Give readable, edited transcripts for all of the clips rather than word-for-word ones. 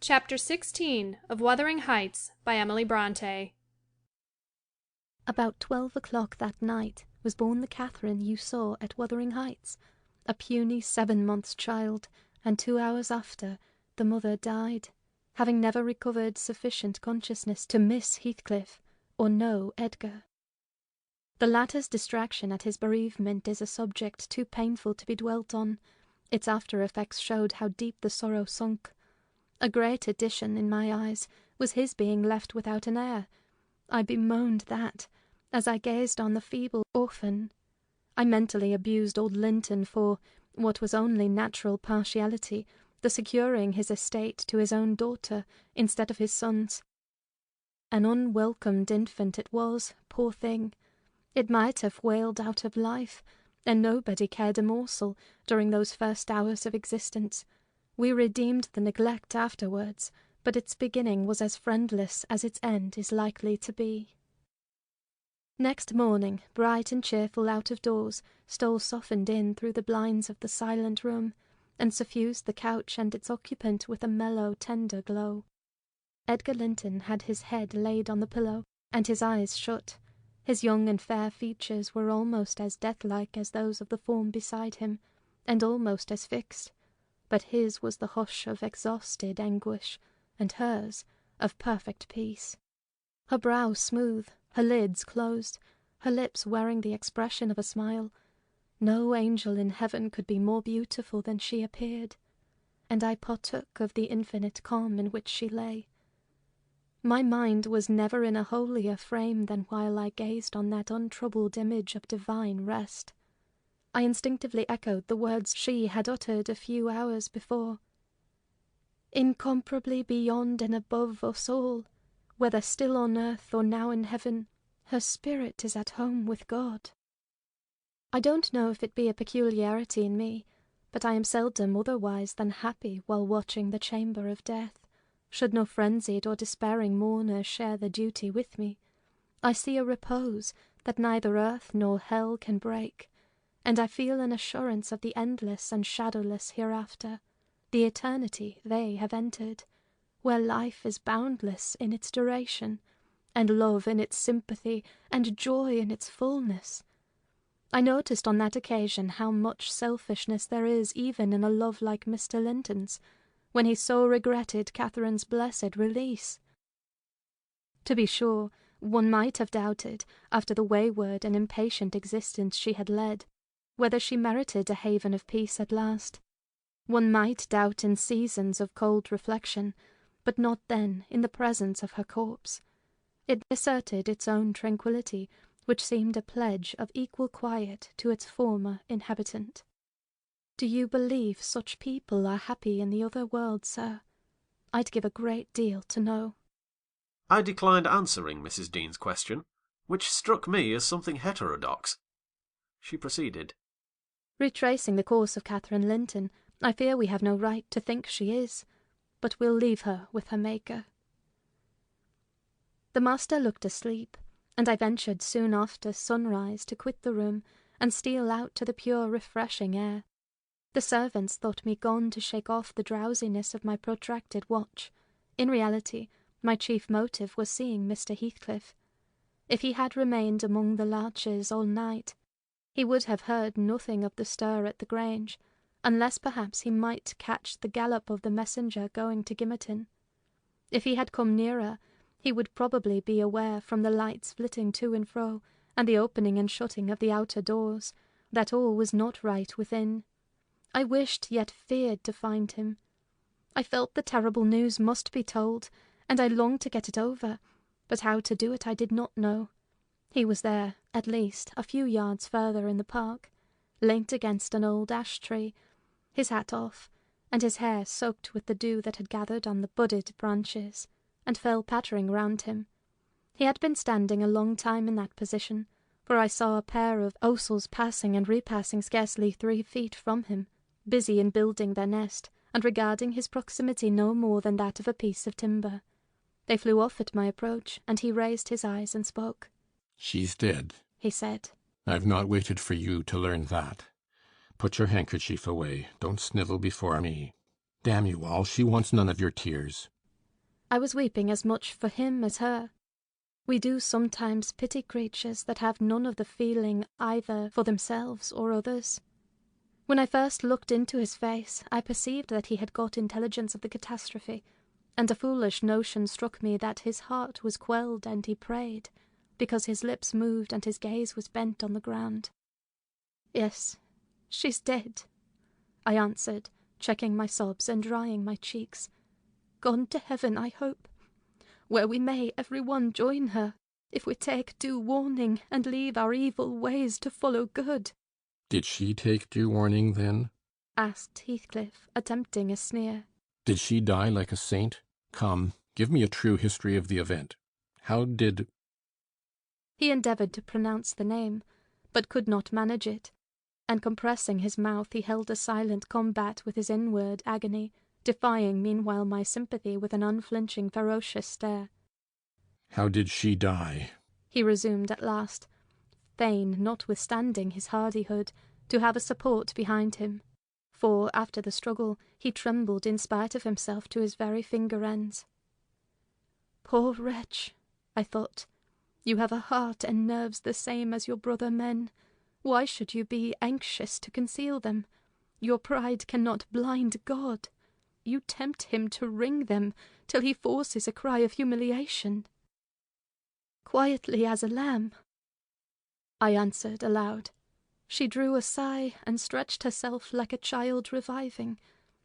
Chapter 16 of Wuthering Heights by Emily Brontë. About 12 o'clock that night was born the Catherine you saw at Wuthering Heights, a puny 7-month child, and 2 hours after, the mother died, having never recovered sufficient consciousness to miss Heathcliff or know Edgar. The latter's distraction at his bereavement is a subject too painful to be dwelt on. Its after-effects showed how deep the sorrow sunk. A great addition, in my eyes, was his being left without an heir. I bemoaned that, as I gazed on the feeble orphan. I mentally abused old Linton for, what was only natural partiality, the securing his estate to his own daughter instead of his son's. An unwelcomed infant it was, poor thing. It might have wailed out of life, and nobody cared a morsel during those first hours of existence. We redeemed the neglect afterwards, but its beginning was as friendless as its end is likely to be. Next morning, bright and cheerful out of doors, stole softened in through the blinds of the silent room, and suffused the couch and its occupant with a mellow, tender glow. Edgar Linton had his head laid on the pillow, and his eyes shut. His young and fair features were almost as death-like as those of the form beside him, and almost as fixed. But his was the hush of exhausted anguish, and hers of perfect peace. Her brow smooth, her lids closed, her lips wearing the expression of a smile. No angel in heaven could be more beautiful than she appeared, and I partook of the infinite calm in which she lay. My mind was never in a holier frame than while I gazed on that untroubled image of divine rest. I instinctively echoed the words she had uttered a few hours before. Incomparably beyond and above us all, whether still on earth or now in heaven, her spirit is at home with God. I don't know if it be a peculiarity in me, but I am seldom otherwise than happy while watching the chamber of death. Should no frenzied or despairing mourner share the duty with me, I see a repose that neither earth nor hell can break, and I feel an assurance of the endless and shadowless hereafter, the eternity they have entered, where life is boundless in its duration, and love in its sympathy, and joy in its fullness. I noticed on that occasion how much selfishness there is even in a love like Mr. Linton's, when he so regretted Catherine's blessed release. To be sure, one might have doubted, after the wayward and impatient existence she had led, whether she merited a haven of peace at last. One might doubt in seasons of cold reflection, but not then in the presence of her corpse. It asserted its own tranquillity, which seemed a pledge of equal quiet to its former inhabitant. Do you believe such people are happy in the other world, sir? I'd give a great deal to know. I declined answering Mrs. Dean's question, which struck me as something heterodox. She proceeded. Retracing the course of Catherine Linton, I fear we have no right to think she is, but we'll leave her with her Maker. The master looked asleep, and I ventured soon after sunrise to quit the room and steal out to the pure refreshing air. The servants thought me gone to shake off the drowsiness of my protracted watch. In reality, my chief motive was seeing Mr. Heathcliff. If he had remained among the larches all night, he would have heard nothing of the stir at the Grange, unless perhaps he might catch the gallop of the messenger going to Gimmerton. If he had come nearer, he would probably be aware from the lights flitting to and fro, and the opening and shutting of the outer doors, that all was not right within. I wished yet feared to find him. I felt the terrible news must be told, and I longed to get it over, but how to do it I did not know. He was there, at least, a few yards further in the park, leant against an old ash-tree, his hat off, and his hair soaked with the dew that had gathered on the budded branches, and fell pattering round him. He had been standing a long time in that position, for I saw a pair of oursels passing and repassing scarcely 3 feet from him, busy in building their nest, and regarding his proximity no more than that of a piece of timber. They flew off at my approach, and he raised his eyes and spoke. "She's dead," he said. "I've not waited for you to learn that. Put your handkerchief away. Don't snivel before me. Damn you all, she wants none of your tears. I was weeping as much for him as her. We do sometimes pity creatures that have none of the feeling either for themselves or others. When I first looked into his face, I perceived that he had got intelligence of the catastrophe, and a foolish notion struck me that his heart was quelled and he prayed, because his lips moved and his gaze was bent on the ground. "Yes, she's dead," I answered, checking my sobs and drying my cheeks. "Gone to heaven, I hope, where we may every one join her, if we take due warning and leave our evil ways to follow good." Did she take due warning then? asked Heathcliff, attempting a sneer. Did she die like a saint? Come, give me a true history of the event. How did... He endeavoured to pronounce the name, but could not manage it, and compressing his mouth he held a silent combat with his inward agony, defying meanwhile my sympathy with an unflinching ferocious stare. How did she die? He resumed at last, fain, notwithstanding his hardihood, to have a support behind him, for, after the struggle, he trembled in spite of himself to his very finger-ends. "Poor wretch," I thought, "you have a heart and nerves the same as your brother men. Why should you be anxious to conceal them? Your pride cannot blind God. You tempt him to wring them till he forces a cry of humiliation." "Quietly as a lamb," I answered aloud. She drew a sigh and stretched herself like a child reviving,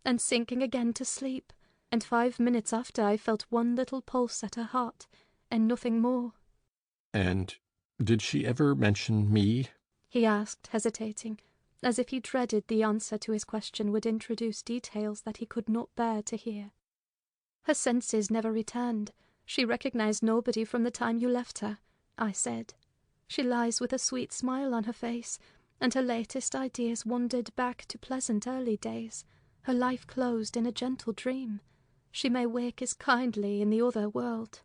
and sinking again to sleep, and 5 minutes after I felt one little pulse at her heart, and nothing more. And did she ever mention me? He asked, hesitating, as if he dreaded the answer to his question would introduce details that he could not bear to hear. "Her senses never returned. She recognized nobody from the time you left her," I said. "She lies with a sweet smile on her face, and her latest ideas wandered back to pleasant early days, her life closed in a gentle dream. She may wake as kindly in the other world."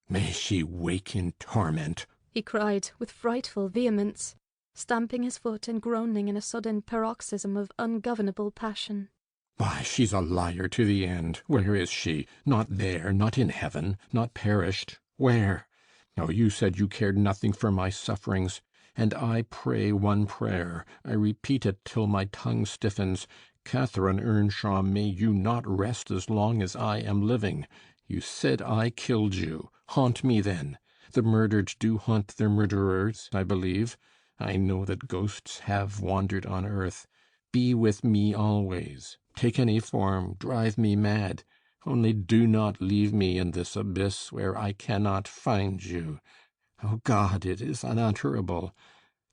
May she wake in torment, he cried with frightful vehemence, stamping his foot and groaning in a sudden paroxysm of ungovernable passion. Why, she's a liar to the end. Where is she? Not there, not in heaven, not perished. Where? Oh, you said you cared nothing for my sufferings, and I pray one prayer. I repeat it till my tongue stiffens. Catherine Earnshaw, may you not rest as long as I am living. You said I killed you. Haunt me then. The murdered do haunt their murderers, I believe. I know that ghosts have wandered on earth. Be with me always. Take any form, drive me mad. Only do not leave me in this abyss where I cannot find you. Oh God, it is unutterable.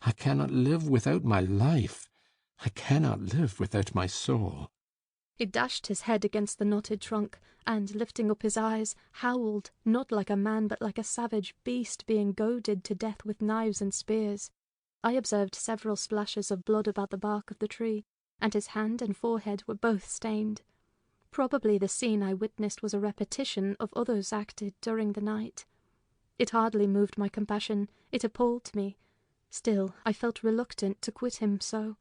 I cannot live without my life. I cannot live without my soul." He dashed his head against the knotted trunk, and, lifting up his eyes, howled, not like a man but like a savage beast being goaded to death with knives and spears. I observed several splashes of blood about the bark of the tree, and his hand and forehead were both stained. Probably the scene I witnessed was a repetition of others acted during the night. It hardly moved my compassion, it appalled me. Still, I felt reluctant to quit him so.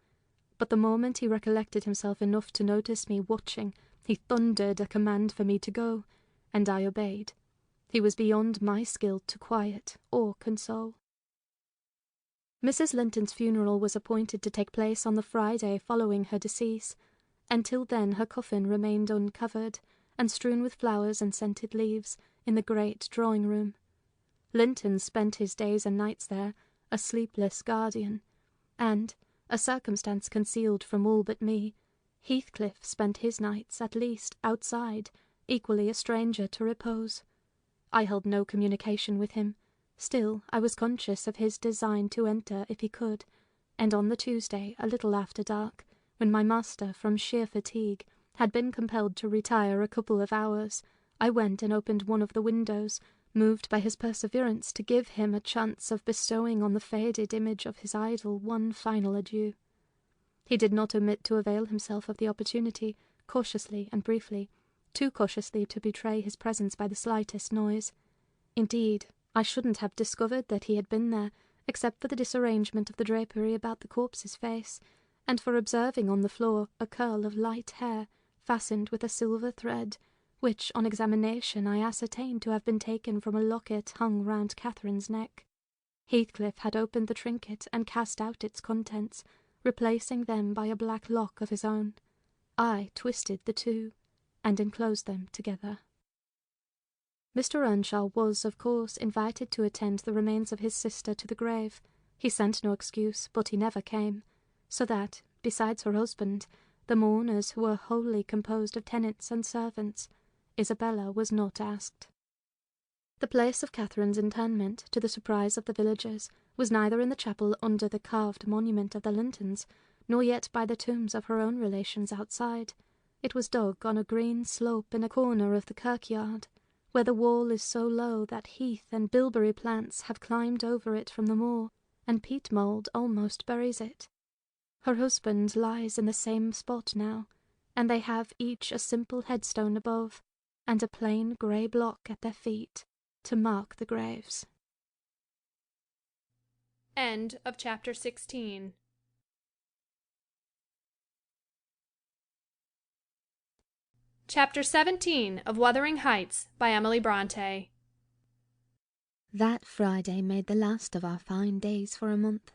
But the moment he recollected himself enough to notice me watching, he thundered a command for me to go, and I obeyed. He was beyond my skill to quiet or console. Mrs. Linton's funeral was appointed to take place on the Friday following her decease. Until then her coffin remained uncovered, and strewn with flowers and scented leaves, in the great drawing-room. Linton spent his days and nights there, a sleepless guardian, and, a circumstance concealed from all but me, Heathcliff spent his nights, at least, outside, equally a stranger to repose. I held no communication with him. Still, I was conscious of his design to enter if he could, and on the Tuesday, a little after dark, when my master, from sheer fatigue, had been compelled to retire a couple of hours, I went and opened one of the windows, moved by his perseverance to give him a chance of bestowing on the faded image of his idol one final adieu. He did not omit to avail himself of the opportunity, cautiously and briefly, too cautiously to betray his presence by the slightest noise. Indeed, I shouldn't have discovered that he had been there, except for the disarrangement of the drapery about the corpse's face, and for observing on the floor a curl of light hair, fastened with a silver thread, which on examination I ascertained to have been taken from a locket hung round Catherine's neck. Heathcliff had opened the trinket and cast out its contents, replacing them by a black lock of his own. I twisted the two, and enclosed them together. Mr. Earnshaw was, of course, invited to attend the remains of his sister to the grave. He sent no excuse, but he never came, so that, besides her husband, the mourners who were wholly composed of tenants and servants, Isabella was not asked. The place of Catherine's interment, to the surprise of the villagers, was neither in the chapel under the carved monument of the Lintons, nor yet by the tombs of her own relations outside. It was dug on a green slope in a corner of the kirkyard, where the wall is so low that heath and bilberry plants have climbed over it from the moor, and peat mould almost buries it. Her husband lies in the same spot now, and they have each a simple headstone above, and a plain grey block at their feet, to mark the graves. End of chapter 16. Chapter 17 of Wuthering Heights by Emily Brontë. That Friday made the last of our fine days for a month.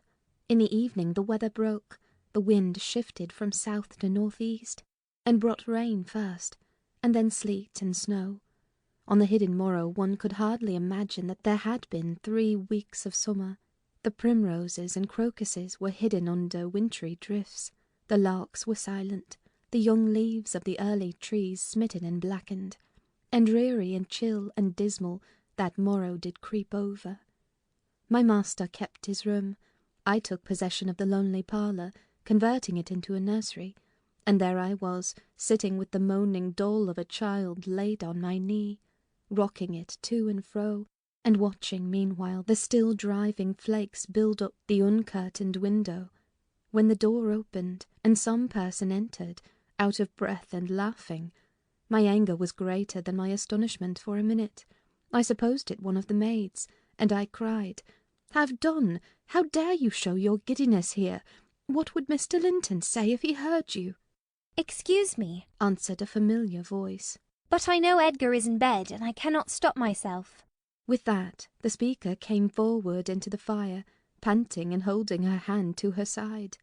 In the evening the weather broke, the wind shifted from south to northeast, and brought rain first, and then sleet and snow. On the hidden morrow one could hardly imagine that there had been 3 weeks of summer. The primroses and crocuses were hidden under wintry drifts, the larks were silent, the young leaves of the early trees smitten and blackened, and dreary and chill and dismal that morrow did creep over. My master kept his room. I took possession of the lonely parlour, converting it into a nursery, and there I was, sitting with the moaning doll of a child laid on my knee, rocking it to and fro, and watching meanwhile the still driving flakes build up the uncurtained window, when the door opened, and some person entered, out of breath and laughing. My anger was greater than my astonishment for a minute. I supposed it one of the maids, and I cried, "Have done! How dare you show your giddiness here? What would Mr. Linton say if he heard you?" "Excuse me," answered a familiar voice, "but I know Edgar is in bed, and I cannot stop myself." With that, the speaker came forward into the fire, panting and holding her hand to her side.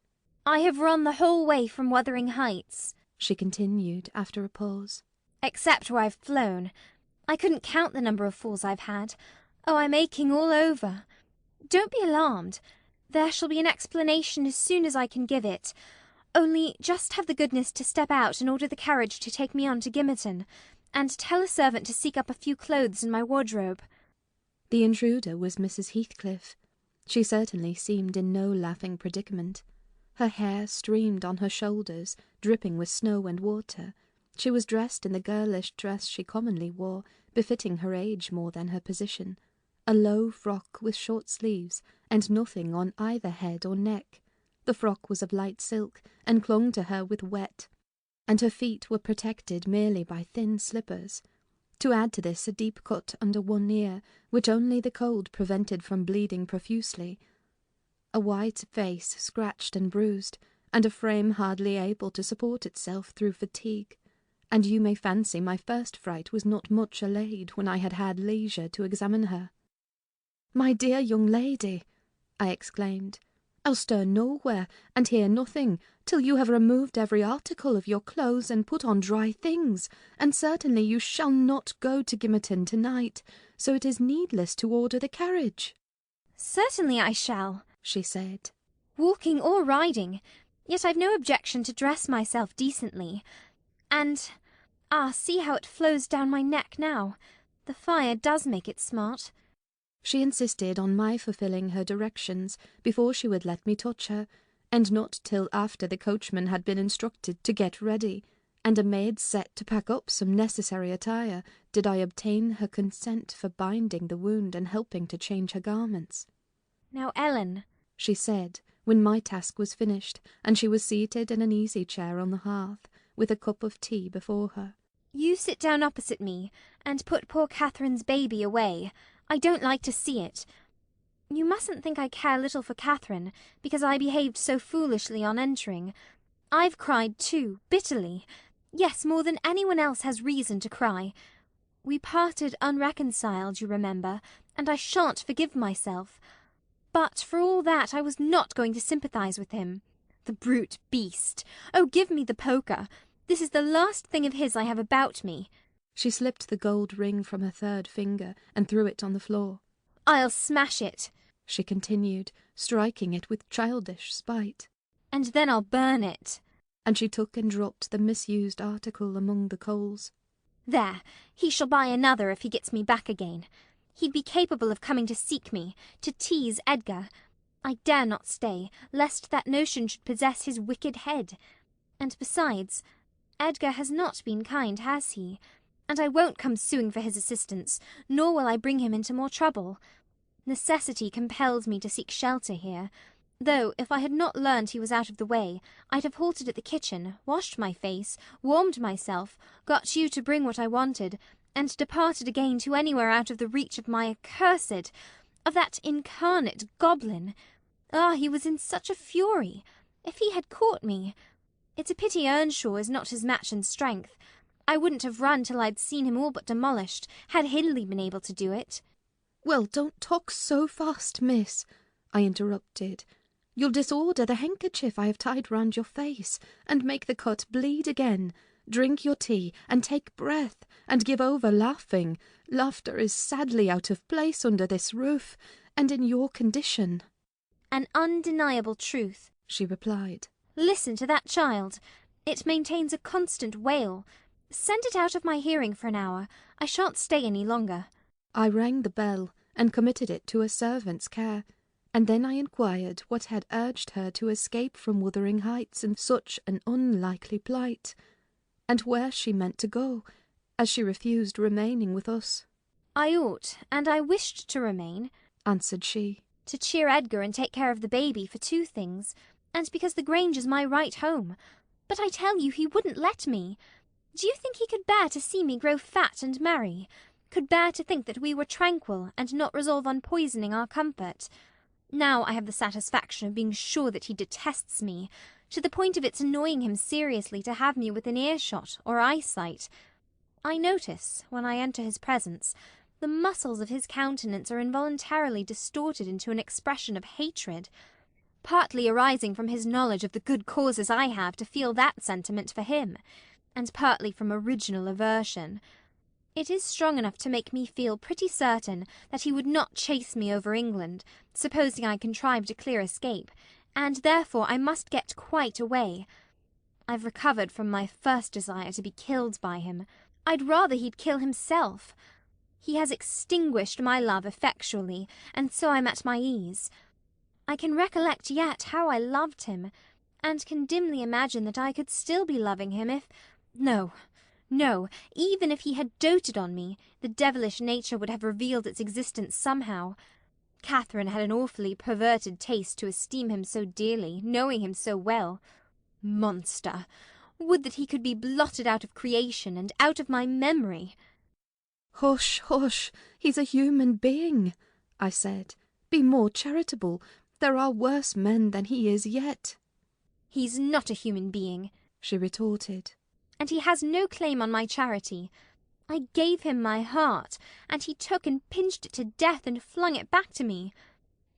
"I have run the whole way from Wuthering Heights," she continued after a pause, "except where I've flown. I couldn't count the number of falls I've had. Oh, I'm aching all over. Don't be alarmed. There shall be an explanation as soon as I can give it. Only just have the goodness to step out and order the carriage to take me on to Gimmerton, and tell a servant to seek up a few clothes in my wardrobe." The intruder was Mrs. Heathcliff. She certainly seemed in no laughing predicament. Her hair streamed on her shoulders, dripping with snow and water. She was dressed in the girlish dress she commonly wore, befitting her age more than her position, a low frock with short sleeves, and nothing on either head or neck. The frock was of light silk, and clung to her with wet, and her feet were protected merely by thin slippers. To add to this, a deep cut under one ear, which only the cold prevented from bleeding profusely, a white face scratched and bruised, and a frame hardly able to support itself through fatigue. And you may fancy my first fright was not much allayed when I had had leisure to examine her. "My dear young lady," I exclaimed, "I'll stir nowhere and hear nothing till you have removed every article of your clothes and put on dry things, and certainly you shall not go to Gimmerton tonight, so it is needless to order the carriage." "Certainly I shall," she said, "walking or riding, yet I've no objection to dress myself decently. And, see how it flows down my neck now. The fire does make it smart." She insisted on my fulfilling her directions before she would let me touch her, and not till after the coachman had been instructed to get ready, and a maid set to pack up some necessary attire, did I obtain her consent for binding the wound and helping to change her garments. "Now, Ellen," she said, when my task was finished, and she was seated in an easy chair on the hearth, with a cup of tea before her, "you sit down opposite me, and put poor Catherine's baby away. I don't like to see it. You mustn't think I care little for Catherine, because I behaved so foolishly on entering. I've cried too, bitterly. Yes, more than anyone else has reason to cry. We parted unreconciled, you remember, and I shan't forgive myself. But for all that I was not going to sympathise with him. The brute beast! Oh, give me the poker! This is the last thing of his I have about me. She slipped the gold ring from her third finger and threw it on the floor. I'll smash it, she continued, striking it with childish spite. And then I'll burn it. And she took and dropped the misused article among the coals. There, he shall buy another if he gets me back again. He'd be capable of coming to seek me, to tease Edgar. I dare not stay, lest that notion should possess his wicked head. And besides, Edgar has not been kind, has he? And I won't come suing for his assistance, nor will I bring him into more trouble. Necessity compels me to seek shelter here, though if I had not learned he was out of the way, I'd have halted at the kitchen, washed my face, warmed myself, got you to bring what I wanted, and departed again to anywhere out of the reach of my accursed, of that incarnate goblin. Ah, he was in such a fury! If he had caught me! It's a pity Earnshaw is not his match in strength. I wouldn't have run till I'd seen him all but demolished, had Hindley been able to do it. Well, don't talk so fast, miss, I interrupted. You'll disorder the handkerchief I have tied round your face, and make the cut bleed again. Drink your tea, and take breath, and give over laughing. Laughter is sadly out of place under this roof, and in your condition. An undeniable truth, she replied. Listen to that child. It maintains a constant wail. Send it out of my hearing for an hour. I shan't stay any longer. I rang the bell, and committed it to a servant's care, and then I inquired what had urged her to escape from Wuthering Heights in such an unlikely plight, and where she meant to go, as she refused remaining with us. I ought, and I wished to remain, answered she, to cheer Edgar and take care of the baby for two things, and because the Grange is my right home. But I tell you he wouldn't let me. Do you think he could bear to see me grow fat and merry? Could bear to think that we were tranquil, and not resolve on poisoning our comfort? Now I have the satisfaction of being sure that he detests me, to the point of its annoying him seriously to have me within earshot or eyesight. I notice, when I enter his presence, the muscles of his countenance are involuntarily distorted into an expression of hatred, partly arising from his knowledge of the good causes I have to feel that sentiment for him, and partly from original aversion. It is strong enough to make me feel pretty certain that he would not chase me over England, supposing I contrived a clear escape, and therefore I must get quite away. I've recovered from my first desire to be killed by him. I'd rather he'd kill himself. He has extinguished my love effectually, and so I'm at my ease. I can recollect yet how I loved him, and can dimly imagine that I could still be loving him if— No, even if he had doted on me, the devilish nature would have revealed its existence somehow. Catherine had an awfully perverted taste to esteem him so dearly, knowing him so well. Monster! Would that he could be blotted out of creation and out of my memory. Hush, hush, he's a human being, I said. Be more charitable. There are worse men than he is yet. He's not a human being, she retorted. And he has no claim on my charity. I gave him my heart, and he took and pinched it to death and flung it back to me.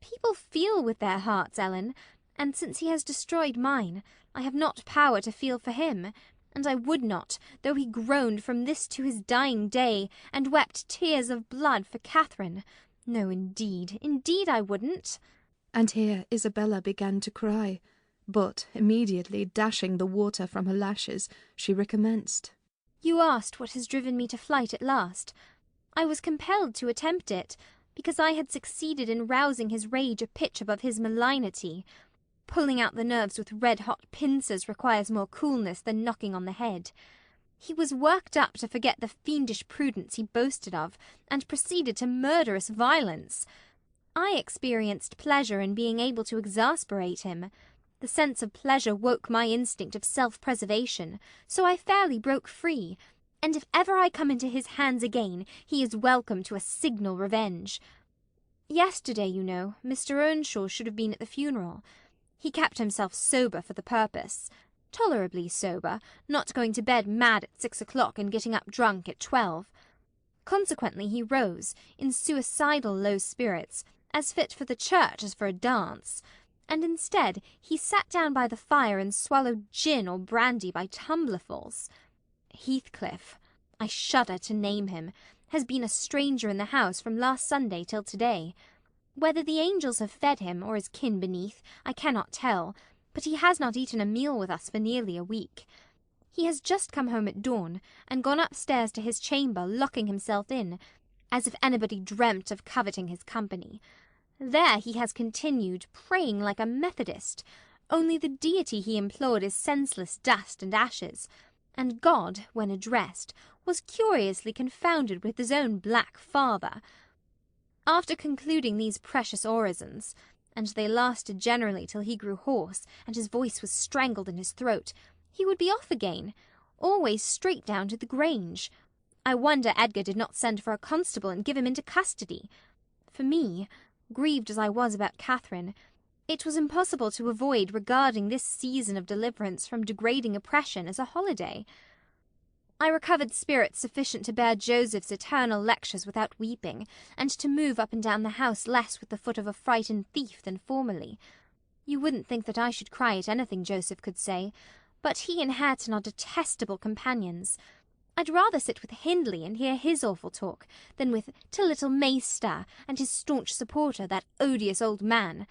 People feel with their hearts, Ellen, and since he has destroyed mine, I have not power to feel for him, and I would not, though he groaned from this to his dying day, and wept tears of blood for Catherine. No, indeed I wouldn't. And here Isabella began to cry, but immediately dashing the water from her lashes, she recommenced. You asked what has driven me to flight at last. I was compelled to attempt it, because I had succeeded in rousing his rage a pitch above his malignity. Pulling out the nerves with red-hot pincers requires more coolness than knocking on the head. He was worked up to forget the fiendish prudence he boasted of, and proceeded to murderous violence. I experienced pleasure in being able to exasperate him. The sense of pleasure woke my instinct of self-preservation, so I fairly broke free, and if ever I come into his hands again, he is welcome to a signal revenge. Yesterday, you know, Mr. Earnshaw should have been at the funeral. He kept himself sober for the purpose. tolerably sober, not going to bed mad at 6 o'clock and getting up drunk at 12. Consequently he rose, in suicidal low spirits, as fit for the church as for a dance, and instead he sat down by the fire and swallowed gin or brandy by tumblerfuls. Heathcliff, I shudder to name him, has been a stranger in the house from last Sunday till to-day. Whether the angels have fed him, or his kin beneath, I cannot tell, but he has not eaten a meal with us for nearly a week. He has just come home at dawn, and gone upstairs to his chamber, locking himself in, as if anybody dreamt of coveting his company. There he has continued, praying like a Methodist, only the deity he implored is senseless dust and ashes, and God, when addressed, was curiously confounded with his own black father. After concluding these precious orisons, and they lasted generally till he grew hoarse, and his voice was strangled in his throat, he would be off again, always straight down to the Grange. I wonder Edgar did not send for a constable and give him into custody. For me, grieved as I was about Catherine, it was impossible to avoid regarding this season of deliverance from degrading oppression as a holiday. I recovered spirits sufficient to bear Joseph's eternal lectures without weeping, and to move up and down the house less with the foot of a frightened thief than formerly. You wouldn't think that I should cry at anything Joseph could say, but he and Hareton are detestable companions. I'd rather sit with Hindley and hear his awful talk than with little Mayster and his staunch supporter, that odious old man.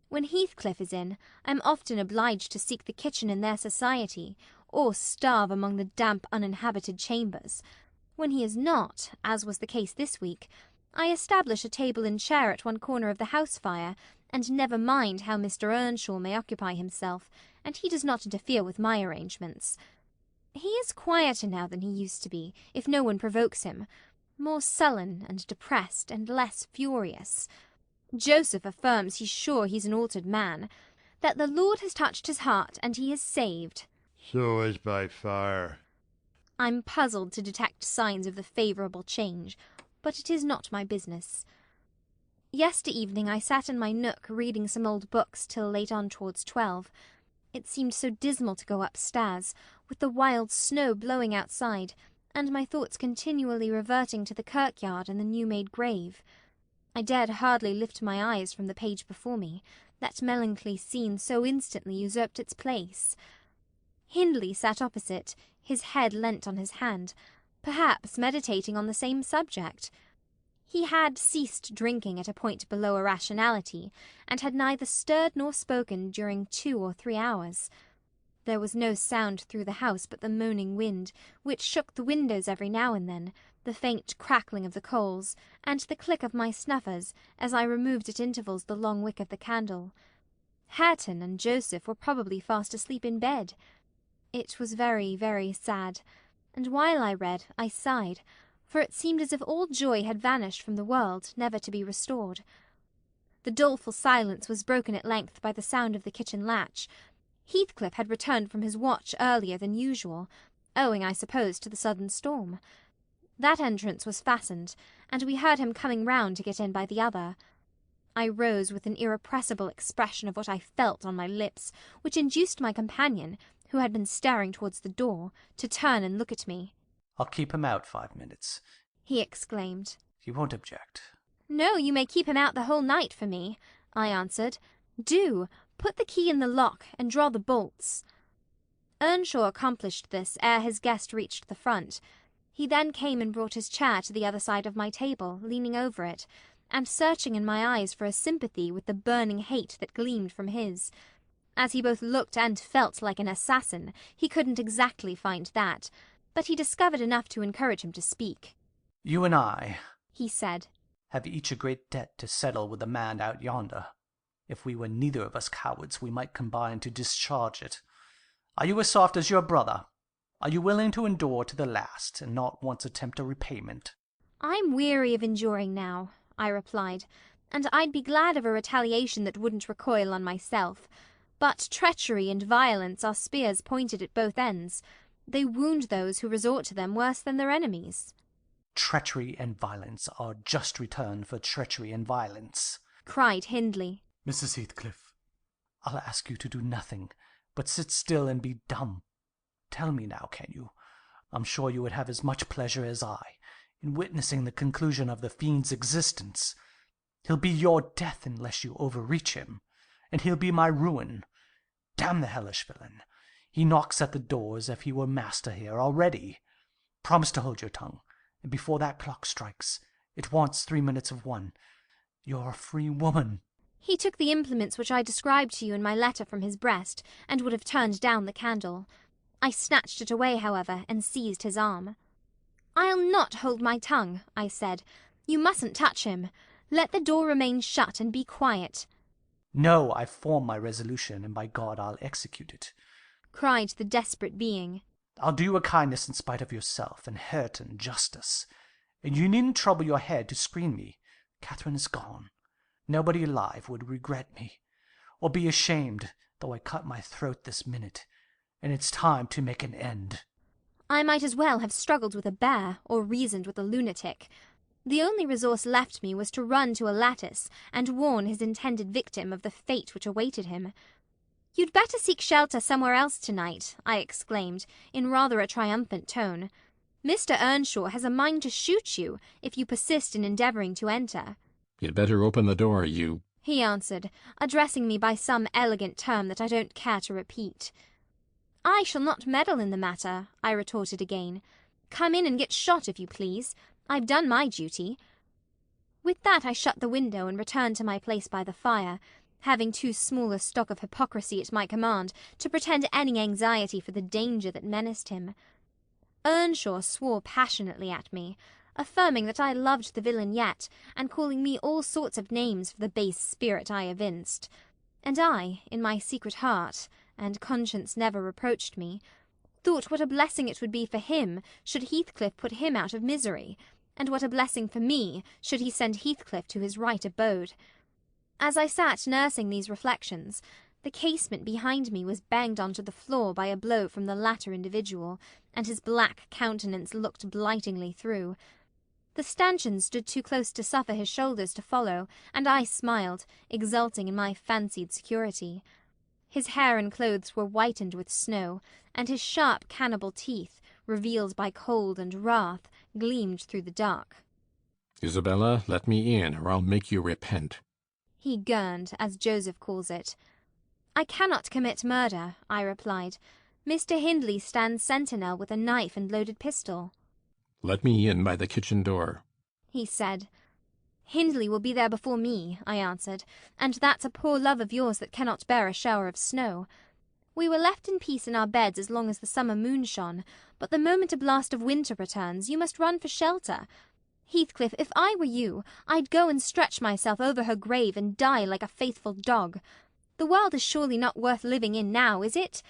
When Heathcliff is in, I'm often obliged to seek the kitchen in their society, or starve among the damp uninhabited chambers. When he is not, as was the case this week, I establish a table and chair at one corner of the house-fire, and never mind how Mr. Earnshaw may occupy himself, and he does not interfere with my arrangements. He is quieter now than he used to be, if no one provokes him, more sullen and depressed and less furious. Joseph affirms he's sure he's an altered man, that the Lord has touched his heart and he is saved. So as by fire. I'm puzzled to detect signs of the favourable change, but it is not my business. Yester evening I sat in my nook reading some old books till late on towards 12. It seemed so dismal to go upstairs, with the wild snow blowing outside, and my thoughts continually reverting to the kirkyard and the new-made grave. I dared hardly lift my eyes from the page before me, that melancholy scene so instantly usurped its place. Hindley sat opposite, his head leant on his hand, perhaps meditating on the same subject. He had ceased drinking at a point below irrationality, and had neither stirred nor spoken during 2 or 3 hours. There was no sound through the house but the moaning wind, which shook the windows every now and then, the faint crackling of the coals, and the click of my snuffers as I removed at intervals the long wick of the candle. Hareton and Joseph were probably fast asleep in bed. It was very, very sad, and while I read I sighed, for it seemed as if all joy had vanished from the world, never to be restored. The doleful silence was broken at length by the sound of the kitchen latch. Heathcliff had returned from his watch earlier than usual, owing, I suppose, to the sudden storm. That entrance was fastened, and we heard him coming round to get in by the other. I rose with an irrepressible expression of what I felt on my lips, which induced my companion, who had been staring towards the door, to turn and look at me. "I'll keep him out 5 minutes," he exclaimed. "You won't object?" "No, you may keep him out the whole night for me," I answered. "Do. Put the key in the lock, and draw the bolts." Earnshaw accomplished this ere his guest reached the front. He then came and brought his chair to the other side of my table, leaning over it, and searching in my eyes for a sympathy with the burning hate that gleamed from his. As he both looked and felt like an assassin, he couldn't exactly find that, but he discovered enough to encourage him to speak. "You and I," he said, "have each a great debt to settle with the man out yonder. If we were neither of us cowards, we might combine to discharge it. Are you as soft as your brother? Are you willing to endure to the last, and not once attempt a repayment?" "I'm weary of enduring now," I replied, "and I'd be glad of a retaliation that wouldn't recoil on myself. But treachery and violence are spears pointed at both ends. They wound those who resort to them worse than their enemies." "Treachery and violence are just return for treachery and violence," cried Hindley. "Mrs. Heathcliff, I'll ask you to do nothing but sit still and be dumb. Tell me now, can you? I'm sure you would have as much pleasure as I in witnessing the conclusion of the fiend's existence. He'll be your death unless you overreach him, and he'll be my ruin. Damn the hellish villain! He knocks at the door as if he were master here already. Promise to hold your tongue, and before that clock strikes, it wants 3 minutes of 1. You're a free woman. He took the implements which I described to you in my letter from his breast, and would have turned down the candle. I snatched it away, however, and seized his arm. "I'll not hold my tongue," I said. "You mustn't touch him. Let the door remain shut, and be quiet." No, I've formed my resolution, and by God I'll execute it, cried the desperate being. I'll do you a kindness in spite of yourself, and hurt and justice. And you needn't trouble your head to screen me. Catherine is gone. Nobody alive would regret me, or be ashamed, though I cut my throat this minute, and it's time to make an end. I might as well have struggled with a bear, or reasoned with a lunatic. The only resource left me was to run to a lattice, and warn his intended victim of the fate which awaited him. "You'd better seek shelter somewhere else tonight," I exclaimed, in rather a triumphant tone. "Mr. Earnshaw has a mind to shoot you, if you persist in endeavouring to enter." "You'd better open the door, you—" he answered, addressing me by some elegant term that I don't care to repeat. "I shall not meddle in the matter," I retorted again. "Come in and get shot, if you please. I've done my duty." With that I shut the window and returned to my place by the fire, having too small a stock of hypocrisy at my command to pretend any anxiety for the danger that menaced him. Earnshaw swore passionately at me, affirming that I loved the villain yet, and calling me all sorts of names for the base spirit I evinced. And I, in my secret heart, and conscience never reproached me, thought what a blessing it would be for him should Heathcliff put him out of misery, and what a blessing for me should he send Heathcliff to his right abode. As I sat nursing these reflections, the casement behind me was banged onto the floor by a blow from the latter individual, and his black countenance looked blightingly through. The stanchion stood too close to suffer his shoulders to follow, and I smiled, exulting in my fancied security. His hair and clothes were whitened with snow, and his sharp cannibal teeth, revealed by cold and wrath, gleamed through the dark. "Isabella, let me in, or I'll make you repent," he gurned, as Joseph calls it. "I cannot commit murder," I replied. "Mr. Hindley stands sentinel with a knife and loaded pistol." "Let me in by the kitchen door," he said. "Hindley will be there before me," I answered, "and that's a poor love of yours that cannot bear a shower of snow. We were left in peace in our beds as long as the summer moon shone, but the moment a blast of winter returns, you must run for shelter. Heathcliff, if I were you, I'd go and stretch myself over her grave and die like a faithful dog. The world is surely not worth living in now, is it?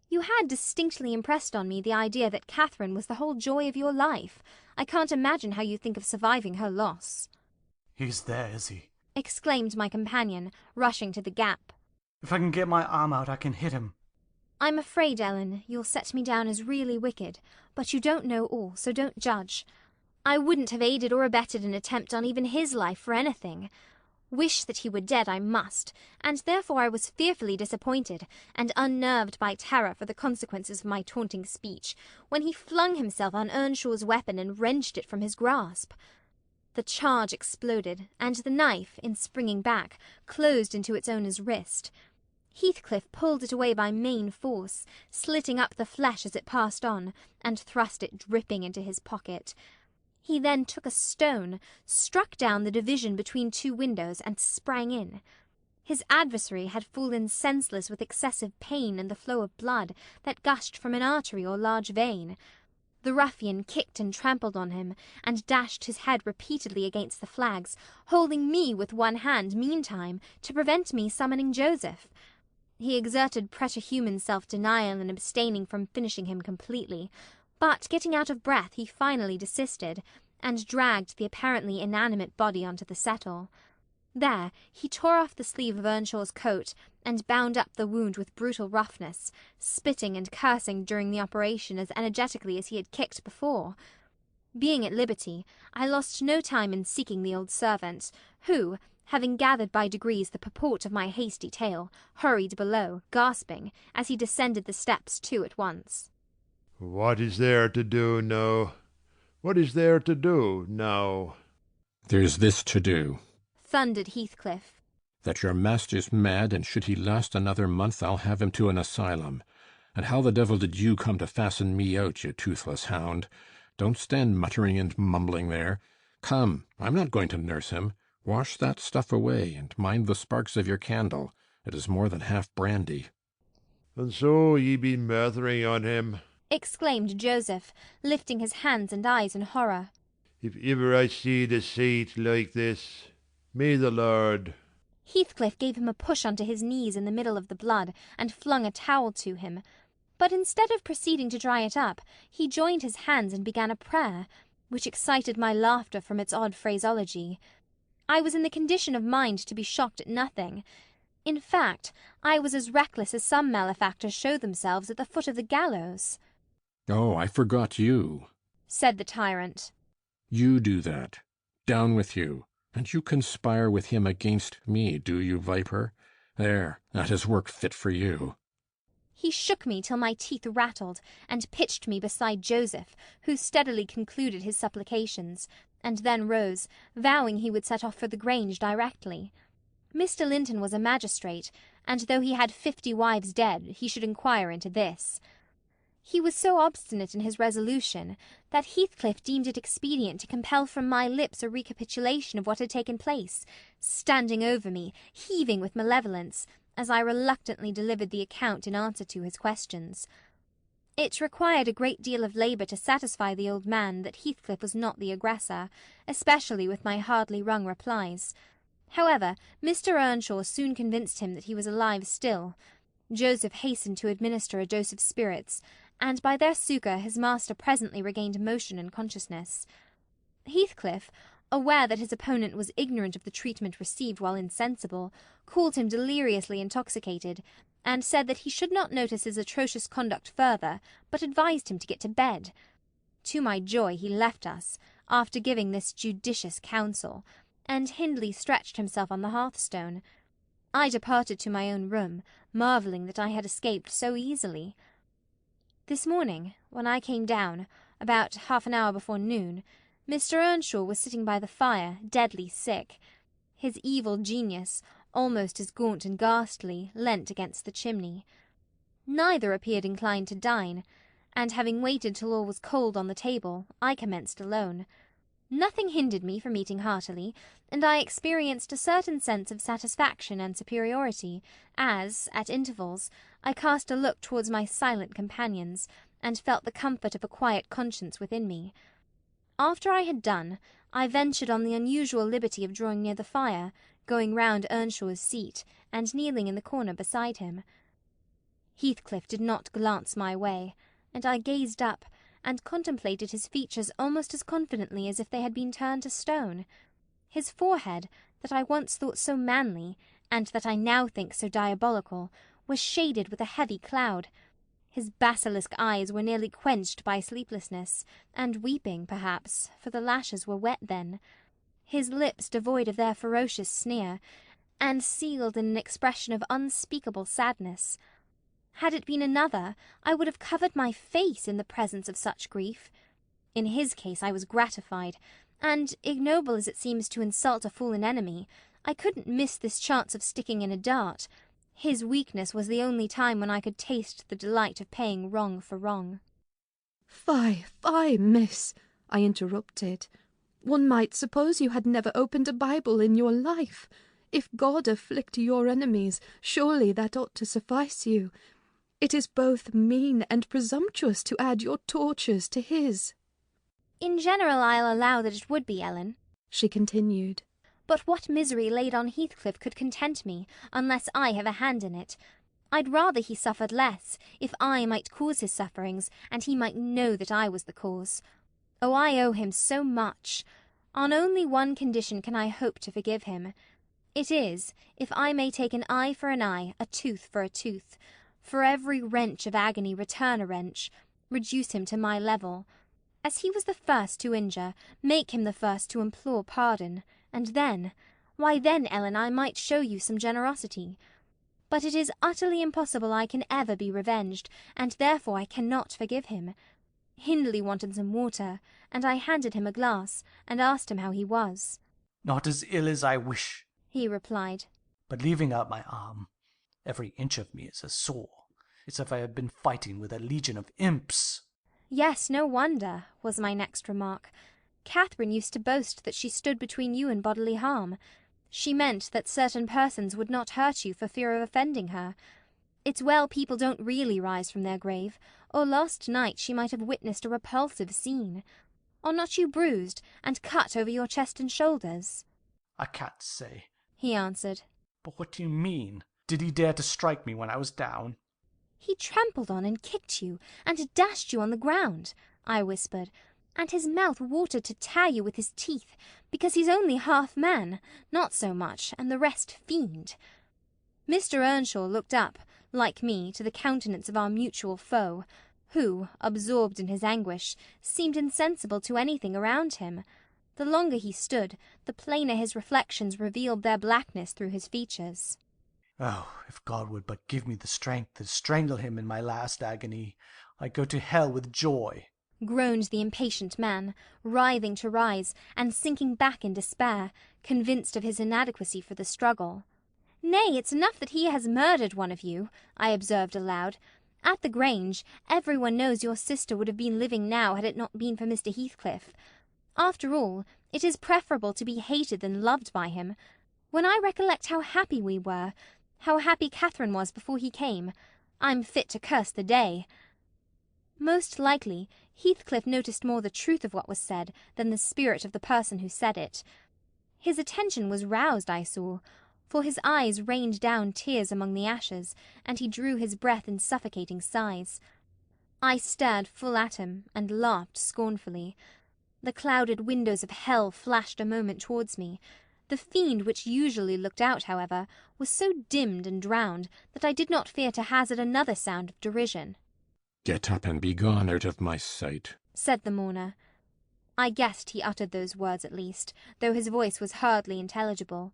You had distinctly impressed on me the idea that Catherine was the whole joy of your life. I can't imagine how you think of surviving her loss." He's there, is he? exclaimed my companion, rushing to the gap. If I can get my arm out, I can hit him. "I'm afraid, Ellen, you'll set me down as really wicked, but you don't know all, so don't judge. I wouldn't have aided or abetted an attempt on even his life for anything. Wish that he were dead I must, and therefore I was fearfully disappointed, and unnerved by terror for the consequences of my taunting speech, when he flung himself on Earnshaw's weapon and wrenched it from his grasp. The charge exploded, and the knife, in springing back, closed into its owner's wrist. Heathcliff pulled it away by main force, slitting up the flesh as it passed on, and thrust it dripping into his pocket. He then took a stone, struck down the division between two windows, and sprang in. His adversary had fallen senseless with excessive pain and the flow of blood that gushed from an artery or large vein. The ruffian kicked and trampled on him, and dashed his head repeatedly against the flags, holding me with one hand meantime to prevent me summoning Joseph. He exerted preterhuman self-denial in abstaining from finishing him completely, but getting out of breath he finally desisted, and dragged the apparently inanimate body onto the settle. There he tore off the sleeve of Earnshaw's coat, and bound up the wound with brutal roughness, spitting and cursing during the operation as energetically as he had kicked before. Being at liberty, I lost no time in seeking the old servant, who, having gathered by degrees the purport of my hasty tale, hurried below, gasping, as he descended the steps 2 at once. What is there to do now? What is there to do now? There's this to do, thundered Heathcliff. that your master's mad, and should he last another month, I'll have him to an asylum. And how the devil did you come to fasten me out, you toothless hound? Don't stand muttering and mumbling there. Come, I'm not going to nurse him. Wash that stuff away, and mind the sparks of your candle. It is more than half brandy. And so ye be murthering on him? Exclaimed Joseph, lifting his hands and eyes in horror. If ever I see deceit like this, may the Lord... Heathcliff gave him a push onto his knees in the middle of the blood, and flung a towel to him. But instead of proceeding to dry it up, he joined his hands and began a prayer, which excited my laughter from its odd phraseology. I was in the condition of mind to be shocked at nothing. In fact, I was as reckless as some malefactors show themselves at the foot of the gallows. Oh, I forgot you, said the tyrant. You do that. Down with you. And you conspire with him against me, do you, viper? There, that is work fit for you. He shook me till my teeth rattled, and pitched me beside Joseph, who steadily concluded his supplications, and then rose, vowing he would set off for the Grange directly. Mr. Linton was a magistrate, and though he had 50 wives dead, he should inquire into this. He was so obstinate in his resolution that Heathcliff deemed it expedient to compel from my lips a recapitulation of what had taken place, standing over me, heaving with malevolence, as I reluctantly delivered the account in answer to his questions. It required a great deal of labour to satisfy the old man that Heathcliff was not the aggressor, especially with my hardly wrung replies. However, Mr. Earnshaw soon convinced him that he was alive still. Joseph hastened to administer a dose of spirits, and by their succour his master presently regained motion and consciousness. Heathcliff, aware that his opponent was ignorant of the treatment received while insensible, called him deliriously intoxicated, and said that he should not notice his atrocious conduct further, but advised him to get to bed. To my joy he left us, after giving this judicious counsel, and Hindley stretched himself on the hearthstone. I departed to my own room, marvelling that I had escaped so easily. This morning, when I came down, about half an hour before noon, Mr. Earnshaw was sitting by the fire, deadly sick. His evil genius, almost as gaunt and ghastly, leant against the chimney. Neither appeared inclined to dine, and having waited till all was cold on the table, I commenced alone. Nothing hindered me from eating heartily, and I experienced a certain sense of satisfaction and superiority, as, at intervals, I cast a look towards my silent companions, and felt the comfort of a quiet conscience within me. After I had done, I ventured on the unusual liberty of drawing near the fire, going round Earnshaw's seat, and kneeling in the corner beside him. Heathcliff did not glance my way, and I gazed up, and contemplated his features almost as confidently as if they had been turned to stone. His forehead, that I once thought so manly, and that I now think so diabolical, was shaded with a heavy cloud. His basilisk eyes were nearly quenched by sleeplessness, and weeping, perhaps, for the lashes were wet then. His lips devoid of their ferocious sneer, and sealed in an expression of unspeakable sadness. Had it been another, I would have covered my face in the presence of such grief. In his case I was gratified, and, ignoble as it seems to insult a fallen enemy, I couldn't miss this chance of sticking in a dart. His weakness was the only time when I could taste the delight of paying wrong for wrong. Fie, fie, miss, I interrupted. One might suppose you had never opened a Bible in your life. If God afflict your enemies, surely that ought to suffice you. It is both mean and presumptuous to add your tortures to his. In general I'll allow that it would be, Ellen, she continued. But what misery laid on Heathcliff could content me, unless I have a hand in it. I'd rather he suffered less, if I might cause his sufferings, and he might know that I was the cause. Oh, I owe him so much. On only one condition can I hope to forgive him. It is, if I may take an eye for an eye, a tooth for a tooth. For every wrench of agony return a wrench, reduce him to my level. As he was the first to injure, make him the first to implore pardon, and then, why then, Ellen, I might show you some generosity. But it is utterly impossible I can ever be revenged, and therefore I cannot forgive him. Hindley wanted some water, and I handed him a glass, and asked him how he was. "Not as ill as I wish," he replied. "but leaving out my arm, every inch of me is a sore. It's as if I had been fighting with a legion of imps." Yes, no wonder, was my next remark. Catherine used to boast that she stood between you and bodily harm. She meant that certain persons would not hurt you for fear of offending her. It's well people don't really rise from their grave, or last night she might have witnessed a repulsive scene. Are not you bruised and cut over your chest and shoulders? "I can't say," he answered. "But what do you mean? Did he dare to strike me when I was down?" He trampled on and kicked you, and dashed you on the ground, I whispered, and his mouth watered to tear you with his teeth, because he's only half man, not so much, and the rest fiend. Mr. Earnshaw looked up, like me, to the countenance of our mutual foe, who, absorbed in his anguish, seemed insensible to anything around him. The longer he stood, the plainer his reflections revealed their blackness through his features. "Oh, if God would but give me the strength to strangle him in my last agony, I'd go to hell with joy," groaned the impatient man, writhing to rise, and sinking back in despair, convinced of his inadequacy for the struggle. "Nay, it's enough that he has murdered one of you," I observed aloud. "At the Grange, everyone knows your sister would have been living now had it not been for Mr. Heathcliff. After all, it is preferable to be hated than loved by him. When I recollect how happy we were, how happy Catherine was before he came, I'm fit to curse the day." Most likely, Heathcliff noticed more the truth of what was said than the spirit of the person who said it. His attention was roused, I saw, for his eyes rained down tears among the ashes, and he drew his breath in suffocating sighs. I stared full at him, and laughed scornfully. The clouded windows of hell flashed a moment towards me. The fiend which usually looked out, however, was so dimmed and drowned that I did not fear to hazard another sound of derision. "Get up and be gone out of my sight," said the mourner. I guessed he uttered those words at least, though his voice was hardly intelligible.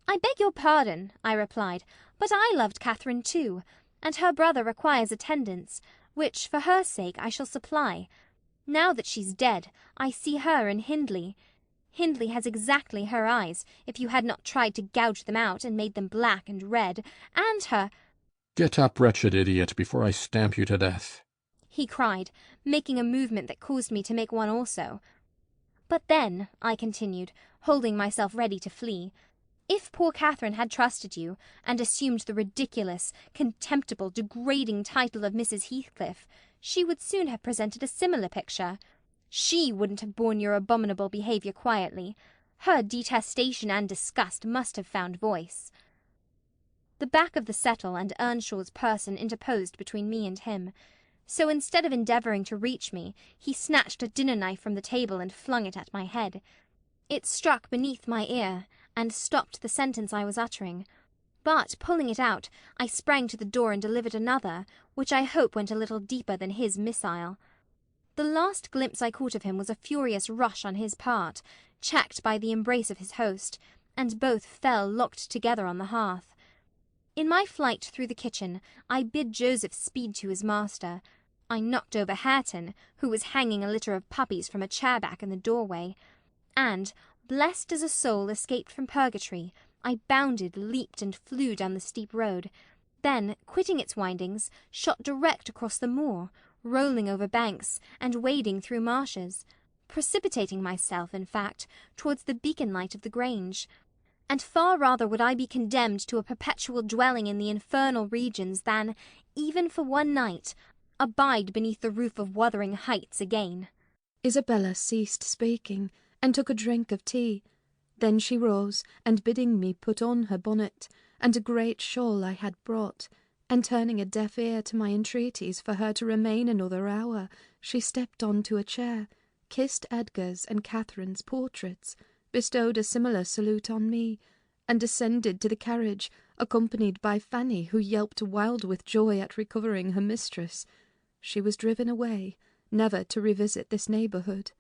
"I beg your pardon," I replied, "but I loved Catherine too, and her brother requires attendance, which, for her sake, I shall supply. Now that she's dead, I see her in Hindley. Hindley has exactly her eyes, if you had not tried to gouge them out and made them black and red, and her—" "Get up, wretched idiot, before I stamp you to death," he cried, making a movement that caused me to make one also. "But then," I continued, holding myself ready to flee, "if poor Catherine had trusted you, and assumed the ridiculous, contemptible, degrading title of Mrs. Heathcliff, she would soon have presented a similar picture. She wouldn't have borne your abominable behaviour quietly. Her detestation and disgust must have found voice." The back of the settle and Earnshaw's person interposed between me and him. So instead of endeavouring to reach me, he snatched a dinner-knife from the table and flung it at my head. It struck beneath my ear, and stopped the sentence I was uttering. But, pulling it out, I sprang to the door and delivered another, which I hope went a little deeper than his missile. The last glimpse I caught of him was a furious rush on his part, checked by the embrace of his host, and both fell locked together on the hearth. In my flight through the kitchen, I bid Joseph speed to his master. I knocked over Hareton, who was hanging a litter of puppies from a chair-back in the doorway, and, blessed as a soul escaped from purgatory, I bounded, leaped, and flew down the steep road, then, quitting its windings, shot direct across the moor, rolling over banks, and wading through marshes, precipitating myself, in fact, towards the beacon-light of the Grange. And far rather would I be condemned to a perpetual dwelling in the infernal regions than, even for one night, abide beneath the roof of Wuthering Heights again. Isabella ceased speaking, and took a drink of tea. Then she rose, and bidding me put on her bonnet, and a great shawl I had brought, and turning a deaf ear to my entreaties for her to remain another hour, she stepped on to a chair, kissed Edgar's and Catherine's portraits, bestowed a similar salute on me, and descended to the carriage, accompanied by Fanny, who yelped wild with joy at recovering her mistress. She was driven away, never to revisit this neighbourhood.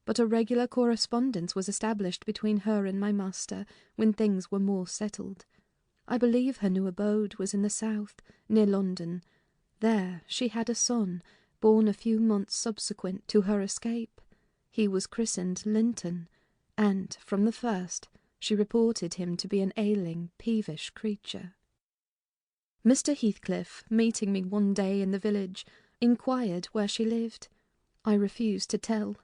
but a regular correspondence was established between her and my master when things were more settled. I believe her new abode was in the south, near London. There she had a son, born a few months subsequent to her escape. He was christened Linton, and, from the first, she reported him to be an ailing, peevish creature. Mr. Heathcliff, meeting me one day in the village, inquired where she lived. I refused to tell.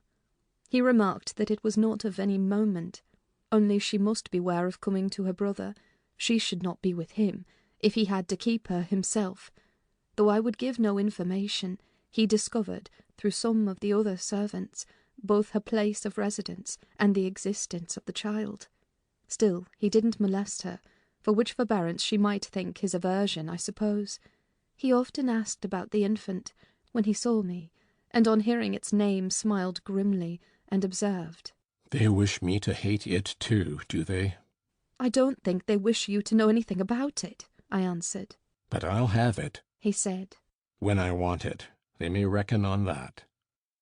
He remarked that it was not of any moment, only she must beware of coming to her brother. She should not be with him, if he had to keep her himself. Though I would give no information, he discovered, through some of the other servants, both her place of residence and the existence of the child. Still, he didn't molest her, for which forbearance she might think his aversion, I suppose. He often asked about the infant, when he saw me, and on hearing its name smiled grimly, and observed, "They wish me to hate it too, do they?" "I don't think they wish you to know anything about it," I answered. "But I'll have it," he said. "when I want it. They may reckon on that."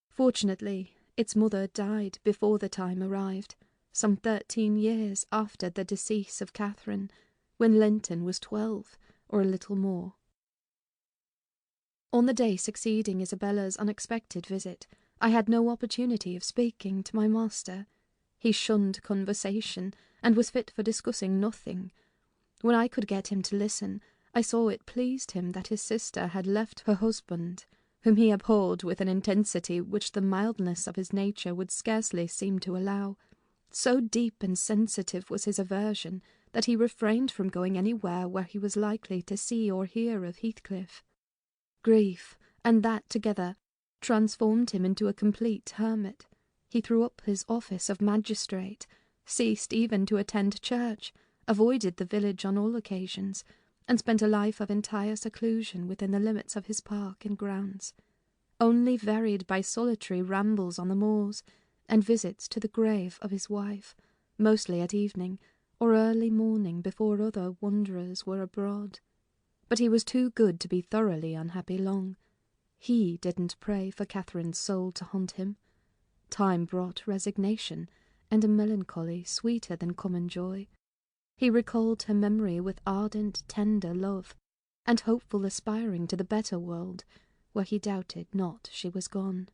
Fortunately, its mother died before the time arrived, some 13 years after the decease of Catherine, when Linton was 12, or a little more. On the day succeeding Isabella's unexpected visit, I had no opportunity of speaking to my master. He shunned conversation, and was fit for discussing nothing. When I could get him to listen, I saw it pleased him that his sister had left her husband, whom he abhorred with an intensity which the mildness of his nature would scarcely seem to allow. So deep and sensitive was his aversion that he refrained from going anywhere where he was likely to see or hear of Heathcliff. Grief, and that together, transformed him into a complete hermit. He threw up his office of magistrate, ceased even to attend church, avoided the village on all occasions, and spent a life of entire seclusion within the limits of his park and grounds, only varied by solitary rambles on the moors, and visits to the grave of his wife, mostly at evening, or early morning before other wanderers were abroad. But he was too good to be thoroughly unhappy long. He didn't pray for Catherine's soul to haunt him. Time brought resignation, and a melancholy sweeter than common joy. He recalled her memory with ardent, tender love, and hopeful aspiring to the better world, where he doubted not she was gone.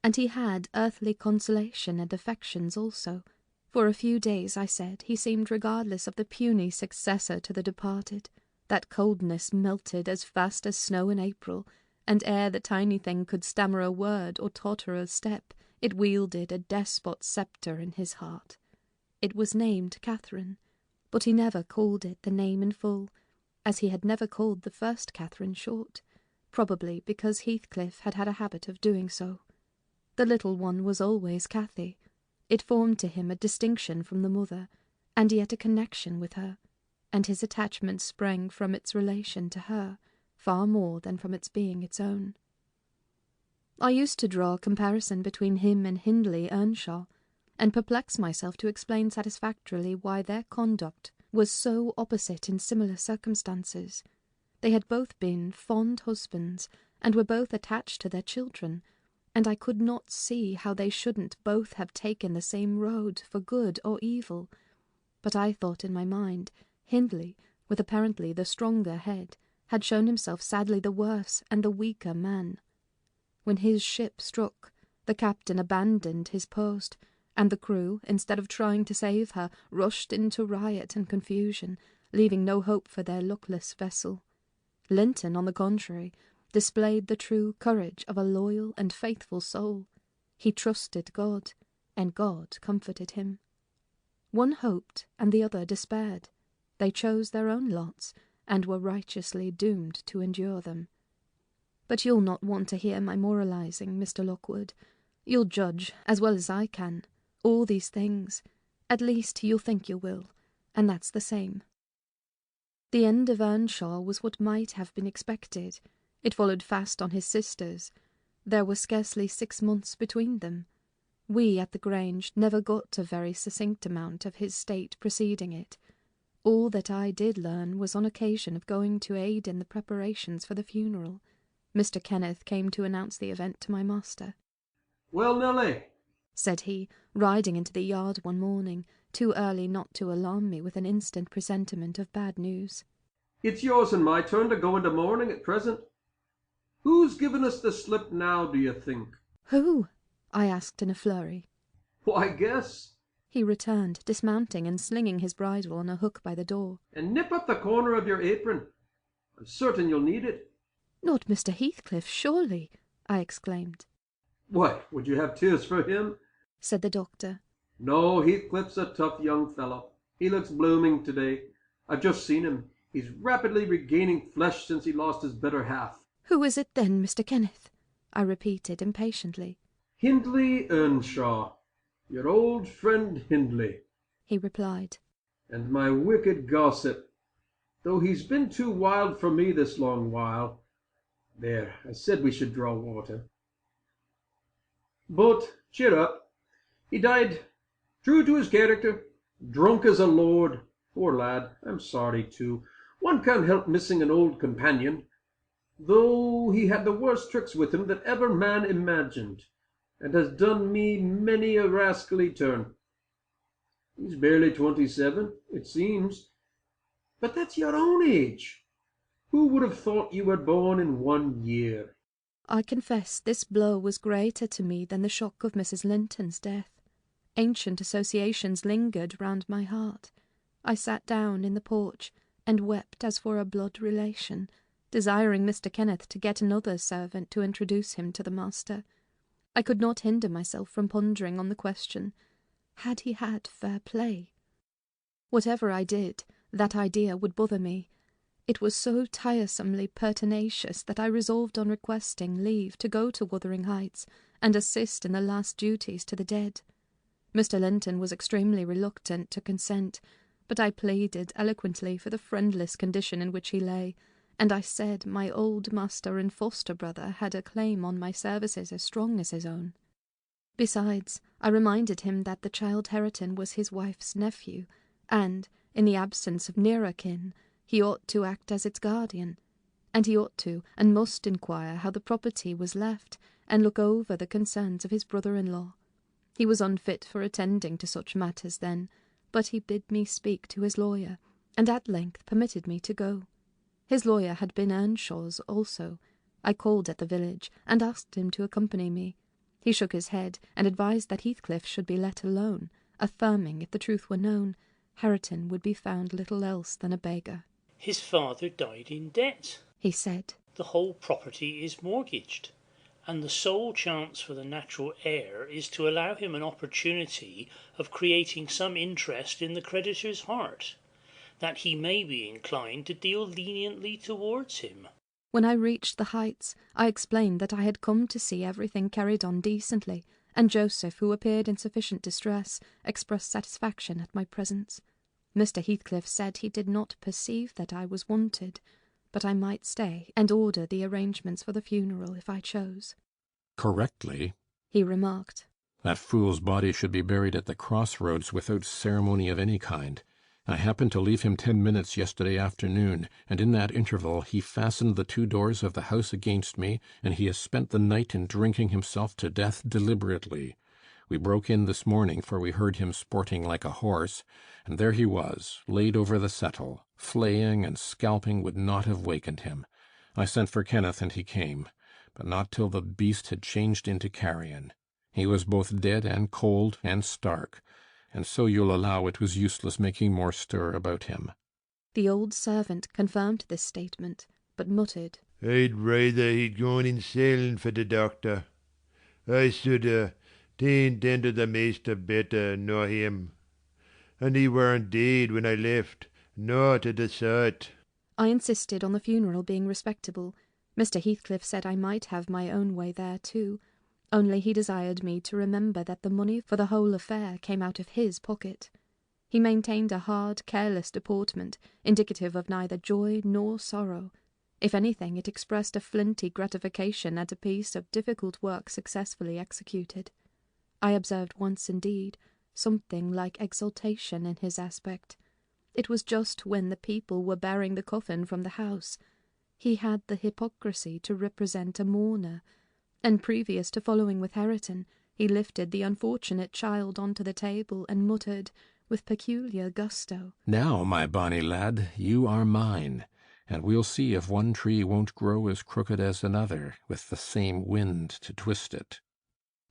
And he had earthly consolation and affections also. For a few days, I said, he seemed regardless of the puny successor to the departed. That coldness melted as fast as snow in April, and ere the tiny thing could stammer a word or totter a step, it wielded a despot's sceptre in his heart. It was named Catherine, but he never called it the name in full, as he had never called the first Catherine short, probably because Heathcliff had had a habit of doing so. The little one was always Cathy. It formed to him a distinction from the mother, and yet a connection with her, and his attachment sprang from its relation to her, far more than from its being its own. I used to draw a comparison between him and Hindley Earnshaw, and perplex myself to explain satisfactorily why their conduct was so opposite in similar circumstances. They had both been fond husbands, and were both attached to their children, and I could not see how they shouldn't both have taken the same road for good or evil. But I thought in my mind, Hindley, with apparently the stronger head, had shown himself sadly the worse and the weaker man. When his ship struck, the captain abandoned his post, and the crew, instead of trying to save her, rushed into riot and confusion, leaving no hope for their luckless vessel. Linton, on the contrary, displayed the true courage of a loyal and faithful soul. He trusted God, and God comforted him. One hoped, and the other despaired. They chose their own lots, and were righteously doomed to endure them. But you'll not want to hear my moralizing, Mr. Lockwood. You'll judge, as well as I can, all these things. At least you'll think you will, and that's the same. The end of Earnshaw was what might have been expected. It followed fast on his sister's. There were scarcely 6 months between them. We at the Grange never got a very succinct amount of his state preceding it. All that I did learn was on occasion of going to aid in the preparations for the funeral. Mr. Kenneth came to announce the event to my master. "Well, Nelly, said he, riding into the yard one morning, too early not to alarm me with an instant presentiment of bad news. "It's yours and my turn to go into mourning at present. Who's given us the slip now, do you think?" "Who?" I asked in a flurry. "Why, guess." He returned, dismounting and slinging his bridle on a hook by the door. "And nip up the corner of your apron. I'm certain you'll need it." "Not Mr. Heathcliff, surely?" I exclaimed. "Why, would you have tears for him?" said the doctor. "No, Heathcliff's a tough young fellow. He looks blooming today. I've just seen him. He's rapidly regaining flesh since he lost his better half." "Who is it then, Mr. Kenneth?" I repeated impatiently. "Hindley Earnshaw. Your old friend Hindley," he replied. "and my wicked gossip, though he's been too wild for me this long while. There, I said we should draw water. But cheer up. He died true to his character, drunk as a lord. Poor lad, I'm sorry too. One can't help missing an old companion, though he had the worst tricks with him that ever man imagined, and has done me many a rascally turn. He's barely 27, it seems, but that's your own age. Who would have thought you were born in 1 year?" I confess this blow was greater to me than the shock of Mrs. Linton's death. Ancient associations lingered round my heart. I sat down in the porch and wept as for a blood relation, desiring Mr. Kenneth to get another servant to introduce him to the master. I could not hinder myself from pondering on the question, had he had fair play? Whatever I did, that idea would bother me. It was so tiresomely pertinacious that I resolved on requesting leave to go to Wuthering Heights and assist in the last duties to the dead. Mr. Linton was extremely reluctant to consent, but I pleaded eloquently for the friendless condition in which he lay, and I said my old master and foster-brother had a claim on my services as strong as his own. Besides, I reminded him that the child Hareton was his wife's nephew, and, in the absence of nearer kin, he ought to act as its guardian, and he ought to and must inquire how the property was left, and look over the concerns of his brother-in-law. He was unfit for attending to such matters then, but he bid me speak to his lawyer, and at length permitted me to go. His lawyer had been Earnshaws also. I called at the village, and asked him to accompany me. He shook his head, and advised that Heathcliff should be let alone, affirming, if the truth were known, Hareton would be found little else than a beggar. "His father died in debt," he said. "The whole property is mortgaged, and the sole chance for the natural heir is to allow him an opportunity of creating some interest in the creditor's heart, that he may be inclined to deal leniently towards him." When I reached the Heights, I explained that I had come to see everything carried on decently, and Joseph, who appeared in sufficient distress, expressed satisfaction at my presence. Mr. Heathcliff said he did not perceive that I was wanted, but I might stay and order the arrangements for the funeral if I chose. "Correctly," he remarked. "That fool's body should be buried at the crossroads without ceremony of any kind. I happened to leave him 10 minutes yesterday afternoon, and in that interval he fastened the 2 doors of the house against me, and he has spent the night in drinking himself to death deliberately. We broke in this morning, for we heard him sporting like a horse, and there he was, laid over the settle. Flaying and scalping would not have wakened him. I sent for Kenneth, and he came, but not till the beast had changed into carrion. He was both dead and cold and stark, and so you'll allow it was useless making more stir about him." The old servant confirmed this statement, but muttered, "I'd rather he'd gone in sailing for the doctor. I should ta'en tender the maester better nor him. And he weren't dead when I left, not at a sight." I insisted on the funeral being respectable. Mr. Heathcliff said I might have my own way there too, only he desired me to remember that the money for the whole affair came out of his pocket. He maintained a hard, careless deportment, indicative of neither joy nor sorrow. If anything, it expressed a flinty gratification at a piece of difficult work successfully executed. I observed once, indeed, something like exultation in his aspect. It was just when the people were bearing the coffin from the house. He had the hypocrisy to represent a mourner, and previous to following with Hareton, He lifted the unfortunate child onto the table and muttered, with peculiar gusto, "Now, my bonny lad, you are mine, and we'll see if one tree won't grow as crooked as another, with the same wind to twist it."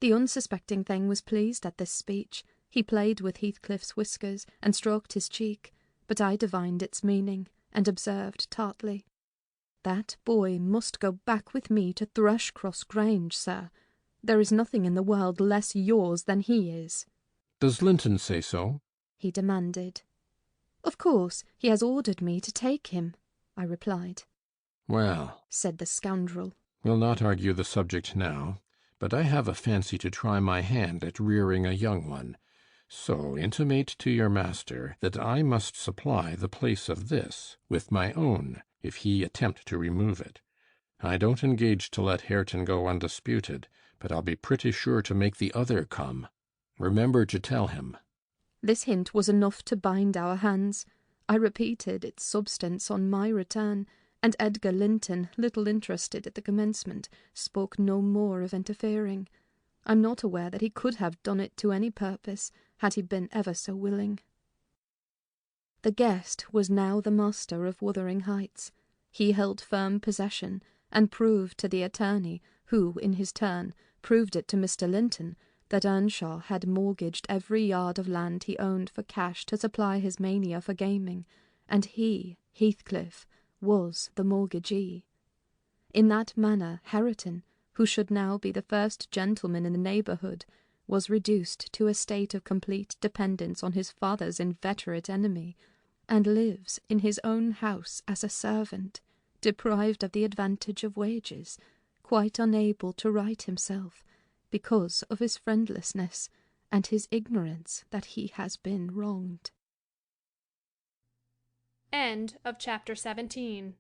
The unsuspecting thing was pleased at this speech. He played with Heathcliff's whiskers and stroked his cheek, but I divined its meaning, and observed tartly, "That boy must go back with me to Thrushcross Grange, sir. There is nothing in the world less yours than he is." "Does Linton say so?" he demanded. "Of course, he has ordered me to take him," I replied. "Well," said the scoundrel, "we'll not argue the subject now, but I have a fancy to try my hand at rearing a young one. So intimate to your master that I must supply the place of this with my own, if he attempt to remove it. I don't engage to let Hareton go undisputed, but I'll be pretty sure to make the other come. Remember to tell him." This hint was enough to bind our hands. I repeated its substance on my return, and Edgar Linton, little interested at the commencement, spoke no more of interfering. I'm not aware that he could have done it to any purpose, had he been ever so willing. The guest was now the master of Wuthering Heights. He held firm possession, and proved to the attorney, who, in his turn, proved it to Mr. Linton, that Earnshaw had mortgaged every yard of land he owned for cash to supply his mania for gaming, and he, Heathcliff, was the mortgagee. In that manner Hareton, who should now be the first gentleman in the neighbourhood, was reduced to a state of complete dependence on his father's inveterate enemy, and lives in his own house as a servant, deprived of the advantage of wages, quite unable to right himself, because of his friendlessness and his ignorance that he has been wronged. End of chapter 17.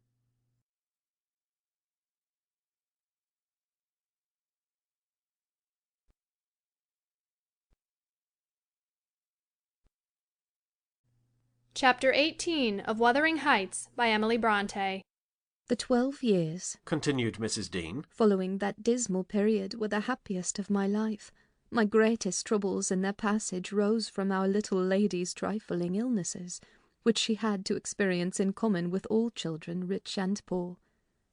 Chapter 18 of Wuthering Heights by Emily Brontë. The 12 years, continued Mrs. Dean, following that dismal period were the happiest of my life. My greatest troubles in their passage rose from our little lady's trifling illnesses, which she had to experience in common with all children, rich and poor.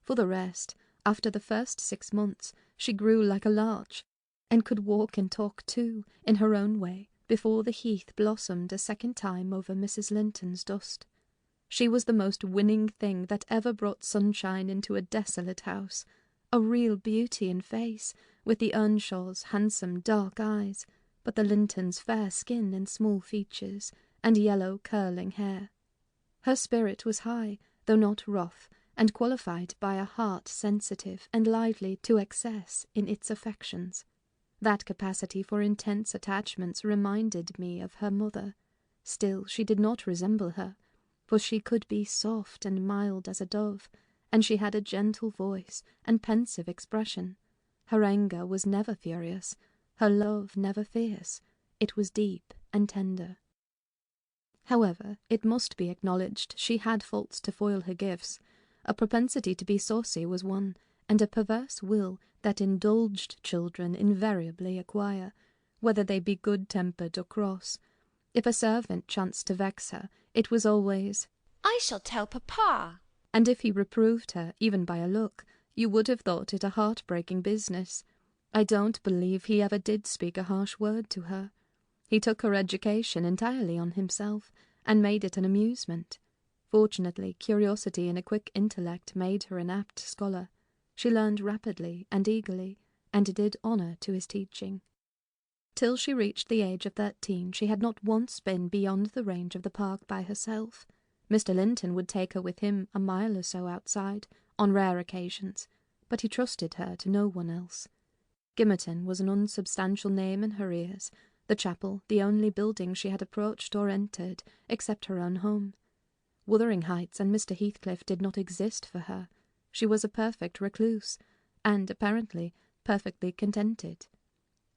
For the rest, after the first 6 months, she grew like a larch, and could walk and talk too, in her own way, before the heath blossomed a second time over Mrs. Linton's dust. She was the most winning thing that ever brought sunshine into a desolate house, a real beauty in face, with the Earnshaws' handsome dark eyes, but the Lintons' fair skin and small features, and yellow curling hair. Her spirit was high, though not rough, and qualified by a heart sensitive and lively to excess in its affections. That capacity for intense attachments reminded me of her mother. Still, she did not resemble her, for she could be soft and mild as a dove, and she had a gentle voice and pensive expression. Her anger was never furious, her love never fierce. It was deep and tender. However, it must be acknowledged she had faults to foil her gifts. A propensity to be saucy was one, and a perverse will that indulged children invariably acquire, whether they be good-tempered or cross. If a servant chanced to vex her, it was always, "I shall tell papa." And if he reproved her, even by a look, you would have thought it a heart-breaking business. I don't believe he ever did speak a harsh word to her. He took her education entirely on himself, and made it an amusement. Fortunately, curiosity and a quick intellect made her an apt scholar. She learned rapidly and eagerly, and did honour to his teaching. Till she reached the age of 13, she had not once been beyond the range of the park by herself. Mr. Linton would take her with him a mile or so outside, on rare occasions, but he trusted her to no one else. Gimmerton was an unsubstantial name in her ears, the chapel the only building she had approached or entered, except her own home. Wuthering Heights and Mr. Heathcliff did not exist for her. She was a perfect recluse, and, apparently, perfectly contented.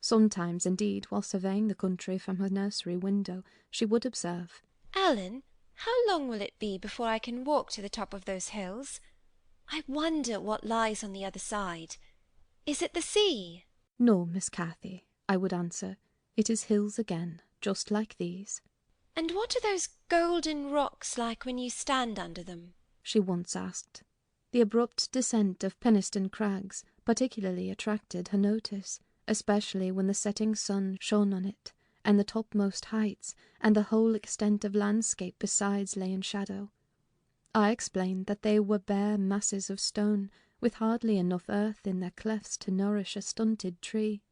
Sometimes, indeed, while surveying the country from her nursery window, she would observe, "Ellen, how long will it be before I can walk to the top of those hills? I wonder what lies on the other side. Is it the sea?" "No, Miss Cathy, I would answer. It is hills again, just like these. And what are those golden rocks like when you stand under them? She once asked. The abrupt descent of Penistone Crags particularly attracted her notice, especially when the setting sun shone on it, and the topmost heights and the whole extent of landscape besides lay in shadow. I explained that they were bare masses of stone, with hardly enough earth in their clefts to nourish a stunted tree.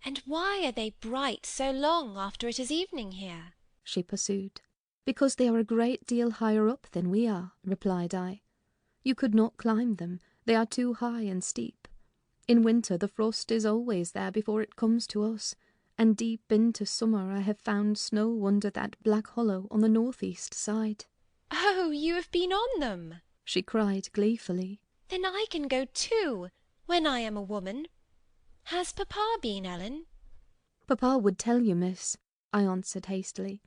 And why are they bright so long after it is evening here? She pursued. Because they are a great deal higher up than we are, replied I. You could not climb them, they are too high and steep. In winter the frost is always there before it comes to us, and deep into summer I have found snow under that black hollow on the north-east side. Oh, you have been on them, she cried gleefully. Then I can go too, when I am a woman. Has Papa been, Ellen? Papa would tell you, miss, I answered hastily,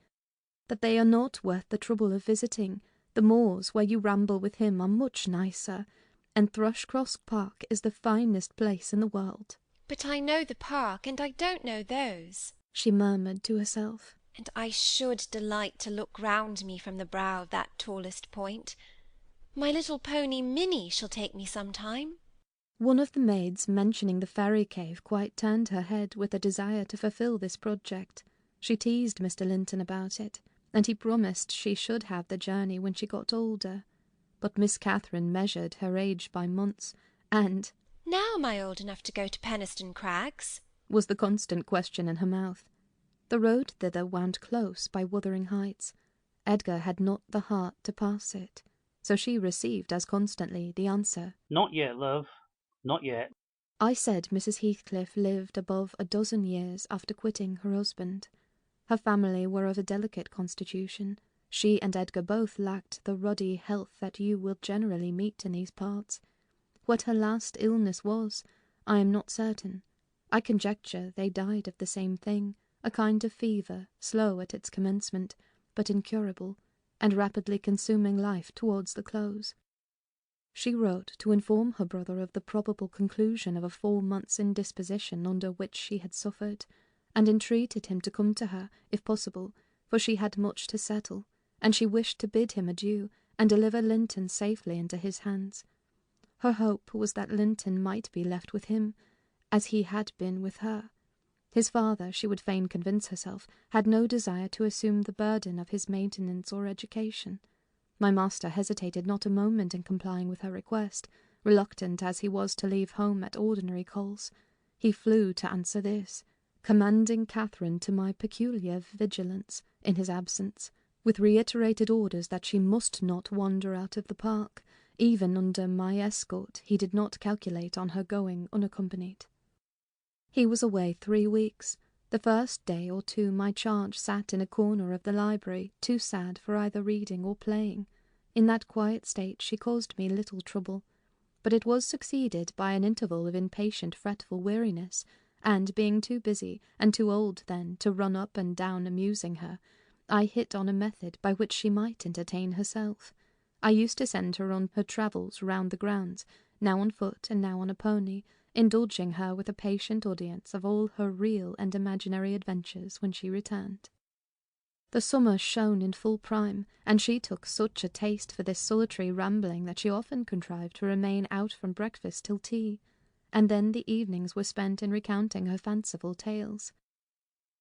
that they are not worth the trouble of visiting. The moors where you ramble with him are much nicer, and Thrushcross Park is the finest place in the world. But I know the park, and I don't know those, she murmured to herself. And I should delight to look round me from the brow of that tallest point. My little pony Minnie shall take me some time. One of the maids mentioning the fairy cave quite turned her head with a desire to fulfil this project. She teased Mr. Linton about it, and he promised she should have the journey when she got older. But Miss Catherine measured her age by months, and "Now am I old enough to go to Penistone Crags?" was the constant question in her mouth. The road thither wound close by Wuthering Heights. Edgar had not the heart to pass it, so she received as constantly the answer, "Not yet, love, not yet." I said Mrs. Heathcliff lived above a dozen years after quitting her husband. Her family were of a delicate constitution. She and Edgar both lacked the ruddy health that you will generally meet in these parts. What her last illness was, I am not certain. I conjecture they died of the same thing, a kind of fever, slow at its commencement, but incurable, and rapidly consuming life towards the close. She wrote to inform her brother of the probable conclusion of a 4 months' indisposition under which she had suffered, and entreated him to come to her, if possible, for she had much to settle, and she wished to bid him adieu, and deliver Linton safely into his hands. Her hope was that Linton might be left with him, as he had been with her. His father, she would fain convince herself, had no desire to assume the burden of his maintenance or education. My master hesitated not a moment in complying with her request, reluctant as he was to leave home at ordinary calls. He flew to answer this, commanding Catherine to my peculiar vigilance in his absence, with reiterated orders that she must not wander out of the park. Even under my escort he did not calculate on her going unaccompanied. He was away 3 weeks. The first day or two my charge sat in a corner of the library, too sad for either reading or playing. In that quiet state she caused me little trouble, but it was succeeded by an interval of impatient fretful weariness, and being too busy and too old then to run up and down amusing her, I hit on a method by which she might entertain herself. I used to send her on her travels round the grounds, now on foot and now on a pony, indulging her with a patient audience of all her real and imaginary adventures when she returned. The summer shone in full prime, and she took such a taste for this solitary rambling that she often contrived to remain out from breakfast till tea, and then the evenings were spent in recounting her fanciful tales.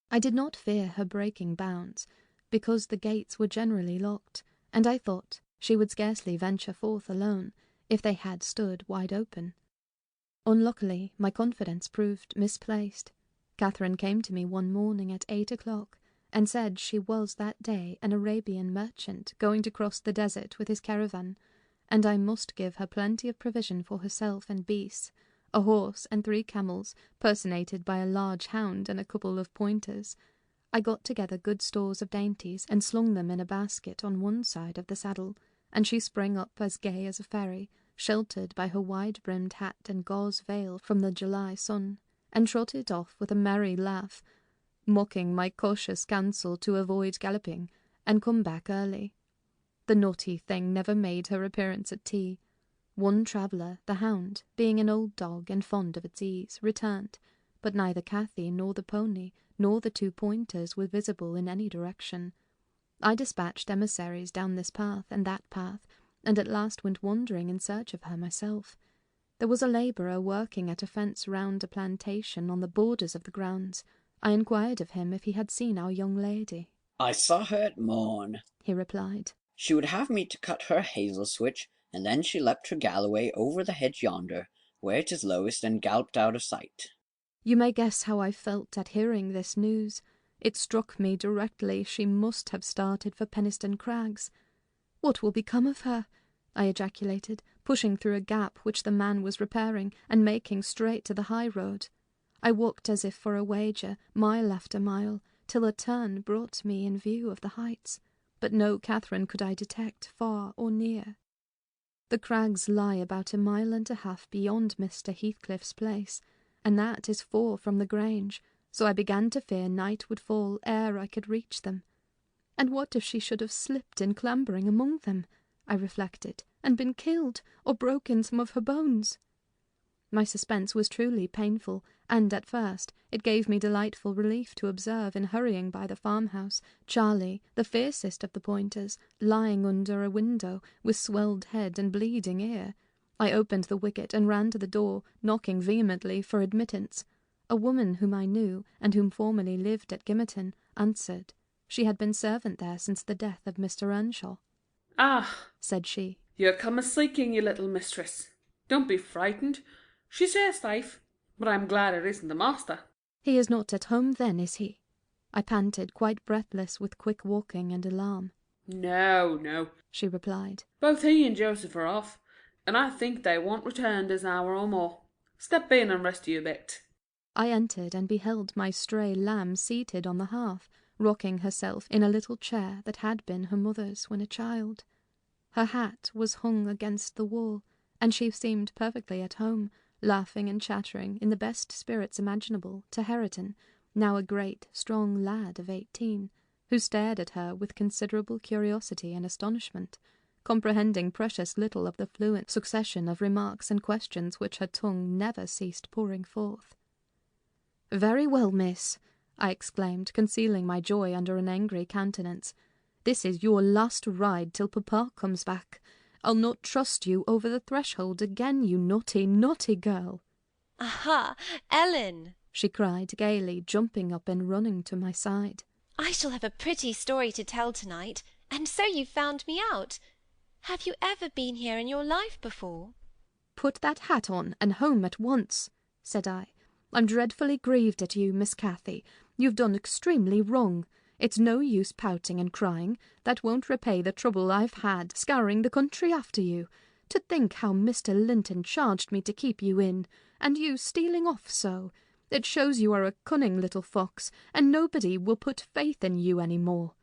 I did not fear her breaking bounds, because the gates were generally locked, and I thought she would scarcely venture forth alone, if they had stood wide open. Unluckily, my confidence proved misplaced. Catherine came to me one morning at 8 o'clock, and said she was that day an Arabian merchant going to cross the desert with his caravan, and I must give her plenty of provision for herself and beasts, a horse and 3 camels, personated by a large hound and a couple of pointers. I got together good stores of dainties, and slung them in a basket on one side of the saddle, and she sprang up as gay as a fairy, sheltered by her wide-brimmed hat and gauze veil from the July sun, and trotted off with a merry laugh, mocking my cautious counsel to avoid galloping, and come back early. The naughty thing never made her appearance at tea. One traveller, the hound, being an old dog and fond of its ease, returned, but neither Cathy nor the pony nor the 2 pointers were visible in any direction. I dispatched emissaries down this path and that path, and at last went wandering in search of her myself. There was a labourer working at a fence round a plantation on the borders of the grounds. I inquired of him if he had seen our young lady. "I saw her at morn," he replied. "She would have me to cut her hazel switch, and then she leapt her galloway over the hedge yonder, where it is lowest, and galloped out of sight." You may guess how I felt at hearing this news. It struck me directly she must have started for Penistone Crags. "What will become of her?" I ejaculated, pushing through a gap which the man was repairing, and making straight to the high road. I walked as if for a wager, mile after mile, till a turn brought me in view of the heights, but no Catherine could I detect, far or near. The crags lie about 1.5 miles beyond Mr. Heathcliff's place, and that is 4 from the Grange, so I began to fear night would fall ere I could reach them. And what if she should have slipped in clambering among them, I reflected, and been killed, or broken some of her bones? My suspense was truly painful, and at first it gave me delightful relief to observe in hurrying by the farmhouse Charlie, the fiercest of the pointers, lying under a window with swelled head and bleeding ear. I opened the wicket and ran to the door, knocking vehemently for admittance. A woman whom I knew, and whom formerly lived at Gimmerton, answered. She had been servant there since the death of Mr. Earnshaw. "Ah," said she, "you're come a-seeking your little mistress. Don't be frightened. She says safe, but I'm glad it isn't the master." "He is not at home, then, is he?" I panted, quite breathless with quick walking and alarm. "No, no," she replied. "Both he and Joseph are off, and I think they won't return this hour or more. Step in and rest you a bit." I entered and beheld my stray lamb seated on the hearth, rocking herself in a little chair that had been her mother's when a child. Her hat was hung against the wall, and she seemed perfectly at home, laughing and chattering in the best spirits imaginable to Hareton, now a great, strong lad of 18, who stared at her with considerable curiosity and astonishment, comprehending precious little of the fluent succession of remarks and questions which her tongue never ceased pouring forth. "Very well, miss," I exclaimed, concealing my joy under an angry countenance. "This is your last ride till papa comes back. I'll not trust you over the threshold again, you naughty, naughty girl." "Aha, Ellen!" she cried gaily, jumping up and running to my side. "I shall have a pretty story to tell tonight, and so you found me out. Have you ever been here in your life before?" "Put that hat on and home at once," said I. "I'm dreadfully grieved at you, Miss Cathy. You've done extremely wrong. It's no use pouting and crying. That won't repay the trouble I've had scouring the country after you. To think how Mr. Linton charged me to keep you in, and you stealing off so. It shows you are a cunning little fox, and nobody will put faith in you any more."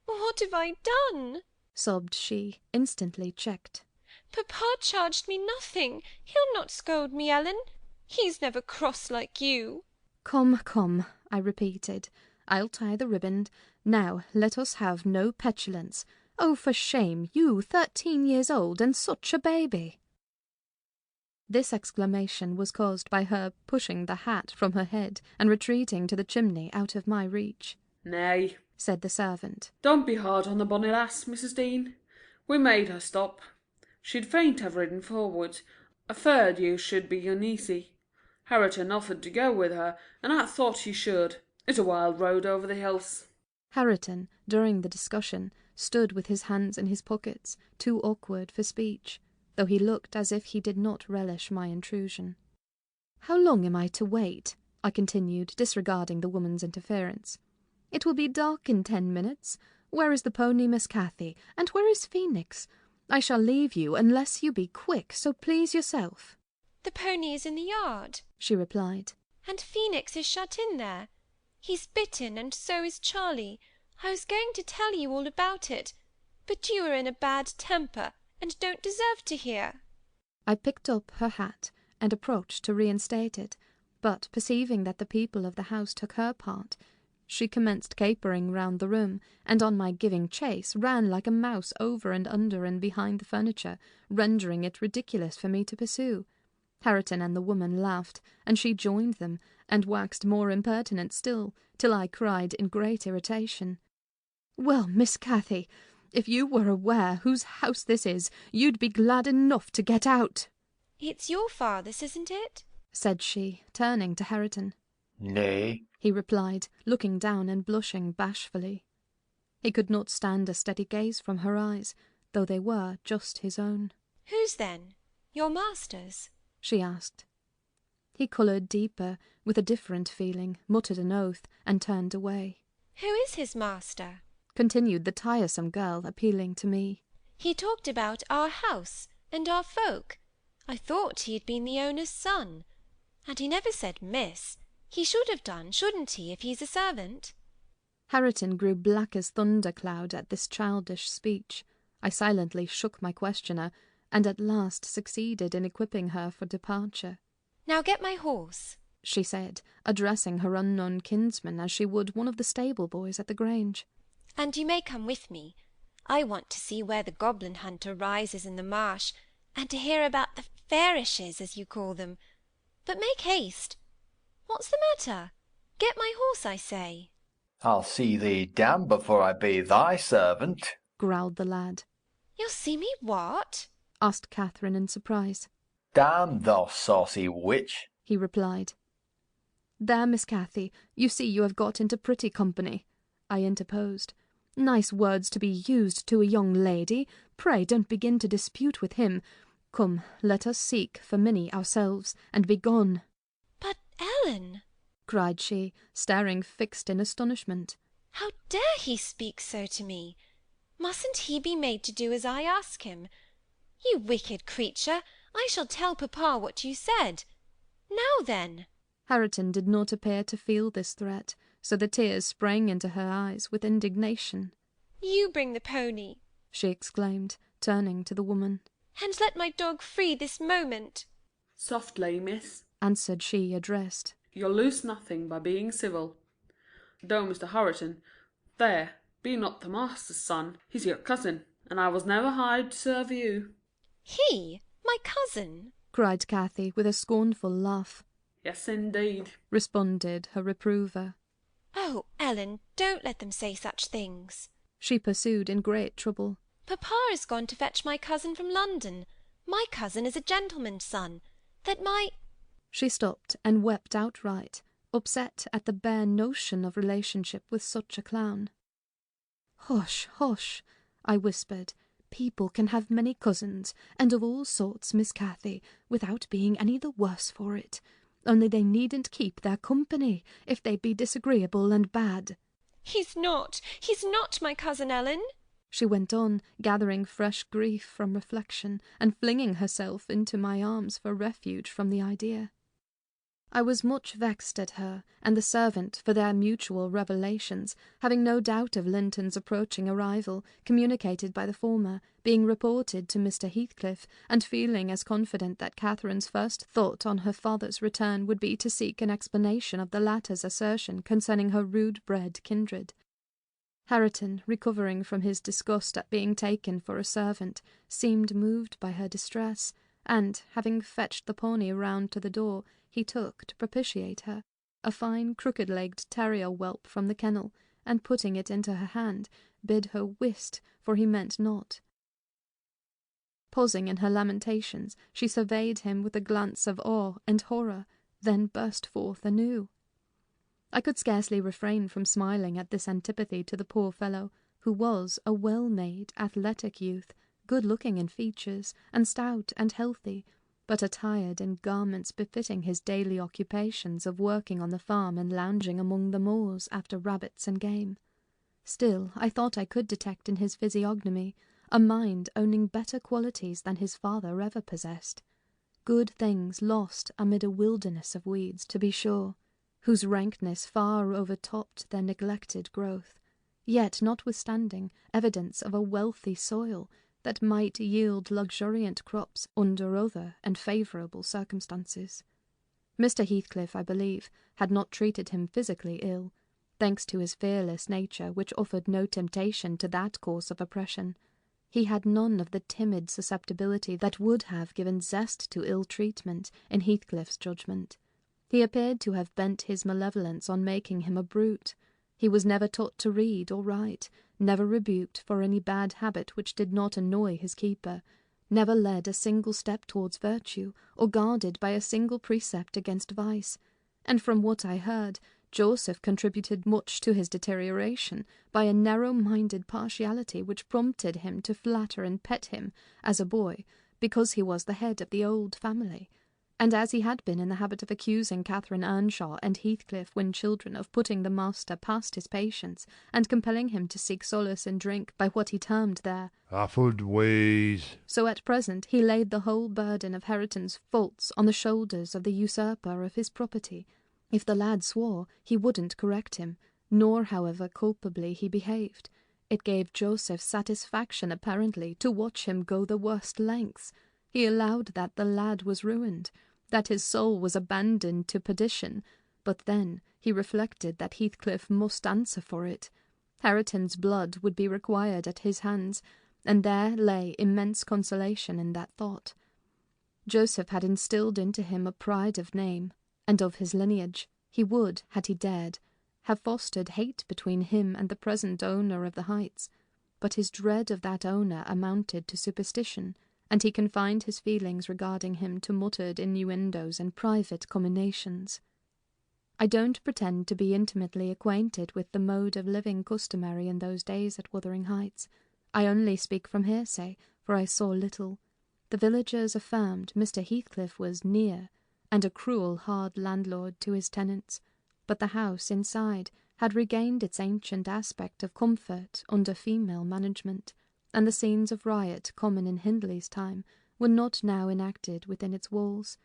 "What have I done?" sobbed she, instantly checked. "Papa charged me nothing. He'll not scold me, Ellen. He's never cross like you." "Come, come," I repeated. "I'll tie the riband. Now let us have no petulance. Oh, for shame, you 13 years old and such a baby." This exclamation was caused by her pushing the hat from her head and retreating to the chimney out of my reach. "Nay," said the servant. "Don't be hard on the bonny lass, Mrs. Dean. We made her stop. She'd faint have ridden forward. I feared you should be uneasy. Hareton offered to go with her, and I thought he should. It's a wild road over the hills." Hareton, during the discussion, stood with his hands in his pockets, too awkward for speech, though he looked as if he did not relish my intrusion. "How long am I to wait?" I continued, disregarding the woman's interference. "It will be dark in 10 minutes. Where is the pony, Miss Cathy, and where is Phoenix? I shall leave you unless you be quick, so please yourself." "The pony is in the yard," she replied. "and Phoenix is shut in there. He's bitten, and so is Charlie. I was going to tell you all about it, but you are in a bad temper, and don't deserve to hear." I picked up her hat and approached to reinstate it, but perceiving that the people of the house took her part, she commenced capering round the room, and on my giving chase ran like a mouse over and under and behind the furniture, rendering it ridiculous for me to pursue. Hareton and the woman laughed, and she joined them, and waxed more impertinent still, till I cried in great irritation, "Well, Miss Cathy, if you were aware whose house this is, you'd be glad enough to get out." "It's your father's, isn't it?" said she, turning to Hareton. "Nay," he replied, looking down and blushing bashfully. He could not stand a steady gaze from her eyes, though they were just his own. "Whose then? Your master's?" she asked. He coloured deeper, with a different feeling, muttered an oath, and turned away. "Who is his master?" continued the tiresome girl, appealing to me. "He talked about our house and our folk. I thought he had been the owner's son. And he never said miss. He should have done, shouldn't he, if he's a servant?" Hareton grew black as thundercloud at this childish speech. I silently shook my questioner, and at last succeeded in equipping her for departure. "Now get my horse," she said, addressing her unknown kinsman as she would one of the stable boys at the Grange. "and you may come with me. I want to see where the goblin hunter rises in the marsh, and to hear about the fairishes, as you call them. But make haste. What's the matter? Get my horse, I say." "I'll see thee damned before I be thy servant," growled the lad. "You'll see me what?" asked Catherine in surprise. "Damn thou saucy witch," he replied. "There, Miss Cathy, you see you have got into pretty company," I interposed. "Nice words to be used to a young lady. Pray don't begin to dispute with him. Come, let us seek for Minnie ourselves, and be gone." "But, Ellen," cried she, staring fixed in astonishment. "how dare he speak so to me? Mustn't he be made to do as I ask him? You wicked creature, I shall tell papa what you said. Now then." Hareton did not appear to feel this threat, so the tears sprang into her eyes with indignation. "You bring the pony," she exclaimed, turning to the woman. "and let my dog free this moment." "Softly, miss," answered she addressed. "you'll lose nothing by being civil. Though, Mr. Hareton, there, be not the master's son. He's your cousin, and I was never hired to serve you." "He? My cousin?" cried Cathy with a scornful laugh. "Yes, indeed," responded her reprover. "Oh, Ellen, don't let them say such things," she pursued in great trouble. "Papa has gone to fetch my cousin from London. My cousin is a gentleman's son. That my—" She stopped and wept outright, upset at the bare notion of relationship with such a clown. "Hush, hush," I whispered. "People can have many cousins, and of all sorts, Miss Cathy, without being any the worse for it. Only they needn't keep their company, if they be disagreeable and bad." He's not my cousin, Ellen," she went on, gathering fresh grief from reflection, and flinging herself into my arms for refuge from the idea. I was much vexed at her and the servant for their mutual revelations, having no doubt of Linton's approaching arrival, communicated by the former, being reported to Mr. Heathcliff, and feeling as confident that Catherine's first thought on her father's return would be to seek an explanation of the latter's assertion concerning her rude-bred kindred. Hareton, recovering from his disgust at being taken for a servant, seemed moved by her distress, and, having fetched the pony round to the door, he took, to propitiate her, a fine crooked-legged terrier whelp from the kennel, and putting it into her hand, bid her whist, for he meant not. Pausing in her lamentations, she surveyed him with a glance of awe and horror, then burst forth anew. I could scarcely refrain from smiling at this antipathy to the poor fellow, who was a well-made, athletic youth, good-looking in features, and stout and healthy, but attired in garments befitting his daily occupations of working on the farm and lounging among the moors after rabbits and game. Still, I thought I could detect in his physiognomy a mind owning better qualities than his father ever possessed. Good things lost amid a wilderness of weeds, to be sure, whose rankness far overtopped their neglected growth, yet notwithstanding evidence of a wealthy soil that might yield luxuriant crops under other and favourable circumstances. Mr. Heathcliff, I believe, had not treated him physically ill, thanks to his fearless nature, which offered no temptation to that course of oppression. He had none of the timid susceptibility that would have given zest to ill treatment, in Heathcliff's judgment. He appeared to have bent his malevolence on making him a brute. He was never taught to read or write, never rebuked for any bad habit which did not annoy his keeper, never led a single step towards virtue, or guarded by a single precept against vice. And from what I heard, Joseph contributed much to his deterioration by a narrow-minded partiality which prompted him to flatter and pet him as a boy, because he was the head of the old family. And as he had been in the habit of accusing Catherine Earnshaw and Heathcliff when children of putting the master past his patience, and compelling him to seek solace in drink by what he termed their offled ways, so at present he laid the whole burden of Hareton's faults on the shoulders of the usurper of his property. If the lad swore, he wouldn't correct him, nor however culpably he behaved. It gave Joseph satisfaction, apparently, to watch him go the worst lengths. He allowed that the lad was ruined, that his soul was abandoned to perdition, but then he reflected that Heathcliff must answer for it. Hareton's blood would be required at his hands, and there lay immense consolation in that thought. Joseph had instilled into him a pride of name, and of his lineage. He would, had he dared, have fostered hate between him and the present owner of the Heights, but his dread of that owner amounted to superstition, and he confined his feelings regarding him to muttered innuendos and private comminations. I don't pretend to be intimately acquainted with the mode of living customary in those days at Wuthering Heights. I only speak from hearsay, for I saw little. The villagers affirmed Mr. Heathcliff was near, and a cruel hard landlord to his tenants, but the house inside had regained its ancient aspect of comfort under female management, and the scenes of riot common in Hindley's time were not now enacted within its walls.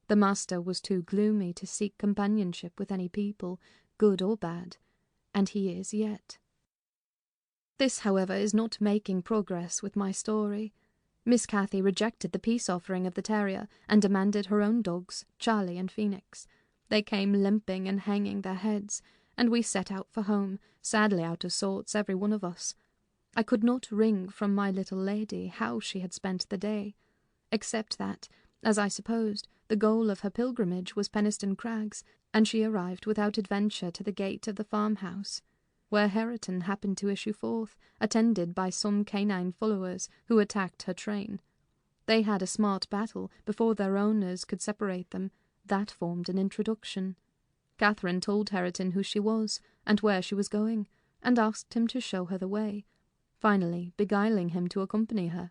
The master was too gloomy to seek companionship with any people, good or bad, and he is yet. This, however, is not making progress with my story. Miss Cathy rejected the peace offering of the terrier, and demanded her own dogs, Charlie and Phoenix. They came limping and hanging their heads, and we set out for home, sadly out of sorts, every one of us. I could not wring from my little lady how she had spent the day, except that, as I supposed, the goal of her pilgrimage was Penistone Crags, and she arrived without adventure to the gate of the farmhouse, where Hareton happened to issue forth, attended by some canine followers who attacked her train. They had a smart battle before their owners could separate them. That formed an introduction. Catherine told Hareton who she was, and where she was going, and asked him to show her the way, finally beguiling him to accompany her.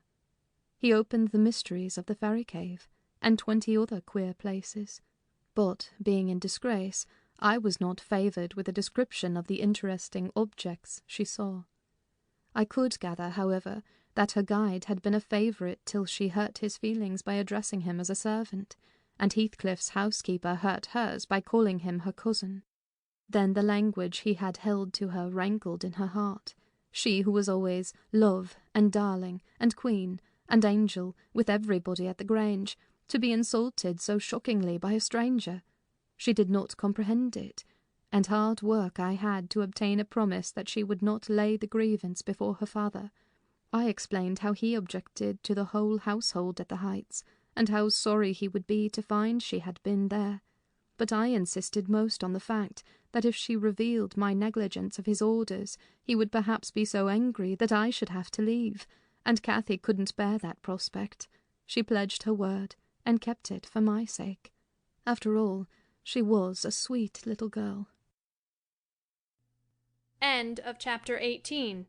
He opened the mysteries of the fairy cave, and 20 other queer places, but, being in disgrace, I was not favoured with a description of the interesting objects she saw. I could gather, however, that her guide had been a favourite till she hurt his feelings by addressing him as a servant, and Heathcliff's housekeeper hurt hers by calling him her cousin. Then the language he had held to her rankled in her heart, she who was always love and darling and queen and angel with everybody at the Grange, to be insulted so shockingly by a stranger. She did not comprehend it, and hard work I had to obtain a promise that she would not lay the grievance before her father. I explained how he objected to the whole household at the Heights, and how sorry he would be to find she had been there. But I insisted most on the fact that if she revealed my negligence of his orders, he would perhaps be so angry that I should have to leave, and Cathy couldn't bear that prospect. She pledged her word, and kept it for my sake. After all, she was a sweet little girl. End of chapter 18.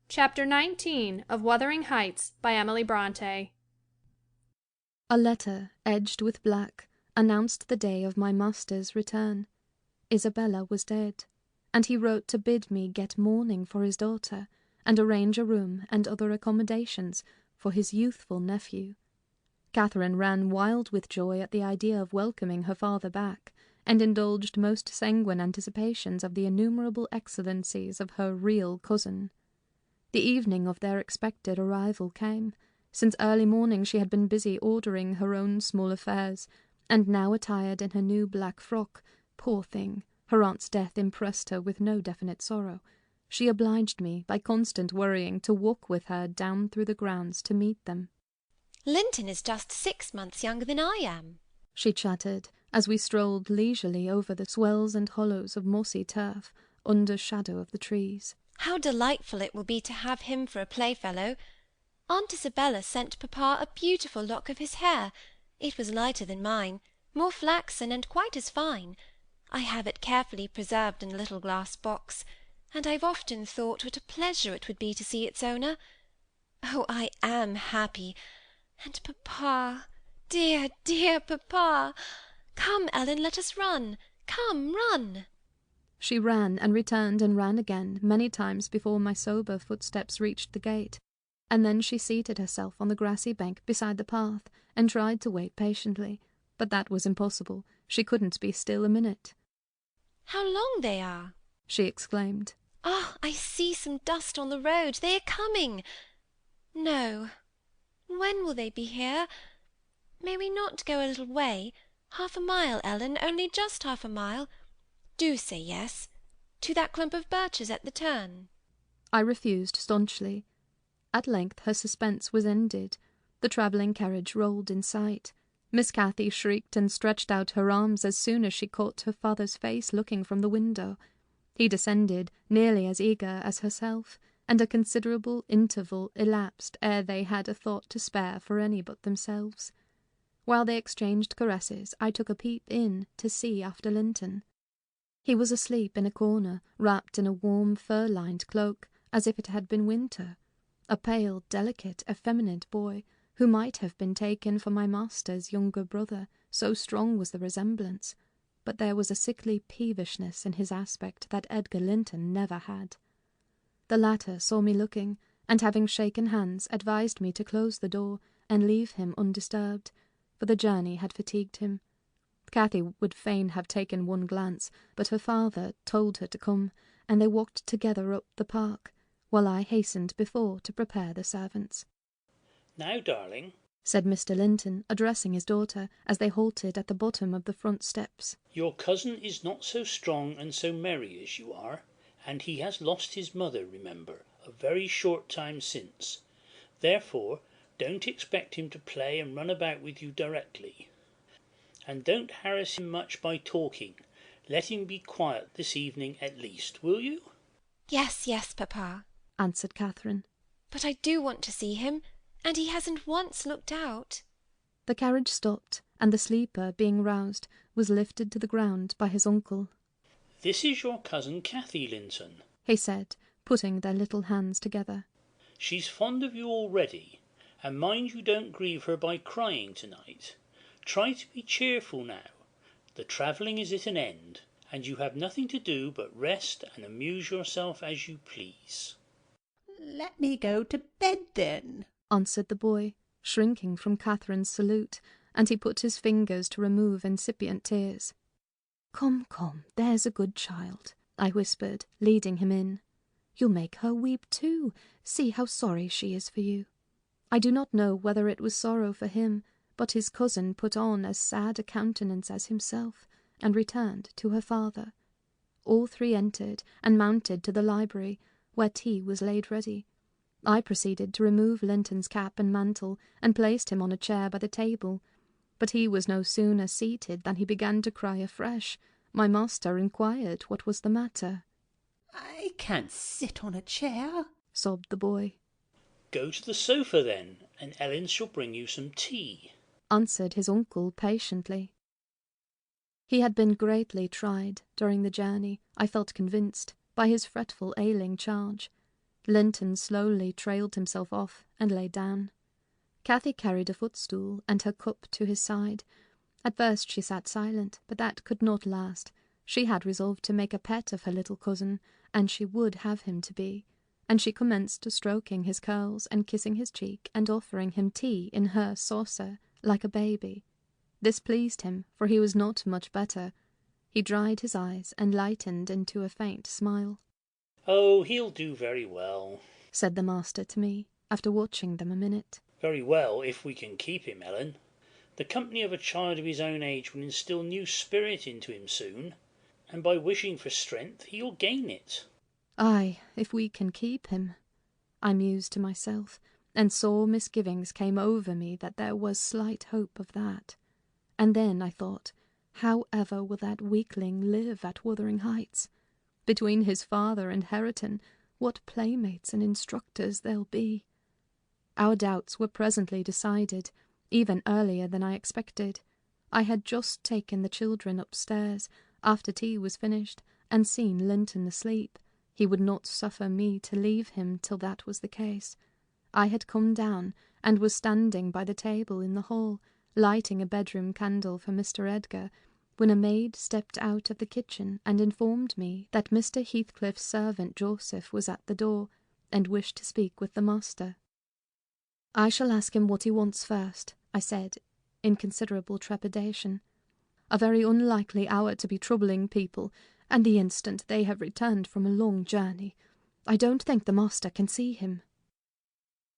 Chapter 19 of Wuthering Heights by Emily Brontë. A letter, edged with black, announced the day of my master's return. Isabella was dead, and he wrote to bid me get mourning for his daughter, and arrange a room and other accommodations for his youthful nephew. Catherine ran wild with joy at the idea of welcoming her father back, and indulged most sanguine anticipations of the innumerable excellencies of her real cousin. The evening of their expected arrival came. Since early morning she had been busy ordering her own small affairs, and now attired in her new black frock, poor thing, her aunt's death impressed her with no definite sorrow. She obliged me by constant worrying to walk with her down through the grounds to meet them. Linton is just 6 months younger than I am, she chattered, as we strolled leisurely over the swells and hollows of mossy turf, under shadow of the trees. How delightful it will be to have him for a playfellow. Aunt Isabella sent papa a beautiful lock of his hair. It was lighter than mine, more flaxen, and quite as fine. I have it carefully preserved in a little glass box, and I've often thought what a pleasure it would be to see its owner. Oh, I am happy. And papa, dear, dear papa! Come, Ellen, let us run. Come, run. She ran and returned and ran again many times before my sober footsteps reached the gate, and then she seated herself on the grassy bank beside the path and tried to wait patiently, but that was impossible. She couldn't be still a minute. How long they are! She exclaimed. Ah, I see some dust on the road. They are coming. No. When will they be here? May we not go a little way? Half a mile, Ellen, only just half a mile. Do say yes. To that clump of birches at the turn. I refused staunchly. At length her suspense was ended. The travelling carriage rolled in sight. Miss Cathy shrieked and stretched out her arms as soon as she caught her father's face looking from the window. He descended, nearly as eager as herself, and a considerable interval elapsed ere they had a thought to spare for any but themselves. While they exchanged caresses, I took a peep in to see after Linton. He was asleep in a corner, wrapped in a warm fur-lined cloak, as if it had been winter. A pale, delicate, effeminate boy, who might have been taken for my master's younger brother, so strong was the resemblance. But there was a sickly peevishness in his aspect that Edgar Linton never had. The latter saw me looking, and having shaken hands, advised me to close the door and leave him undisturbed, for the journey had fatigued him. Cathy would fain have taken one glance, but her father told her to come, and they walked together up the park, while I hastened before to prepare the servants. "Now, darling," said Mr. Linton, addressing his daughter, as they halted at the bottom of the front steps, "your cousin is not so strong and so merry as you are, and he has lost his mother, remember, a very short time since. Therefore, don't expect him to play and run about with you directly. And don't harass him much by talking. Let him be quiet this evening at least, will you?" Yes, yes, papa, answered Catherine. But I do want to see him, and he hasn't once looked out. The carriage stopped, and the sleeper, being roused, was lifted to the ground by his uncle. "This is your cousin Cathy, Linton," he said, putting their little hands together. "She's fond of you already, and mind you don't grieve her by crying tonight. Try to be cheerful now. The travelling is at an end, and you have nothing to do but rest and amuse yourself as you please." "Let me go to bed, then," answered the boy, shrinking from Catherine's salute, and he put his fingers to remove incipient tears. "Come, come, there's a good child," I whispered, leading him in. "You'll make her weep too. See how sorry she is for you." I do not know whether it was sorrow for him, but his cousin put on as sad a countenance as himself, and returned to her father. All three entered, and mounted to the library, where tea was laid ready. I proceeded to remove Linton's cap and mantle, and placed him on a chair by the table. But he was no sooner seated than he began to cry afresh. My master inquired what was the matter. "I can't sit on a chair," sobbed the boy. "Go to the sofa, then, and Ellen shall bring you some tea," answered his uncle patiently. He had been greatly tried during the journey, I felt convinced, by his fretful ailing charge. Linton slowly trailed himself off and lay down. Cathy carried a footstool and her cup to his side. At first she sat silent, but that could not last. She had resolved to make a pet of her little cousin, and she would have him to be, and she commenced stroking his curls and kissing his cheek and offering him tea in her saucer, like a baby. This pleased him, for he was not much better. He dried his eyes and lightened into a faint smile. "Oh, he'll do very well," said the master to me, after watching them a minute. "Very well, if we can keep him, Ellen. The company of a child of his own age will instil new spirit into him soon, and by wishing for strength he'll gain it." "Ay, if we can keep him," I mused to myself, and sore misgivings came over me that there was slight hope of that. And then I thought, how ever will that weakling live at Wuthering Heights? Between his father and Hareton, what playmates and instructors they'll be. Our doubts were presently decided, even earlier than I expected. I had just taken the children upstairs, after tea was finished, and seen Linton asleep. He would not suffer me to leave him till that was the case. I had come down, and was standing by the table in the hall, lighting a bedroom candle for Mr. Edgar, when a maid stepped out of the kitchen and informed me that Mr. Heathcliff's servant Joseph was at the door, and wished to speak with the master. "I shall ask him what he wants first," I said, in considerable trepidation. "A very unlikely hour to be troubling people, and the instant they have returned from a long journey. I don't think the master can see him."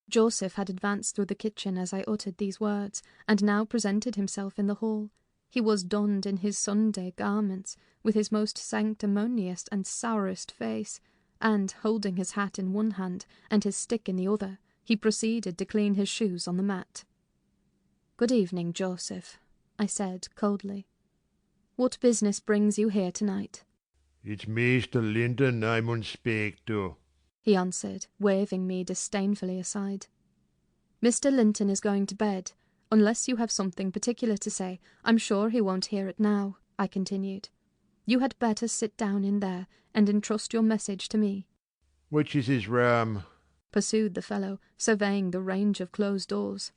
Joseph had advanced through the kitchen as I uttered these words, and now presented himself in the hall. He was donned in his Sunday garments, with his most sanctimonious and sourest face, and, holding his hat in one hand and his stick in the other, he proceeded to clean his shoes on the mat. "Good evening, Joseph," I said coldly. "What business brings you here tonight?" "It's Mr. Linton I mun speak to," he answered, waving me disdainfully aside. "Mr. Linton is going to bed. Unless you have something particular to say, I'm sure he won't hear it now," I continued. "You had better sit down in there, and entrust your message to me." "Which is his room?" pursued the fellow, surveying the range of closed doors.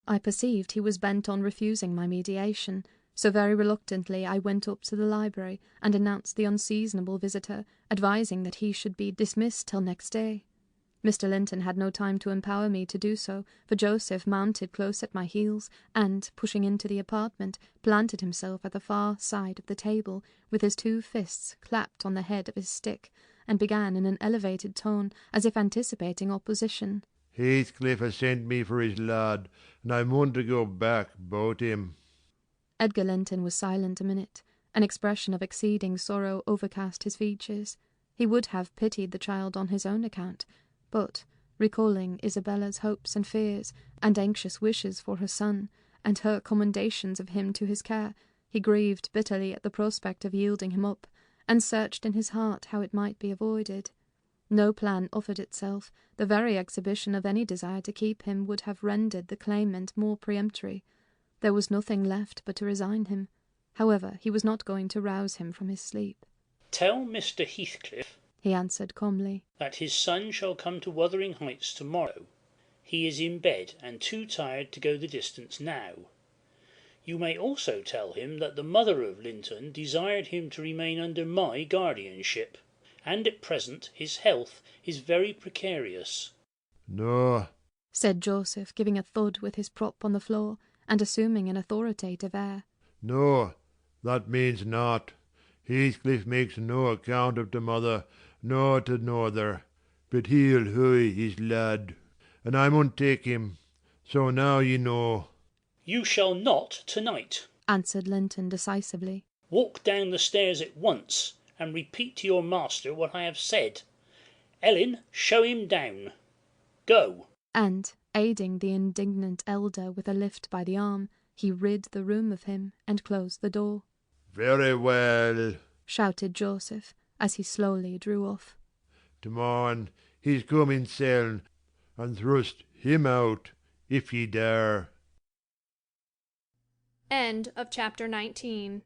I perceived he was bent on refusing my mediation, so very reluctantly I went up to the library and announced the unseasonable visitor, advising that he should be dismissed till next day. Mr. Linton had no time to empower me to do so, for Joseph mounted close at my heels, and, pushing into the apartment, planted himself at the far side of the table, with his 2 fists clapped on the head of his stick, and began in an elevated tone, as if anticipating opposition. "Heathcliff has sent me for his lad, and I mun to go back bout him." Edgar Linton was silent a minute. An expression of exceeding sorrow overcast his features. He would have pitied the child on his own account, but, recalling Isabella's hopes and fears, and anxious wishes for her son, and her commendations of him to his care, he grieved bitterly at the prospect of yielding him up, and searched in his heart how it might be avoided. No plan offered itself. The very exhibition of any desire to keep him would have rendered the claimant more peremptory. There was nothing left but to resign him. However, he was not going to rouse him from his sleep. "Tell Mr. Heathcliff," he answered calmly, "that his son shall come to Wuthering Heights tomorrow. He is in bed and too tired to go the distance now. You may also tell him that the mother of Linton desired him to remain under my guardianship, and at present his health is very precarious." "No," said Joseph, giving a thud with his prop on the floor, and assuming an authoritative air. "No, that means naught. Heathcliff makes no account of the mother, nor to nother, but he'll hurry his lad, and I mun take him. So now ye know." "You shall not tonight," answered Linton decisively. "Walk down the stairs at once, and repeat to your master what I have said. Ellen, show him down. Go." And, aiding the indignant elder with a lift by the arm, he rid the room of him and closed the door. "Very well," shouted Joseph, as he slowly drew off. "Tomorrow he's come himself, and thrust him out, if ye dare." End of chapter 19.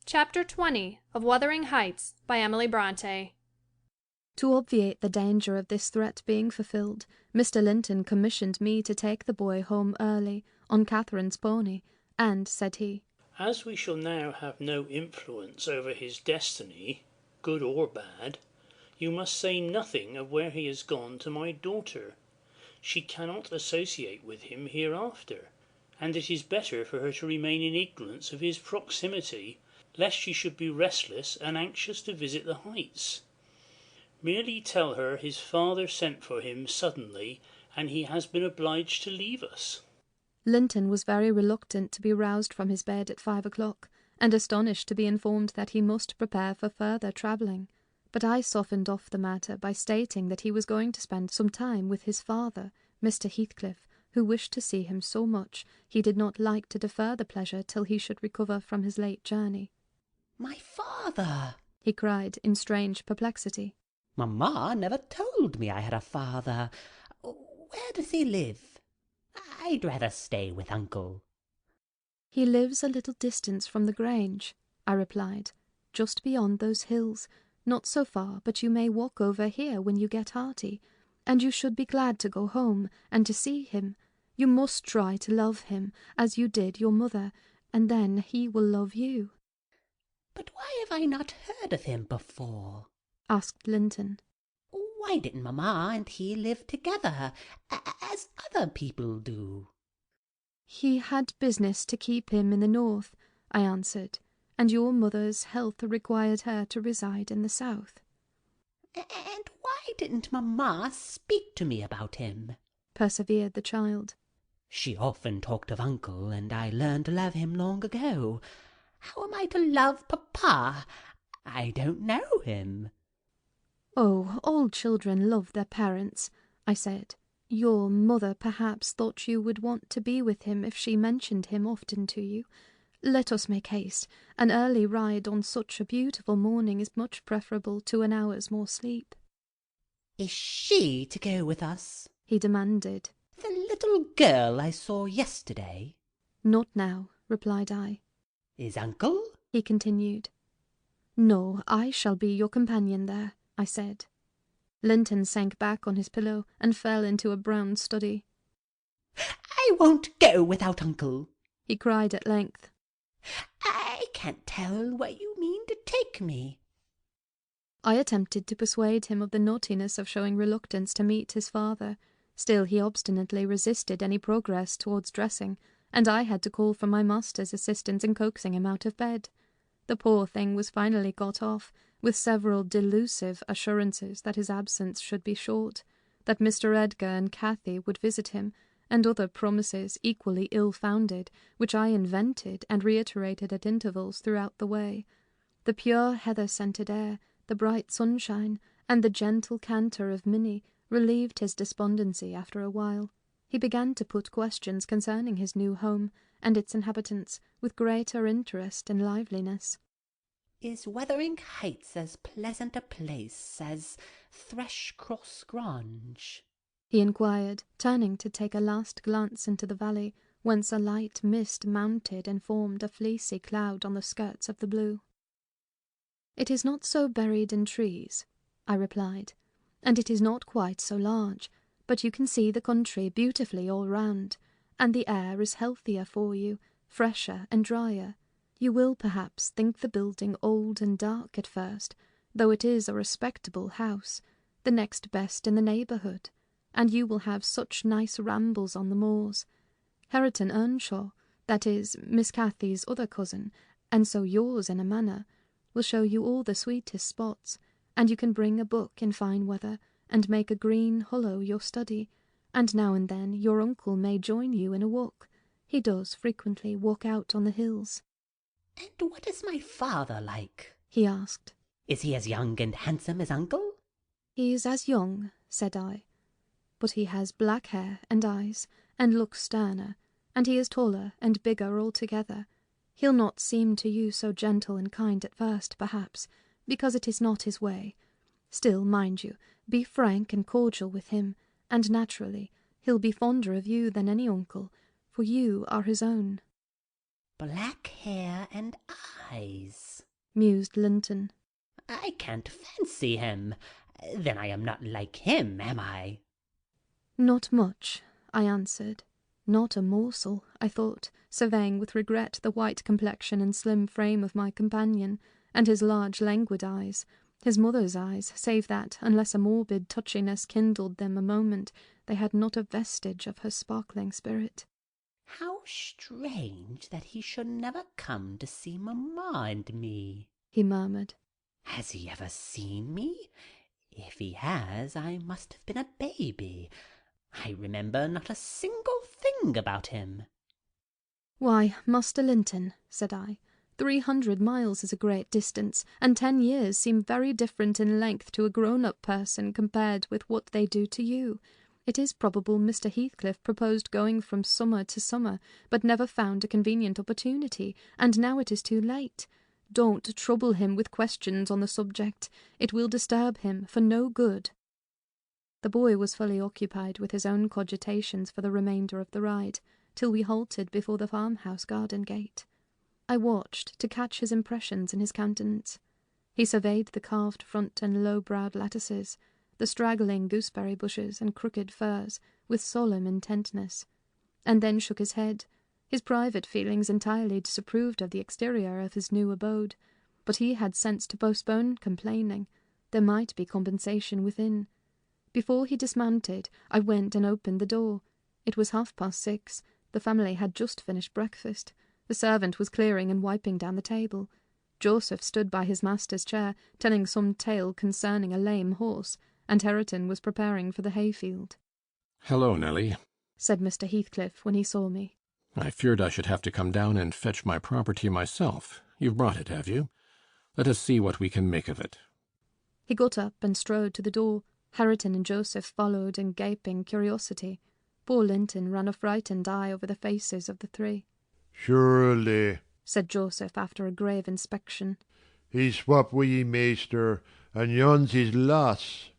Chapter 20 of Wuthering Heights by Emily Brontë. To obviate the danger of this threat being fulfilled, Mr. Linton commissioned me to take the boy home early, on Catherine's pony, and, said he, "As we shall now have no influence over his destiny, good or bad, you must say nothing of where he has gone to my daughter. She cannot associate with him hereafter, and it is better for her to remain in ignorance of his proximity, lest she should be restless and anxious to visit the Heights. Merely tell her his father sent for him suddenly, and he has been obliged to leave us." Linton was very reluctant to be roused from his bed at 5 o'clock, and astonished to be informed that he must prepare for further travelling. But I softened off the matter by stating that he was going to spend some time with his father, Mr. Heathcliff, who wished to see him so much he did not like to defer the pleasure till he should recover from his late journey. My father! He cried in strange perplexity. Mamma never told me I had a father. Where does he live? I'd rather stay with uncle. He lives a little distance from the Grange, I replied, just beyond those hills, not so far but you may walk over here when you get hearty, and you should be glad to go home and to see him. You must try to love him, as you did your mother, and then he will love you. But why have I not heard of him before? Asked Linton. Why didn't Mamma and he live together, as other people do? He had business to keep him in the north, I answered, and your mother's health required her to reside in the south. And why didn't Mamma speak to me about him? Persevered the child. She often talked of uncle, and I learned to love him long ago. How am I to love Papa? I don't know him. Oh, all children love their parents, I said. Your mother perhaps thought you would want to be with him if she mentioned him often to you. Let us make haste. An early ride on such a beautiful morning is much preferable to an hour's more sleep. Is she to go with us? He demanded. The little girl I saw yesterday? Not now, replied I. Is uncle? He continued. No, I shall be your companion there, I said. Linton sank back on his pillow and fell into a brown study. I won't go without uncle, he cried at length. I can't tell where you mean to take me. I attempted to persuade him of the naughtiness of showing reluctance to meet his father. Still he obstinately resisted any progress towards dressing, and I had to call for my master's assistance in coaxing him out of bed. The poor thing was finally got off, with several delusive assurances that his absence should be short, that Mr. Edgar and Cathy would visit him, and other promises equally ill-founded, which I invented and reiterated at intervals throughout the way. The pure heather-scented air, the bright sunshine, and the gentle canter of Minnie relieved his despondency after a while. He began to put questions concerning his new home and its inhabitants with greater interest and liveliness. Is Wuthering Heights as pleasant a place as Thrushcross Grange? He inquired, turning to take a last glance into the valley, whence a light mist mounted and formed a fleecy cloud on the skirts of the blue. It is not so buried in trees, I replied, and it is not quite so large, but you can see the country beautifully all round, and the air is healthier for you, fresher and drier. You will perhaps think the building old and dark at first, though it is a respectable house, the next best in the neighbourhood, and you will have such nice rambles on the moors. Hareton Earnshaw, that is, Miss Cathy's other cousin, and so yours in a manner, will show you all the sweetest spots, and you can bring a book in fine weather, and make a green hollow your study, and now and then your uncle may join you in a walk. He does frequently walk out on the hills. And what is my father like? He asked. Is he as young and handsome as uncle? He is as young, said I, but he has black hair and eyes, and looks sterner, and he is taller and bigger altogether. He'll not seem to you so gentle and kind at first, perhaps, because it is not his way. Still, mind you, be frank and cordial with him, and naturally he'll be fonder of you than any uncle, for you are his own. Black hair and eyes, mused Linton. I can't fancy him. Then I am not like him, am I? Not much, I answered. Not a morsel, I thought, surveying with regret the white complexion and slim frame of my companion, and his large languid eyes, his mother's eyes, save that, unless a morbid touchiness kindled them a moment, they had not a vestige of her sparkling spirit. How strange that he should never come to see Mamma and me, he murmured. Has he ever seen me? If he has, I must have been a baby. I remember not a single thing about him. Why, Master Linton, said I, 300 miles is a great distance, and 10 years seem very different in length to a grown-up person compared with what they do to you. It is probable Mr. Heathcliff proposed going from summer to summer, but never found a convenient opportunity, and now it is too late. Don't trouble him with questions on the subject. It will disturb him for no good." The boy was fully occupied with his own cogitations for the remainder of the ride, till we halted before the farmhouse garden gate. I watched to catch his impressions in his countenance. He surveyed the carved front and low-browed lattices, the straggling gooseberry bushes and crooked firs, with solemn intentness, and then shook his head. His private feelings entirely disapproved of the exterior of his new abode, but he had sense to postpone complaining. There might be compensation within. Before he dismounted, I went and opened the door. It was 6:30. The family had just finished breakfast. The servant was clearing and wiping down the table. Joseph stood by his master's chair, telling some tale concerning a lame horse, and Hareton was preparing for the hayfield. "Hello, Nelly," said Mr. Heathcliff when he saw me. "I feared I should have to come down and fetch my property myself. You've brought it, have you? Let us see what we can make of it." He got up and strode to the door. Hareton and Joseph followed in gaping curiosity. Poor Linton ran a frightened eye over the faces of the three. "Surely," said Joseph after a grave inspection, "he's swapped wi' ye, maister, and yon's his lass."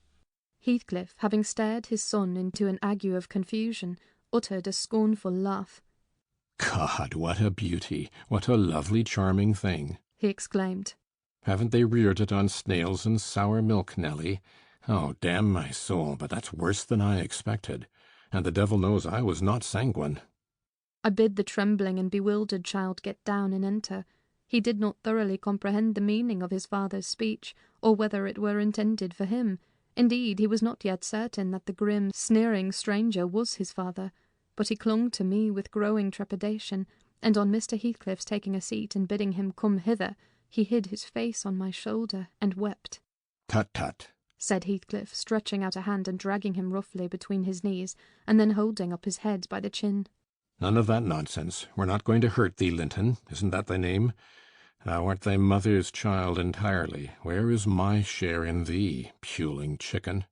Heathcliff, having stared his son into an ague of confusion, uttered a scornful laugh. "God, what a beauty! What a lovely, charming thing!" he exclaimed. "Haven't they reared it on snails and sour milk, Nelly? Oh, damn my soul, but that's worse than I expected, and the devil knows I was not sanguine." I bid the trembling and bewildered child get down and enter. He did not thoroughly comprehend the meaning of his father's speech, or whether it were intended for him. Indeed, he was not yet certain that the grim, sneering stranger was his father, but he clung to me with growing trepidation, and on Mr. Heathcliff's taking a seat and bidding him come hither, he hid his face on my shoulder and wept. "Tut, tut," said Heathcliff, stretching out a hand and dragging him roughly between his knees, and then holding up his head by the chin. "None of that nonsense. We're not going to hurt thee, Linton. Isn't that thy name? Thou art thy mother's child entirely. Where is my share in thee, puling chicken?"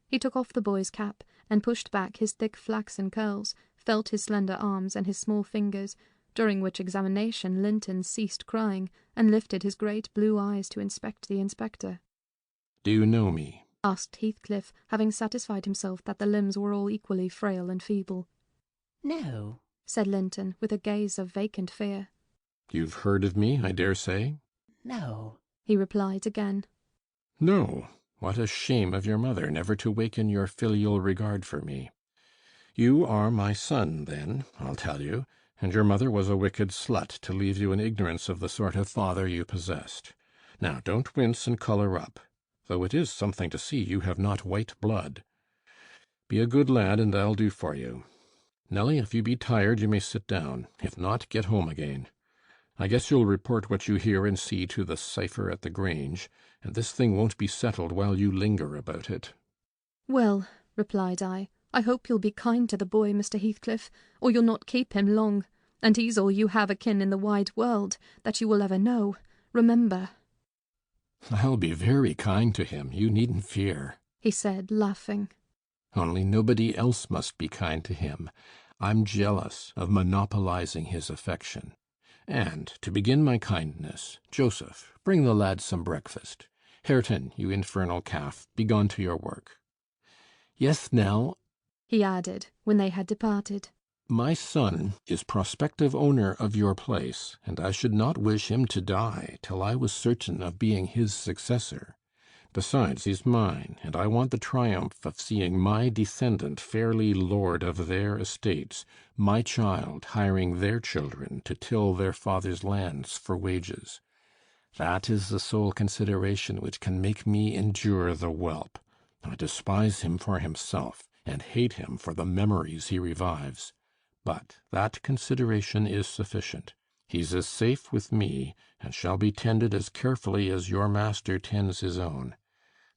He took off the boy's cap, and pushed back his thick flaxen curls, felt his slender arms and his small fingers, during which examination Linton ceased crying, and lifted his great blue eyes to inspect the inspector. "Do you know me?" asked Heathcliff, having satisfied himself that the limbs were all equally frail and feeble. "No," said Linton, with a gaze of vacant fear. "You've heard of me, I dare say?" "No," he replied again. "No. What a shame of your mother never to waken your filial regard for me. You are my son, then, I'll tell you, and your mother was a wicked slut to leave you in ignorance of the sort of father you possessed. Now don't wince and colour up, though it is something to see you have not white blood. Be a good lad, and I'll do for you. Nelly, if you be tired, you may sit down. If not, get home again. I guess you'll report what you hear and see to the cipher at the Grange, and this thing won't be settled while you linger about it." "Well," replied I hope you'll be kind to the boy, Mr. Heathcliff, or you'll not keep him long, and he's all you have akin in the wide world that you will ever know. Remember." "I'll be very kind to him, you needn't fear," he said, laughing. "Only nobody else must be kind to him. I'm jealous of monopolizing his affection. And, to begin my kindness, Joseph, bring the lad some breakfast. Hareton, you infernal calf, be gone to your work. Yes, Nell," he added, when they had departed, "my son is prospective owner of your place, and I should not wish him to die till I was certain of being his successor. Besides, he's mine, and I want the triumph of seeing my descendant fairly lord of their estates, my child hiring their children to till their father's lands for wages. That is the sole consideration which can make me endure the whelp. I despise him for himself, and hate him for the memories he revives. But that consideration is sufficient. He's as safe with me, and shall be tended as carefully as your master tends his own.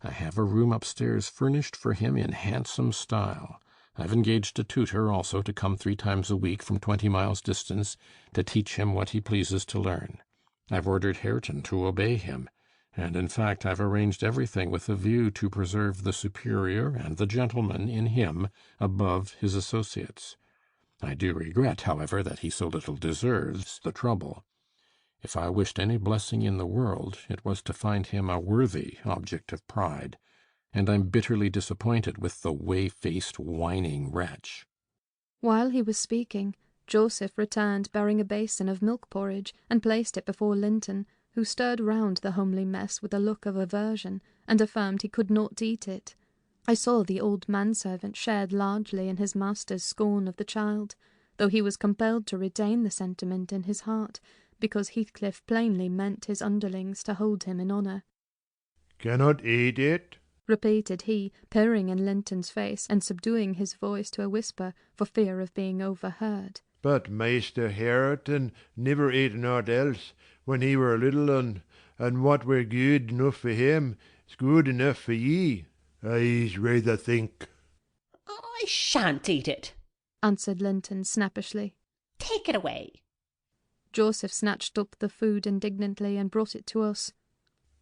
I have a room upstairs furnished for him in handsome style. I've engaged a tutor also to come 3 times a week from 20 miles distance to teach him what he pleases to learn. I've ordered Hareton to obey him, and in fact I've arranged everything with a view to preserve the superior and the gentleman in him above his associates. I do regret, however, that he so little deserves the trouble. If I wished any blessing in the world, it was to find him a worthy object of pride, and I'm bitterly disappointed with the whey-faced, whining wretch." While he was speaking, Joseph returned bearing a basin of milk porridge, and placed it before Linton, who stirred round the homely mess with a look of aversion, and affirmed he could not eat it. I saw the old manservant shared largely in his master's scorn of the child, though he was compelled to retain the sentiment in his heart, because Heathcliff plainly meant his underlings to hold him in honour. "Cannot eat it?" repeated he, peering in Linton's face, and subduing his voice to a whisper for fear of being overheard. "But Maister Hareton never ate naught else when he were a little un, and what were good enough for him is good enough for ye, I's rather think." "I shan't eat it," answered Linton snappishly. "Take it away." Joseph snatched up the food indignantly and brought it to us.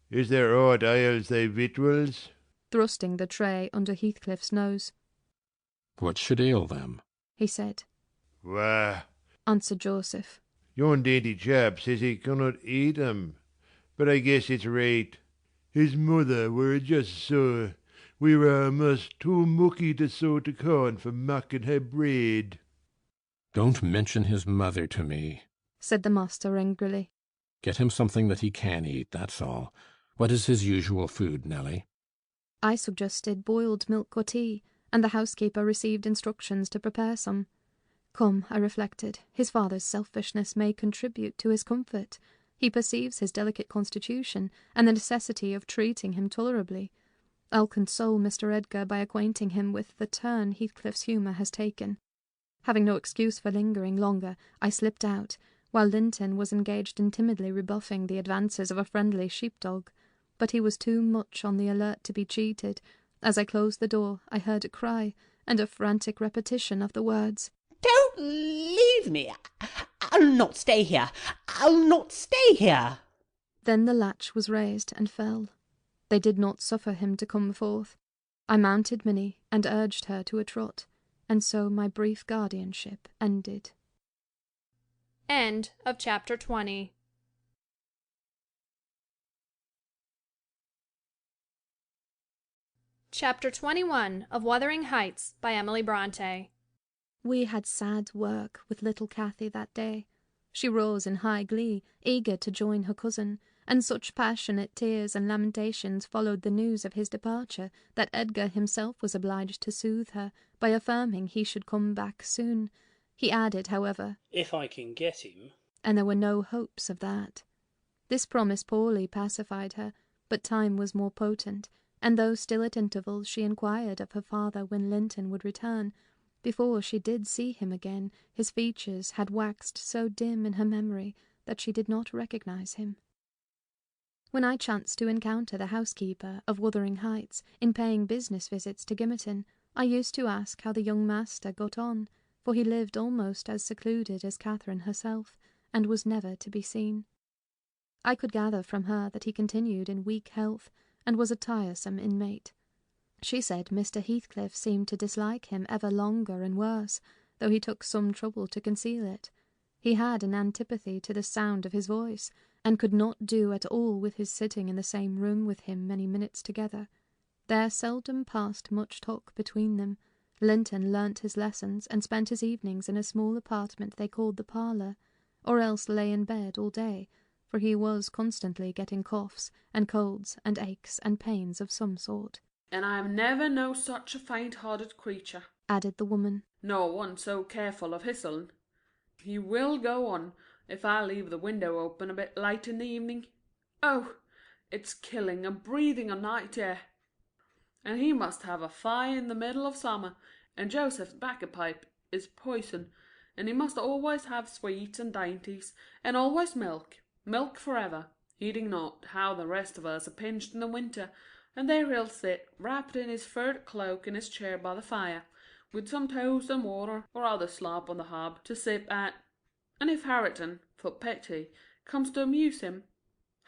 "Is there aught ails thy victuals?" thrusting the tray under Heathcliff's nose. "What should ail them?" he said. "Why," answered Joseph, "yon dainty chap says he cannot eat 'em, but I guess it's right. His mother were just so. We were a'most too mucky to sow to corn for making her bread." "Don't mention his mother to me," said the master angrily. "Get him something that he can eat, that's all. What is his usual food, Nelly?" I suggested boiled milk or tea, and the housekeeper received instructions to prepare some. Come, I reflected, his father's selfishness may contribute to his comfort. He perceives his delicate constitution, and the necessity of treating him tolerably. I'll console Mr. Edgar by acquainting him with the turn Heathcliff's humour has taken. Having no excuse for lingering longer, I slipped out, while Linton was engaged in timidly rebuffing the advances of a friendly sheepdog. But he was too much on the alert to be cheated. As I closed the door, I heard a cry, and a frantic repetition of the words, "Don't leave me! I'll not stay here! I'll not stay here!" Then the latch was raised and fell. They did not suffer him to come forth. I mounted Minnie and urged her to a trot, and so my brief guardianship ended. End of Chapter 20. Chapter 21 of Wuthering Heights by Emily Brontë. We had sad work with little Cathy that day. She rose in high glee, eager to join her cousin, and such passionate tears and lamentations followed the news of his departure that Edgar himself was obliged to soothe her by affirming he should come back soon. He added, however, "If I can get him," and there were no hopes of that. This promise poorly pacified her, but time was more potent, and though still at intervals she inquired of her father when Linton would return, before she did see him again his features had waxed so dim in her memory that she did not recognize him. When I chanced to encounter the housekeeper of Wuthering Heights in paying business visits to Gimmerton, I used to ask how the young master got on, for he lived almost as secluded as Catherine herself, and was never to be seen. I could gather from her that he continued in weak health, and was a tiresome inmate. She said Mr. Heathcliff seemed to dislike him ever longer and worse, though he took some trouble to conceal it. He had an antipathy to the sound of his voice, and could not do at all with his sitting in the same room with him many minutes together. There seldom passed much talk between them. Linton learnt his lessons, and spent his evenings in a small apartment they called the parlour, or else lay in bed all day, for he was constantly getting coughs, and colds, and aches, and pains of some sort. "And I have never known such a faint-hearted creature," added the woman. "nor one so careful of hisseln. He will go on, if I leave the window open a bit late in the evening. Oh, it's killing and breathing of night air. And he must have a fire in the middle of summer, and Joseph's tobacco pipe is poison, and he must always have sweets and dainties, and always milk forever, heeding not how the rest of us are pinched in the winter, and there he'll sit, wrapped in his furred cloak in his chair by the fire, with some toast and water or other slop on the hob to sip at, and if Hareton, for pity, comes to amuse him.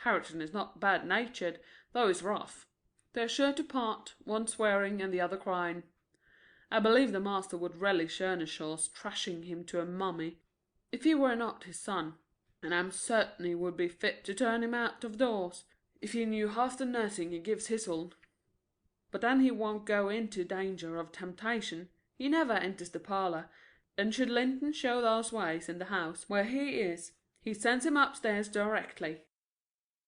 Hareton is not bad-natured, though he's rough. They're sure to part, one swearing and the other crying. I believe the master would relish Earnshaws thrashing him to a mummy, if he were not his son, and I'm certain he would be fit to turn him out of doors, if he knew half the nursing he gives Hisl. But then he won't go into danger of temptation. He never enters the parlour, and should Linton show those ways in the house where he is, he sends him upstairs directly.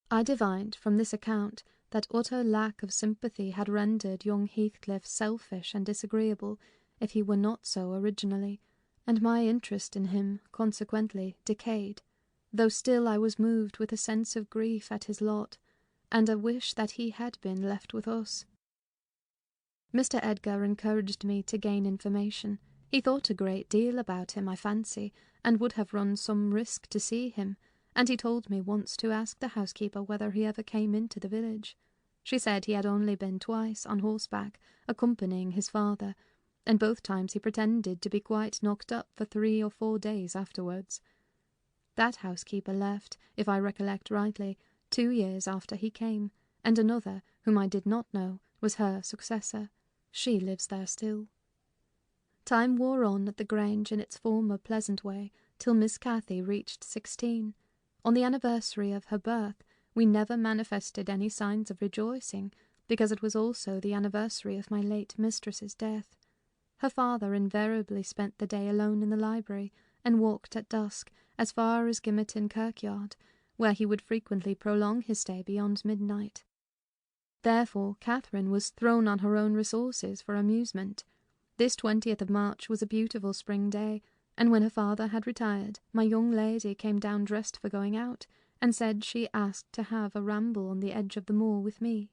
I divined from this account that utter lack of sympathy had rendered young Heathcliff selfish and disagreeable, if he were not so originally, and my interest in him, consequently, decayed, though still I was moved with a sense of grief at his lot, and a wish that he had been left with us. Mr. Edgar encouraged me to gain information. He thought a great deal about him, I fancy, and would have run some risk to see him, and he told me once to ask the housekeeper whether he ever came into the village. She said he had only been twice on horseback, accompanying his father, and both times he pretended to be quite knocked up for 3 or 4 days afterwards. That housekeeper left, if I recollect rightly, 2 years after he came, and another, whom I did not know, was her successor. She lives there still. Time wore on at the Grange in its former pleasant way, till Miss Cathy reached 16. On the anniversary of her birth, we never manifested any signs of rejoicing, because it was also the anniversary of my late mistress's death. Her father invariably spent the day alone in the library, and walked at dusk as far as Gimmerton Kirkyard, where he would frequently prolong his stay beyond midnight. Therefore Catherine was thrown on her own resources for amusement. This 20th of March was a beautiful spring day, and when her father had retired, my young lady came down dressed for going out, and said she asked to have a ramble on the edge of the moor with me.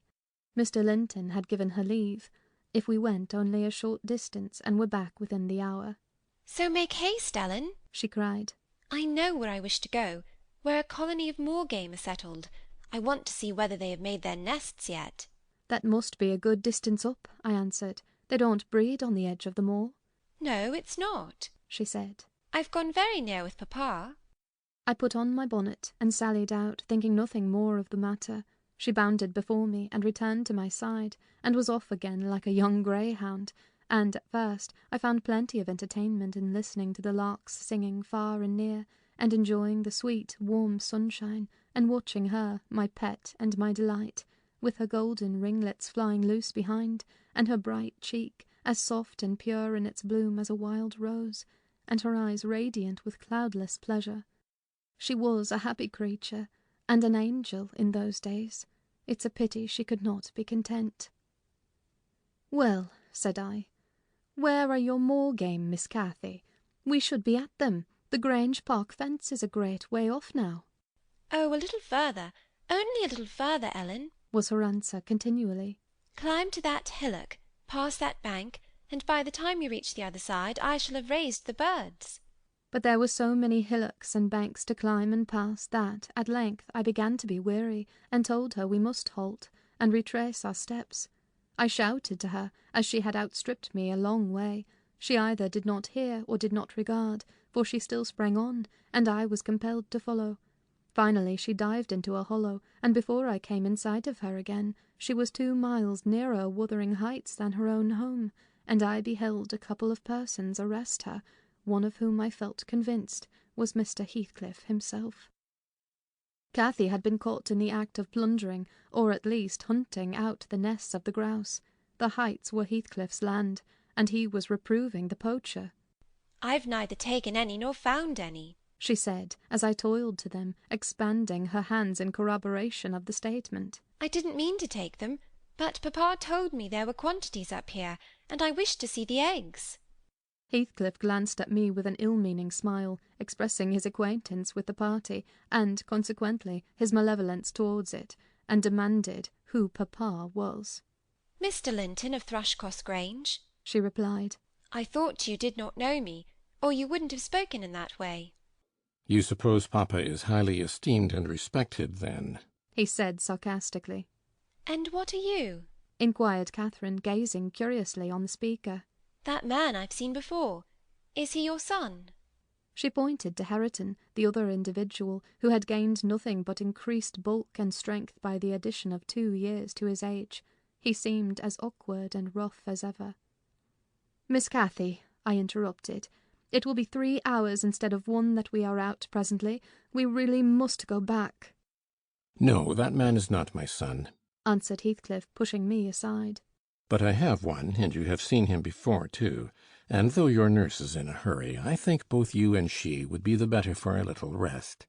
Mr. Linton had given her leave, if we went only a short distance and were back within the hour. "So make haste, Ellen," she cried. "I know where I wish to go, where a colony of moor game are settled. I want to see whether they have made their nests yet." "That must be a good distance up," I answered. "They don't breed on the edge of the moor." "No, it's not," she said. "I've gone very near with papa." I put on my bonnet and sallied out, thinking nothing more of the matter. She bounded before me and returned to my side, and was off again like a young greyhound, and at first I found plenty of entertainment in listening to the larks singing far and near, and enjoying the sweet, warm sunshine, and watching her, my pet and my delight, with her golden ringlets flying loose behind, and her bright cheek, as soft and pure in its bloom as a wild rose, and her eyes radiant with cloudless pleasure. She was a happy creature, and an angel in those days. It's a pity she could not be content. "Well," said I, "where are your moor game, Miss Cathy? We should be at them. The Grange Park fence is a great way off now." "Oh, a little further, only a little further, Ellen," was her answer continually. "Climb to that hillock, pass that bank, and by the time you reach the other side I shall have raised the birds." But there were so many hillocks and banks to climb and pass that, at length, I began to be weary, and told her we must halt, and retrace our steps. I shouted to her, as she had outstripped me a long way. She either did not hear or did not regard, for she still sprang on, and I was compelled to follow. Finally she dived into a hollow, and before I came in sight of her again, she was 2 miles nearer Wuthering Heights than her own home, and I beheld a couple of persons arrest her, one of whom I felt convinced was Mr. Heathcliff himself. Cathy had been caught in the act of plundering, or at least hunting out the nests of the grouse. The heights were Heathcliff's land, and he was reproving the poacher. "I've neither taken any nor found any," she said, as I toiled to them, expanding her hands in corroboration of the statement. "I didn't mean to take them, but papa told me there were quantities up here, and I wished to see the eggs." Heathcliff glanced at me with an ill-meaning smile, expressing his acquaintance with the party, and, consequently, his malevolence towards it, and demanded who papa was. "Mr. Linton of Thrushcross Grange," she replied. "I thought you did not know me, or you wouldn't have spoken in that way." You suppose papa is highly esteemed and respected, then? He said sarcastically. "And what are you?" inquired Catherine, gazing curiously on the speaker. "That man I've seen before. Is he your son?" She pointed to Hareton, the other individual, who had gained nothing but increased bulk and strength by the addition of 2 years to his age. He seemed as awkward and rough as ever. "Miss Cathy," I interrupted, "it will be 3 hours instead of 1 that we are out presently. We really must go back." "No, that man is not my son," answered Heathcliff, pushing me aside. "But I have one, and you have seen him before, too. And though your nurse is in a hurry, I think both you and she would be the better for a little rest.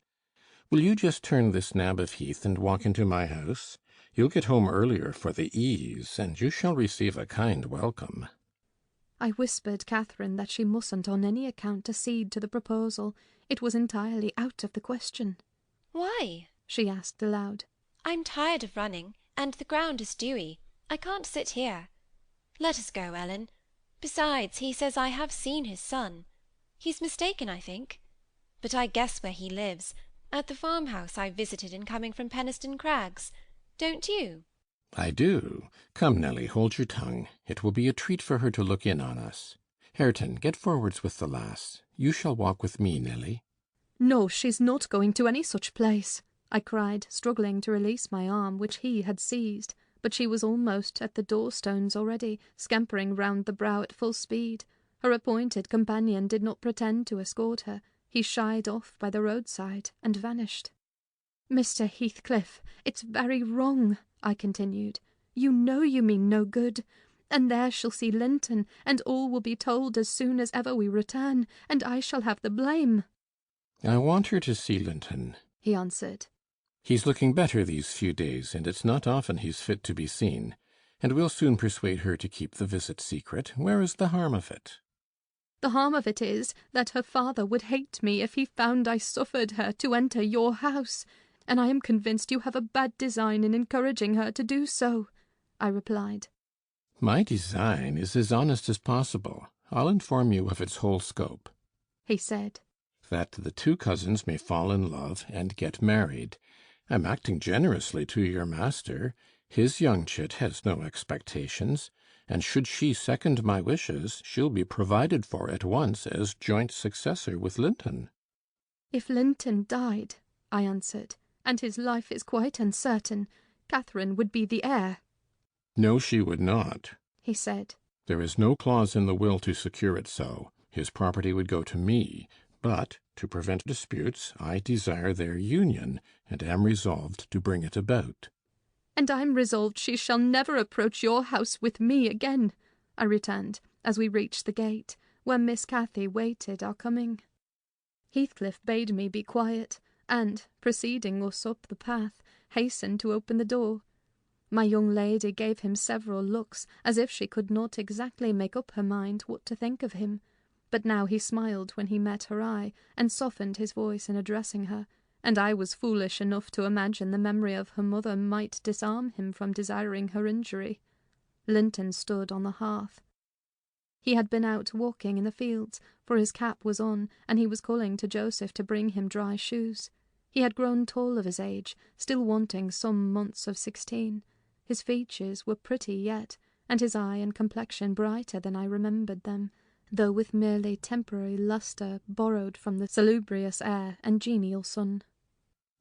Will you just turn this nab of heath and walk into my house? You'll get home earlier for the ease, and you shall receive a kind welcome." I whispered Catherine that she mustn't on any account accede to the proposal. It was entirely out of the question. "Why?" she asked aloud. "I'm tired of running, and the ground is dewy. I can't sit here. Let us go, Ellen. Besides, he says I have seen his son. He's mistaken, I think. But I guess where he lives, at the farmhouse I visited in coming from Penistone Crags. Don't you?" "I do. Come, Nelly, hold your tongue. It will be a treat for her to look in on us. Hareton, get forwards with the lass. You shall walk with me, Nelly." "No, she's not going to any such place," I cried, struggling to release my arm, which he had seized. But she was almost at the door-stones already, scampering round the brow at full speed. Her appointed companion did not pretend to escort her. He shied off by the roadside and vanished. "Mr. Heathcliff, it's very wrong," I continued. "You know you mean no good. And there she'll see Linton, and all will be told as soon as ever we return, and I shall have the blame." "I want her to see Linton," he answered. "He's looking better these few days, and it's not often he's fit to be seen. And we'll soon persuade her to keep the visit secret. Where is the harm of it?" "The harm of it is that her father would hate me if he found I suffered her to enter your house, and I am convinced you have a bad design in encouraging her to do so," I replied. "My design is as honest as possible. I'll inform you of its whole scope," he said. "That the 2 cousins may fall in love and get married. I'm acting generously to your master. His young chit has no expectations, and should she second my wishes, she'll be provided for at once as joint successor with Linton." "If Linton died," I answered, "and his life is quite uncertain, Catherine would be the heir." "No, she would not," he said. "There is no clause in the will to secure it so. His property would go to me. But, to prevent disputes, I desire their union, and am resolved to bring it about." "And I'm resolved she shall never approach your house with me again," I returned, as we reached the gate, where Miss Cathy waited our coming. Heathcliff bade me be quiet, and, preceding us up the path, hastened to open the door. My young lady gave him several looks, as if she could not exactly make up her mind what to think of him. But now he smiled when he met her eye, and softened his voice in addressing her, and I was foolish enough to imagine the memory of her mother might disarm him from desiring her injury. Linton stood on the hearth. He had been out walking in the fields, for his cap was on, and he was calling to Joseph to bring him dry shoes. He had grown tall of his age, still wanting some months of 16. His features were pretty yet, and his eye and complexion brighter than I remembered them, though with merely temporary lustre borrowed from the salubrious air and genial sun.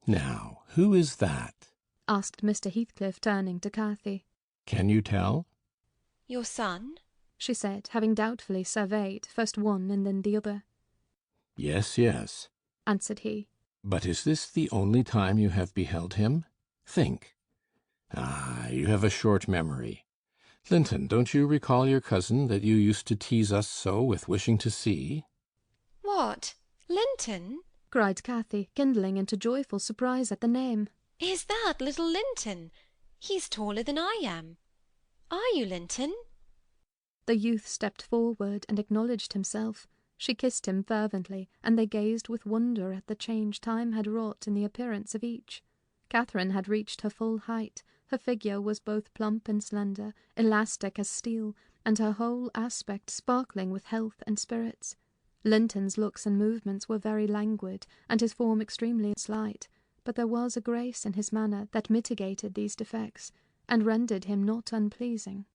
"Now, who is that?" asked Mr. Heathcliff, turning to Cathy. "Can you tell?" "Your son?" she said, having doubtfully surveyed first one and then the other. "Yes, yes," answered he. "But is this the only time you have beheld him? Think. Ah, you have a short memory. Linton, don't you recall your cousin that you used to tease us so with wishing to see?" "What, Linton?" cried Cathy, kindling into joyful surprise at the name. "Is that little Linton? He's taller than I am. Are you Linton?" The youth stepped forward and acknowledged himself. She kissed him fervently, and they gazed with wonder at the change time had wrought in the appearance of each. Catherine had reached her full height. Her figure was both plump and slender, elastic as steel, and her whole aspect sparkling with health and spirits. Linton's looks and movements were very languid, and his form extremely slight, but there was a grace in his manner that mitigated these defects, and rendered him not unpleasing.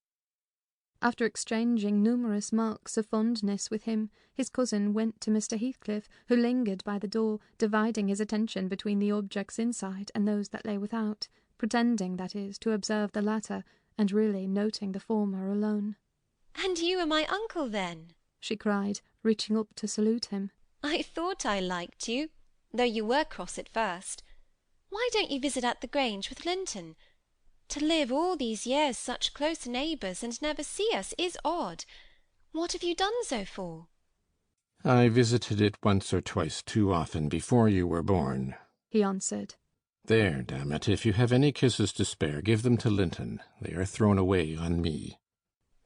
After exchanging numerous marks of fondness with him, his cousin went to Mr. Heathcliff, who lingered by the door, dividing his attention between the objects inside and those that lay without, pretending, that is, to observe the latter, and really noting the former alone. "And you are my uncle, then?" she cried, reaching up to salute him. "I thought I liked you, though you were cross at first. Why don't you visit at the Grange with Linton? To live all these years such close neighbours and never see us is odd. What have you done so for?" I visited it once or twice too often before you were born, he answered. There, damn it, if you have any kisses to spare, give them to Linton. They are thrown away on me.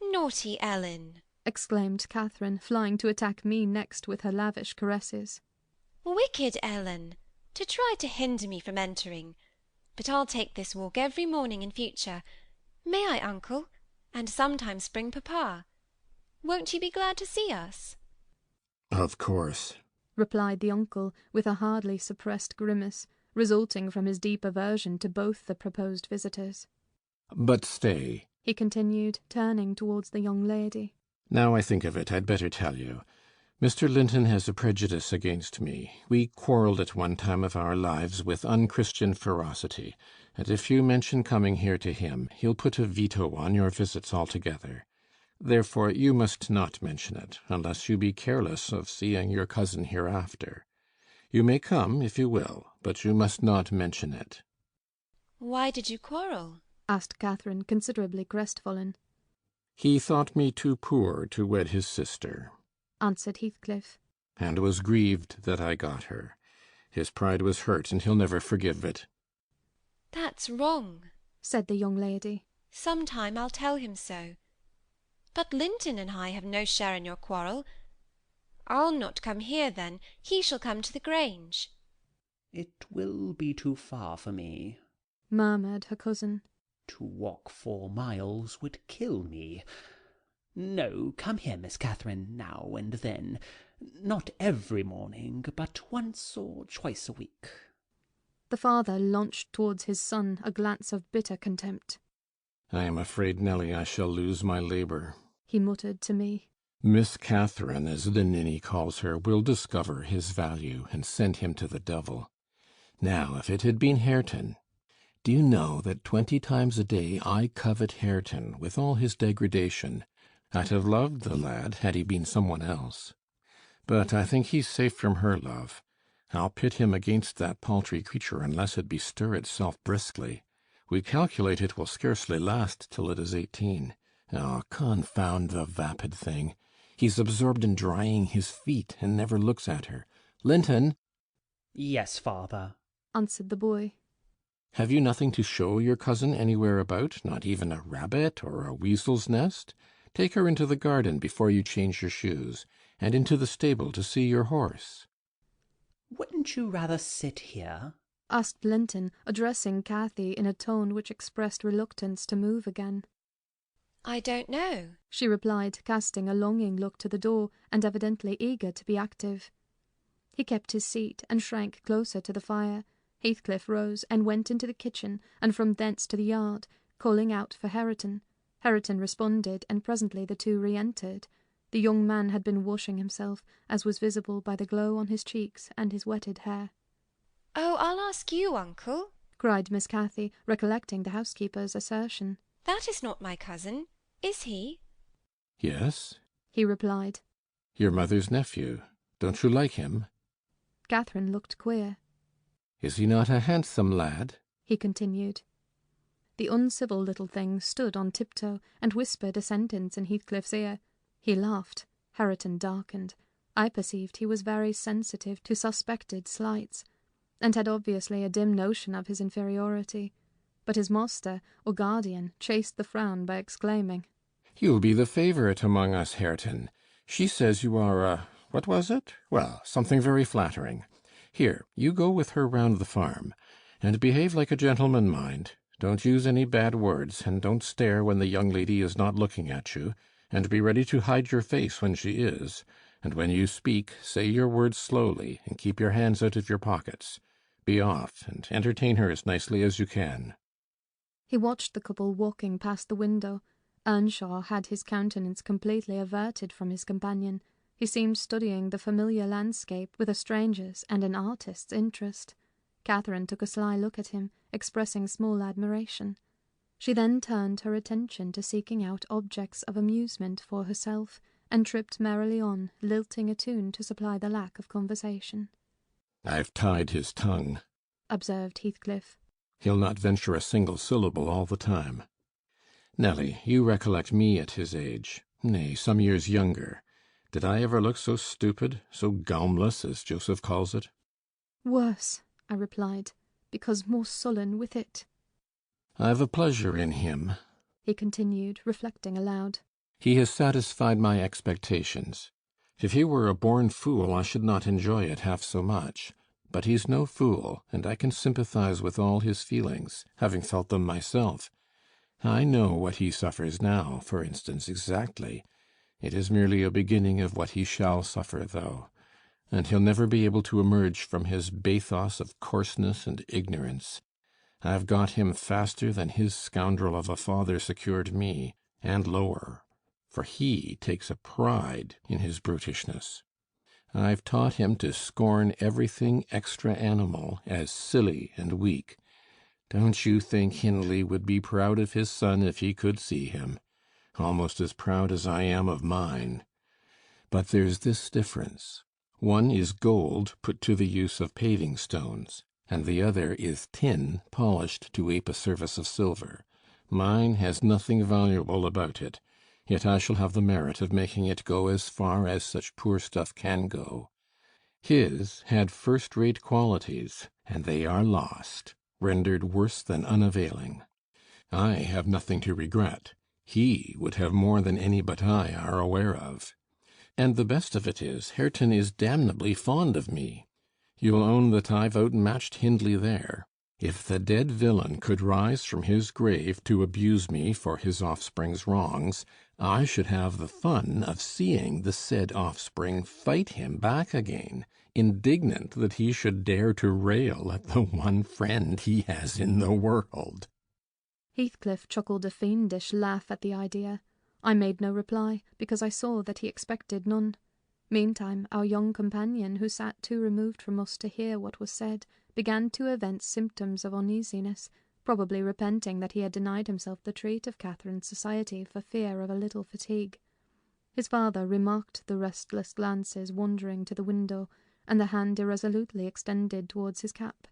"Naughty Ellen!" exclaimed Catherine, flying to attack me next with her lavish caresses. "Wicked Ellen! To try to hinder me from entering. But I'll take this walk every morning in future. May I, uncle? And sometimes bring papa. Won't you be glad to see us?" Of course, replied the uncle, with a hardly suppressed grimace, resulting from his deep aversion to both the proposed visitors. But stay, he continued, turning towards the young lady. Now I think of it, I'd better tell you. Mr. Linton has a prejudice against me. We quarrelled at one time of our lives with unchristian ferocity, and if you mention coming here to him, he'll put a veto on your visits altogether. Therefore you must not mention it, unless you be careless of seeing your cousin hereafter. You may come, if you will, but you must not mention it. "Why did you quarrel?" asked Catherine, considerably crestfallen. He thought me too poor to wed his sister, answered Heathcliff, and was grieved that I got her. His pride was hurt, and he'll never forgive it. "That's wrong," said the young lady. "Some time I'll tell him so. But Linton and I have no share in your quarrel. I'll not come here, then. He shall come to the Grange." "It will be too far for me," murmured her cousin. "To walk 4 miles would kill me. No, come here, Miss Catherine, now and then. Not every morning, but once or twice a week." The father launched towards his son a glance of bitter contempt. I am afraid, Nelly, I shall lose my labour, he muttered to me. Miss Catherine, as the ninny calls her, will discover his value and send him to the devil. Now, if it had been Hareton— Do you know that 20 times a day I covet Hareton, with all his degradation? I'd have loved the lad had he been someone else. But I think he's safe from her love. I'll pit him against that paltry creature unless it bestir itself briskly. We calculate it will scarcely last till it is 18. Oh, confound the vapid thing! He's absorbed in drying his feet, and never looks at her. Linton! "Yes, father," answered the boy. Have you nothing to show your cousin anywhere about, not even a rabbit or a weasel's nest? Take her into the garden before you change your shoes, and into the stable to see your horse." "Wouldn't you rather sit here?" asked Linton, addressing Cathy in a tone which expressed reluctance to move again. "I don't know," she replied, casting a longing look to the door, and evidently eager to be active. He kept his seat, and shrank closer to the fire. Heathcliff rose and went into the kitchen, and from thence to the yard, calling out for Hareton. Hareton responded, and presently the two re-entered. The young man had been washing himself, as was visible by the glow on his cheeks and his wetted hair. "Oh, I'll ask you, uncle," cried Miss Cathy, recollecting the housekeeper's assertion. "That is not my cousin, is he?" Yes, he replied. Your mother's nephew. Don't you like him? Catherine looked queer. Is he not a handsome lad? He continued. The uncivil little thing stood on tiptoe and whispered a sentence in Heathcliff's ear. He laughed. Hareton darkened. I perceived he was very sensitive to suspected slights, and had obviously a dim notion of his inferiority. But his master, or guardian, chased the frown by exclaiming, You'll be the favourite among us, Hareton. She says you are a— what was it? Well, something very flattering. Here, you go with her round the farm. And behave like a gentleman, mind. Don't use any bad words, and don't stare when the young lady is not looking at you, and be ready to hide your face when she is. And when you speak, say your words slowly, and keep your hands out of your pockets. Be off, and entertain her as nicely as you can. He watched the couple walking past the window, Earnshaw had his countenance completely averted from his companion. He seemed studying the familiar landscape with a stranger's and an artist's interest. Catherine took a sly look at him, expressing small admiration. She then turned her attention to seeking out objects of amusement for herself, and tripped merrily on, lilting a tune to supply the lack of conversation. "I've tied his tongue," observed Heathcliff. "He'll not venture a single syllable all the time. Nelly, you recollect me at his age, nay, some years younger. Did I ever look so stupid, so gaumless, as Joseph calls it?" "Worse," I replied, "because more sullen with it." "I've a pleasure in him," he continued, reflecting aloud. "He has satisfied my expectations. If he were a born fool, I should not enjoy it half so much. But he's no fool, and I can sympathize with all his feelings, having felt them myself. I know what he suffers now, for instance, exactly. It is merely a beginning of what he shall suffer, though. And he'll never be able to emerge from his bathos of coarseness and ignorance. I've got him faster than his scoundrel of a father secured me, and lower, for he takes a pride in his brutishness. I've taught him to scorn everything extra-animal as silly and weak. Don't you think Hindley would be proud of his son if he could see him? Almost as proud as I am of mine. But there's this difference. One is gold put to the use of paving stones, and the other is tin polished to ape a service of silver. Mine has nothing valuable about it, yet I shall have the merit of making it go as far as such poor stuff can go. His had first-rate qualities, and they are lost, rendered worse than unavailing. I have nothing to regret. He would have more than any but I are aware of. And the best of it is, Hareton is damnably fond of me. You'll own that I've outmatched Hindley there. If the dead villain could rise from his grave to abuse me for his offspring's wrongs, I should have the fun of seeing the said offspring fight him back again, indignant that he should dare to rail at the one friend he has in the world." Heathcliff chuckled a fiendish laugh at the idea. I made no reply, because I saw that he expected none. Meantime, our young companion, who sat too removed from us to hear what was said, began to evince symptoms of uneasiness, probably repenting that he had denied himself the treat of Catherine's society for fear of a little fatigue. His father remarked the restless glances wandering to the window, and the hand irresolutely extended towards his cap.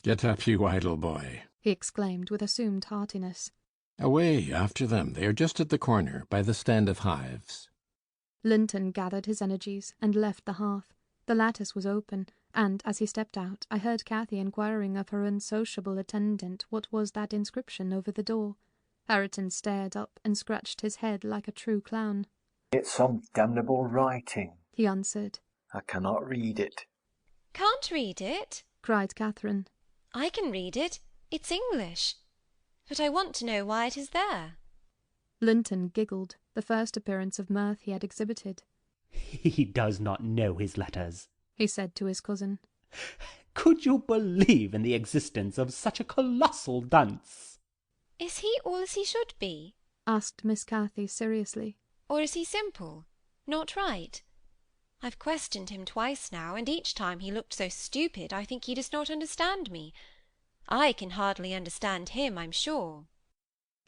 "Get up, you idle boy," he exclaimed with assumed heartiness. "Away after them. They are just at the corner, by the stand of hives." Linton gathered his energies and left the hearth. The lattice was open, and as he stepped out, I heard Cathy inquiring of her unsociable attendant what was that inscription over the door. Hareton stared up and scratched his head like a true clown. "It's some damnable writing," he answered. "I cannot read it." "Can't read it?" cried Catherine. "I can read it. It's English. But I want to know why it is there." Linton giggled, the first appearance of mirth he had exhibited. "He does not know his letters," he said to his cousin. "Could you believe in the existence of such a colossal dunce?" "Is he all as he should be?" asked Miss Cathy seriously. "Or is he simple? Not right? I've questioned him twice now, and each time he looked so stupid I think he does not understand me. I can hardly understand him, I'm sure."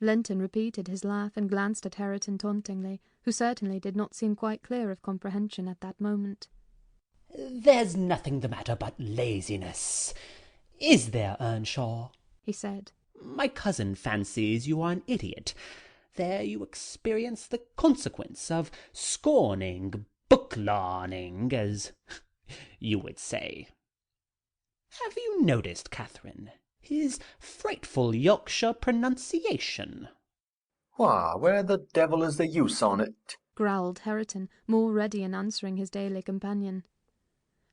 Linton repeated his laugh and glanced at Hareton tauntingly, who certainly did not seem quite clear of comprehension at that moment. "There's nothing the matter but laziness. Is there, Earnshaw?" he said. "My cousin fancies you are an idiot. There you experience the consequence of scorning book-larning, as you would say. Have you noticed, Catherine, his frightful Yorkshire pronunciation?" "Why, where the devil is the use on't?" growled Hareton, more ready in answering his daily companion.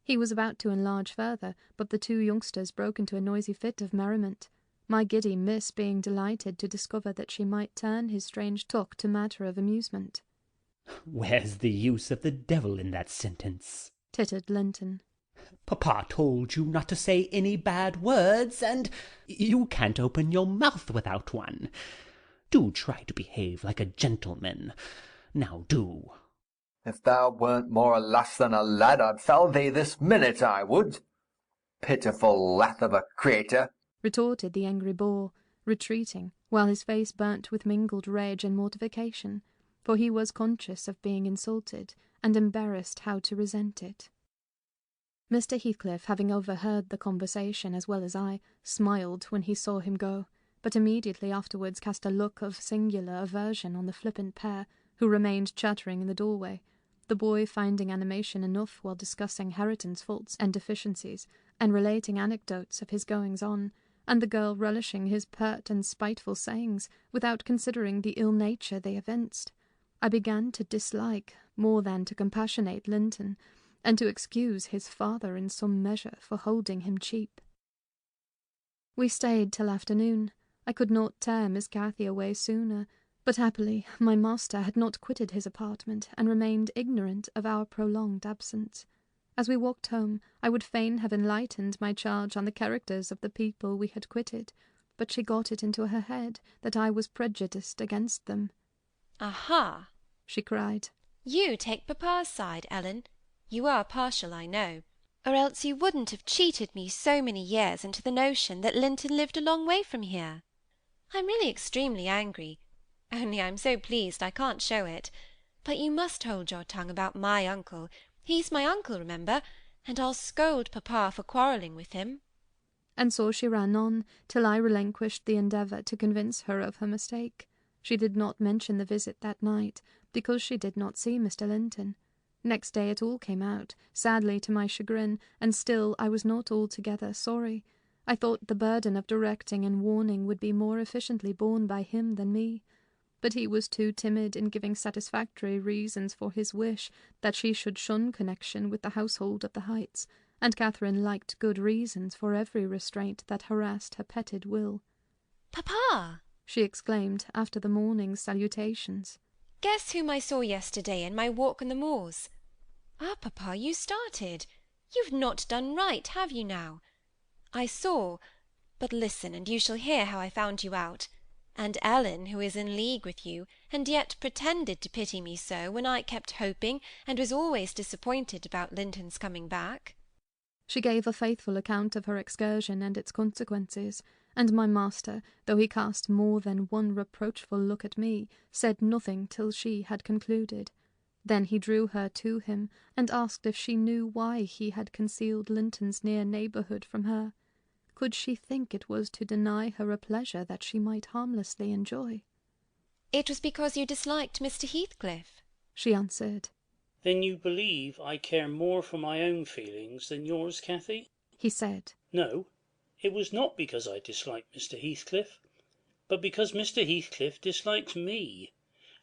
He was about to enlarge further, but the two youngsters broke into a noisy fit of merriment, my giddy miss being delighted to discover that she might turn his strange talk to matter of amusement. "Where's the use of the devil in that sentence?" tittered Linton. "Papa told you not to say any bad words, and you can't open your mouth without one. Do try to behave like a gentleman. Now do." "If thou weren't more a lass than a lad, I'd fell thee this minute, I would. Pitiful lath of a creator," retorted the angry boar, retreating, while his face burnt with mingled rage and mortification, for he was conscious of being insulted, and embarrassed how to resent it. Mr. Heathcliff, having overheard the conversation as well as I, smiled when he saw him go, but immediately afterwards cast a look of singular aversion on the flippant pair, who remained chattering in the doorway, the boy finding animation enough while discussing Hareton's faults and deficiencies, and relating anecdotes of his goings-on, and the girl relishing his pert and spiteful sayings without considering the ill nature they evinced. I began to dislike, more than to compassionate Linton, and to excuse his father in some measure for holding him cheap. We stayed till afternoon. I could not tear Miss Cathy away sooner, but happily my master had not quitted his apartment, and remained ignorant of our prolonged absence. As we walked home, I would fain have enlightened my charge on the characters of the people we had quitted, but she got it into her head that I was prejudiced against them. "Aha!" she cried. "You take papa's side, Ellen. You are partial, I know, or else you wouldn't have cheated me so many years into the notion that Linton lived a long way from here. I'm really extremely angry, only I'm so pleased I can't show it. But you must hold your tongue about my uncle. He's my uncle, remember, and I'll scold papa for quarrelling with him." And so she ran on, till I relinquished the endeavour to convince her of her mistake. She did not mention the visit that night, because she did not see Mr. Linton. Next day it all came out, sadly to my chagrin, and still I was not altogether sorry. I thought the burden of directing and warning would be more efficiently borne by him than me. But he was too timid in giving satisfactory reasons for his wish that she should shun connection with the household of the Heights, and Catherine liked good reasons for every restraint that harassed her petted will. "Papa!" she exclaimed after the morning's salutations. "Guess whom I saw yesterday in my walk on the moors? Ah, papa, you started. You've not done right, have you now? I saw, but listen, and you shall hear how I found you out. And Ellen, who is in league with you, and yet pretended to pity me so, when I kept hoping, and was always disappointed about Linton's coming back." She gave a faithful account of her excursion and its consequences, and my master, though he cast more than one reproachful look at me, said nothing till she had concluded. Then he drew her to him, and asked if she knew why he had concealed Linton's near neighbourhood from her. Could she think it was to deny her a pleasure that she might harmlessly enjoy? "It was because you disliked Mr. Heathcliff," she answered. "Then you believe I care more for my own feelings than yours, Cathy?" he said. "No, it was not because I disliked Mr. Heathcliff, but because Mr. Heathcliff dislikes me,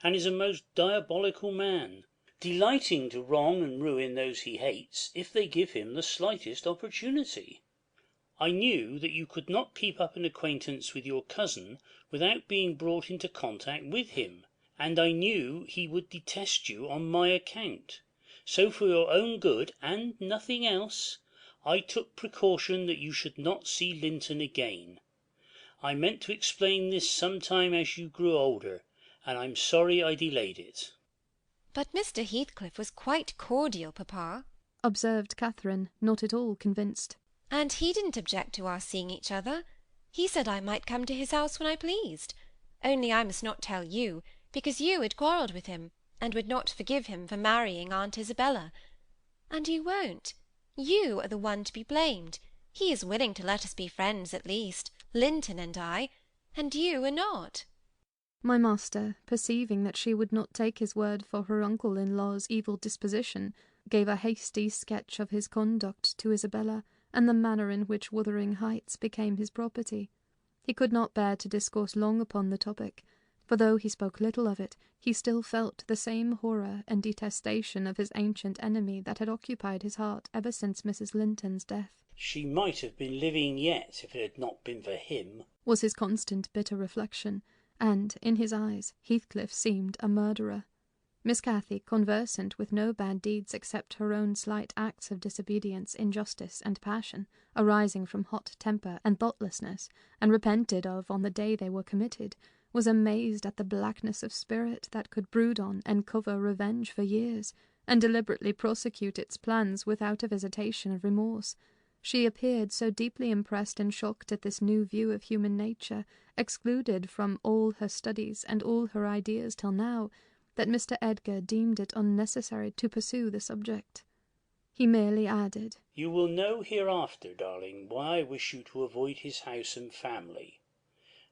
and is a most diabolical man, delighting to wrong and ruin those he hates, if they give him the slightest opportunity. I knew that you could not keep up an acquaintance with your cousin without being brought into contact with him, and I knew he would detest you on my account. So for your own good, and nothing else, I took precaution that you should not see Linton again. I meant to explain this some time as you grew older, and I'm sorry I delayed it." "But Mr. Heathcliff was quite cordial, papa," observed Catherine, not at all convinced. "and he didn't object to our seeing each other. He said I might come to his house when I pleased. Only I must not tell you, because you had quarrelled with him, and would not forgive him for marrying Aunt Isabella. And you won't. You are the one to be blamed. He is willing to let us be friends at least, Linton and I, and you are not." My master, perceiving that she would not take his word for her uncle-in-law's evil disposition, gave a hasty sketch of his conduct to Isabella, and the manner in which Wuthering Heights became his property. He could not bear to discourse long upon the topic, for though he spoke little of it, he still felt the same horror and detestation of his ancient enemy that had occupied his heart ever since Mrs. Linton's death. "She might have been living yet if it had not been for him," was his constant bitter reflection, and, in his eyes, Heathcliff seemed a murderer. Miss Cathy, conversant with no bad deeds except her own slight acts of disobedience, injustice, and passion, arising from hot temper and thoughtlessness, and repented of on the day they were committed, was amazed at the blackness of spirit that could brood on and cover revenge for years, and deliberately prosecute its plans without a visitation of remorse. She appeared so deeply impressed and shocked at this new view of human nature, excluded from all her studies and all her ideas till now, that Mr. Edgar deemed it unnecessary to pursue the subject. He merely added, "You will know hereafter, darling, why I wish you to avoid his house and family.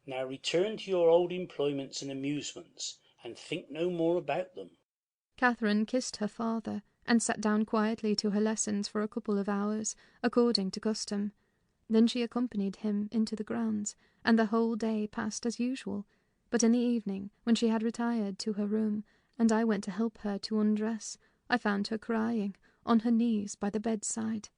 Now return to your old employments and amusements, and think no more about them." Catherine kissed her father, and sat down quietly to her lessons for a couple of hours, according to custom. Then she accompanied him into the grounds, and the whole day passed as usual. But in the evening, when she had retired to her room, and I went to help her to undress, I found her crying, on her knees by the bedside.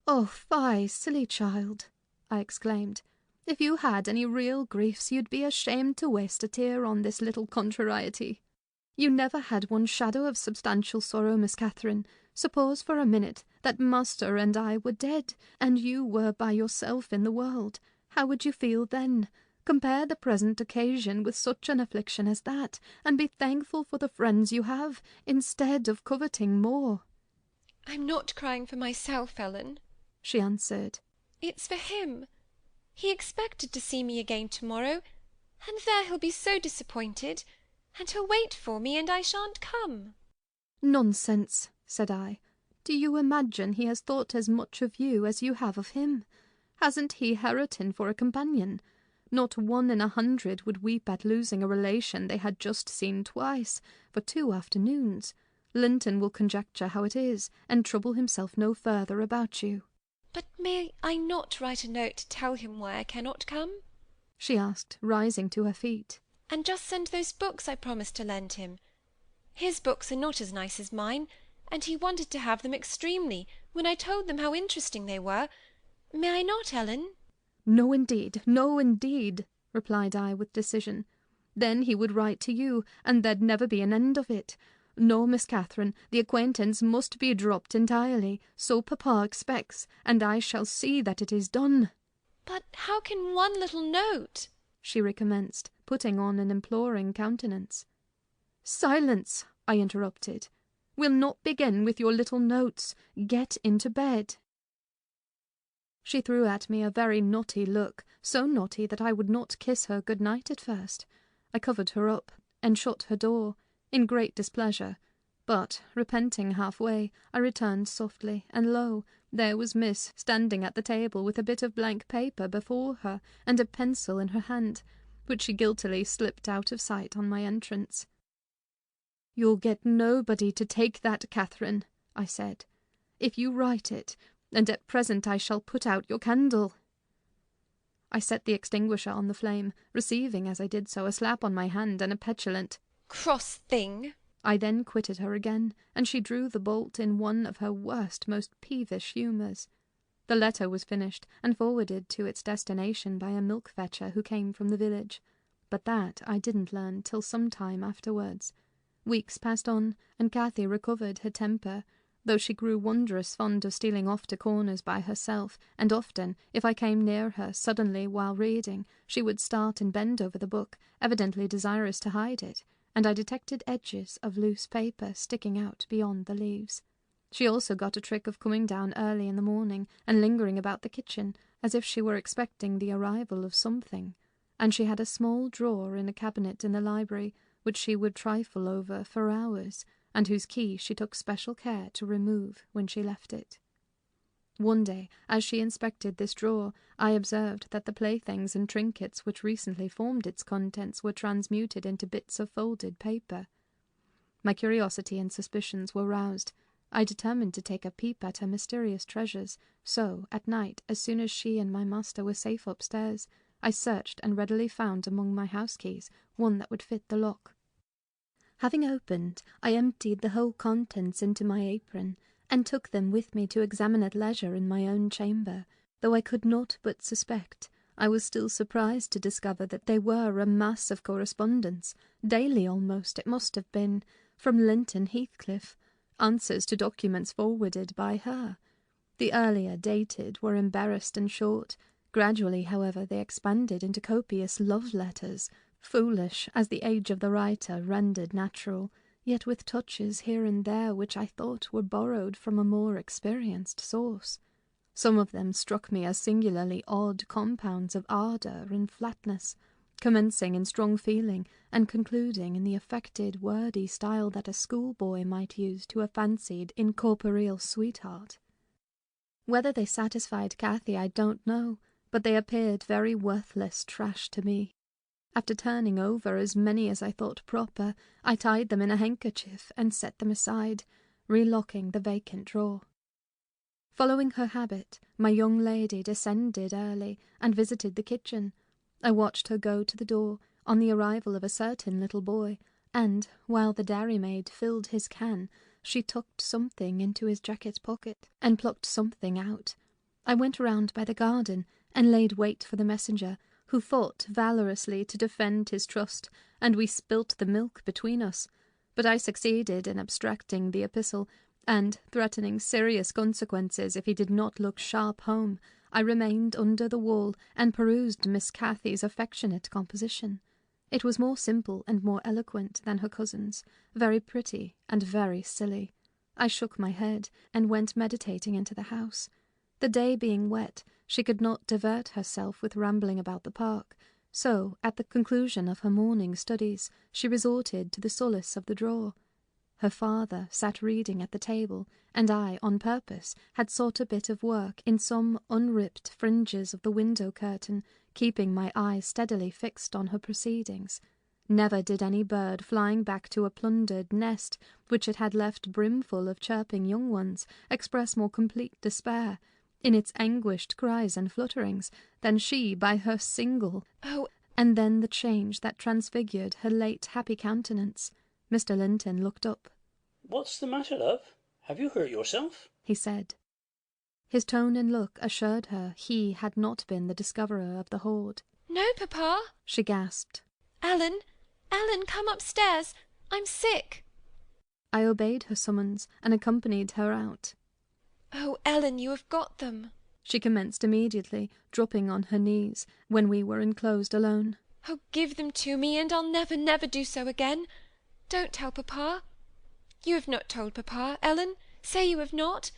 "Oh, fie, silly child!" I exclaimed. "If you had any real griefs, you'd be ashamed to waste a tear on this little contrariety. You never had one shadow of substantial sorrow, Miss Catherine. Suppose for a minute that master and I were dead, and you were by yourself in the world. How would you feel then? Compare the present occasion with such an affliction as that, and be thankful for the friends you have, instead of coveting more." "I'm not crying for myself, Ellen," she answered. "It's for him. He expected to see me again to-morrow, and there he'll be so disappointed, and he'll wait for me, and I shan't come." "Nonsense," said I. "Do you imagine he has thought as much of you as you have of him? Hasn't he Hareton for a companion? Not 1 in 100 would weep at losing a relation they had just seen twice, for 2 afternoons. Linton will conjecture how it is, and trouble himself no further about you." "But may I not write a note to tell him why I cannot come?" she asked, rising to her feet. "And just send those books I promised to lend him. His books are not as nice as mine, and he wanted to have them extremely, when I told them how interesting they were. May I not, Ellen?" "No, indeed, no, indeed," replied I with decision. "Then he would write to you, and there'd never be an end of it. No, Miss Catherine, the acquaintance must be dropped entirely, so papa expects, and I shall see that it is done." "But how can one little note—" she recommenced, putting on an imploring countenance. "Silence!" I interrupted. "We'll not begin with your little notes. Get into bed." She threw at me a very naughty look, so naughty that I would not kiss her good night at first. I covered her up, and shut her door, in great displeasure. But, repenting halfway, I returned softly, and lo, there was Miss standing at the table with a bit of blank paper before her, and a pencil in her hand, which she guiltily slipped out of sight on my entrance. "You'll get nobody to take that, Catherine," I said, "if you write it, and at present I shall put out your candle." I set the extinguisher on the flame, receiving as I did so a slap on my hand and a petulant "Cross thing!" I then quitted her again, and she drew the bolt in one of her worst, most peevish humours. The letter was finished, and forwarded to its destination by a milk-fetcher who came from the village, but that I didn't learn till some time afterwards. Weeks passed on, and Cathy recovered her temper, though she grew wondrous fond of stealing off to corners by herself, and often, if I came near her suddenly while reading, she would start and bend over the book, evidently desirous to hide it, and I detected edges of loose paper sticking out beyond the leaves. She also got a trick of coming down early in the morning and lingering about the kitchen, as if she were expecting the arrival of something, and she had a small drawer in a cabinet in the library, which she would trifle over for hours, and whose key she took special care to remove when she left it. One day, as she inspected this drawer, I observed that the playthings and trinkets which recently formed its contents were transmuted into bits of folded paper. My curiosity and suspicions were roused. I determined to take a peep at her mysterious treasures, so, at night, as soon as she and my master were safe upstairs, I searched and readily found among my house keys one that would fit the lock. Having opened, I emptied the whole contents into my apron, and took them with me to examine at leisure in my own chamber, though I could not but suspect. I was still surprised to discover that they were a mass of correspondence, daily almost it must have been, from Linton Heathcliff, answers to documents forwarded by her. The earlier dated were embarrassed and short, Gradually, however, they expanded into copious love letters, foolish as the age of the writer rendered natural, yet with touches here and there which I thought were borrowed from a more experienced source. Some of them struck me as singularly odd compounds of ardour and flatness, commencing in strong feeling and concluding in the affected, wordy style that a schoolboy might use to a fancied, incorporeal sweetheart. Whether they satisfied Cathy I don't know, but they appeared very worthless trash to me. After turning over as many as I thought proper, I tied them in a handkerchief and set them aside, relocking the vacant drawer. Following her habit, my young lady descended early and visited the kitchen. I watched her go to the door on the arrival of a certain little boy, and, while the dairymaid filled his can, she tucked something into his jacket pocket and plucked something out. I went round by the garden and laid wait for the messenger, who fought valorously to defend his trust, and we spilt the milk between us. But I succeeded in abstracting the epistle, and, threatening serious consequences if he did not look sharp home, I remained under the wall and perused Miss Cathy's affectionate composition. It was more simple and more eloquent than her cousin's, very pretty and very silly. I shook my head and went meditating into the house. The day being wet, she could not divert herself with rambling about the park, so, at the conclusion of her morning studies, she resorted to the solace of the drawer. Her father sat reading at the table, and I, on purpose, had sought a bit of work in some unripped fringes of the window curtain, keeping my eyes steadily fixed on her proceedings. Never did any bird flying back to a plundered nest, which it had left brimful of chirping young ones, express more complete despair, in its anguished cries and flutterings, than she by her single. Oh! And then the change that transfigured her late happy countenance. Mr. Linton looked up. "What's the matter, love? Have you hurt yourself?" he said. His tone and look assured her he had not been the discoverer of the hoard. "No, Papa," she gasped. Ellen, come upstairs. I'm sick." I obeyed her summons and accompanied her out. "Oh, Ellen, you have got them," she commenced immediately, dropping on her knees when we were enclosed alone. "Oh, give them to me, and I'll never, never do so again. Don't tell Papa. You have not told Papa, Ellen. Say you have not.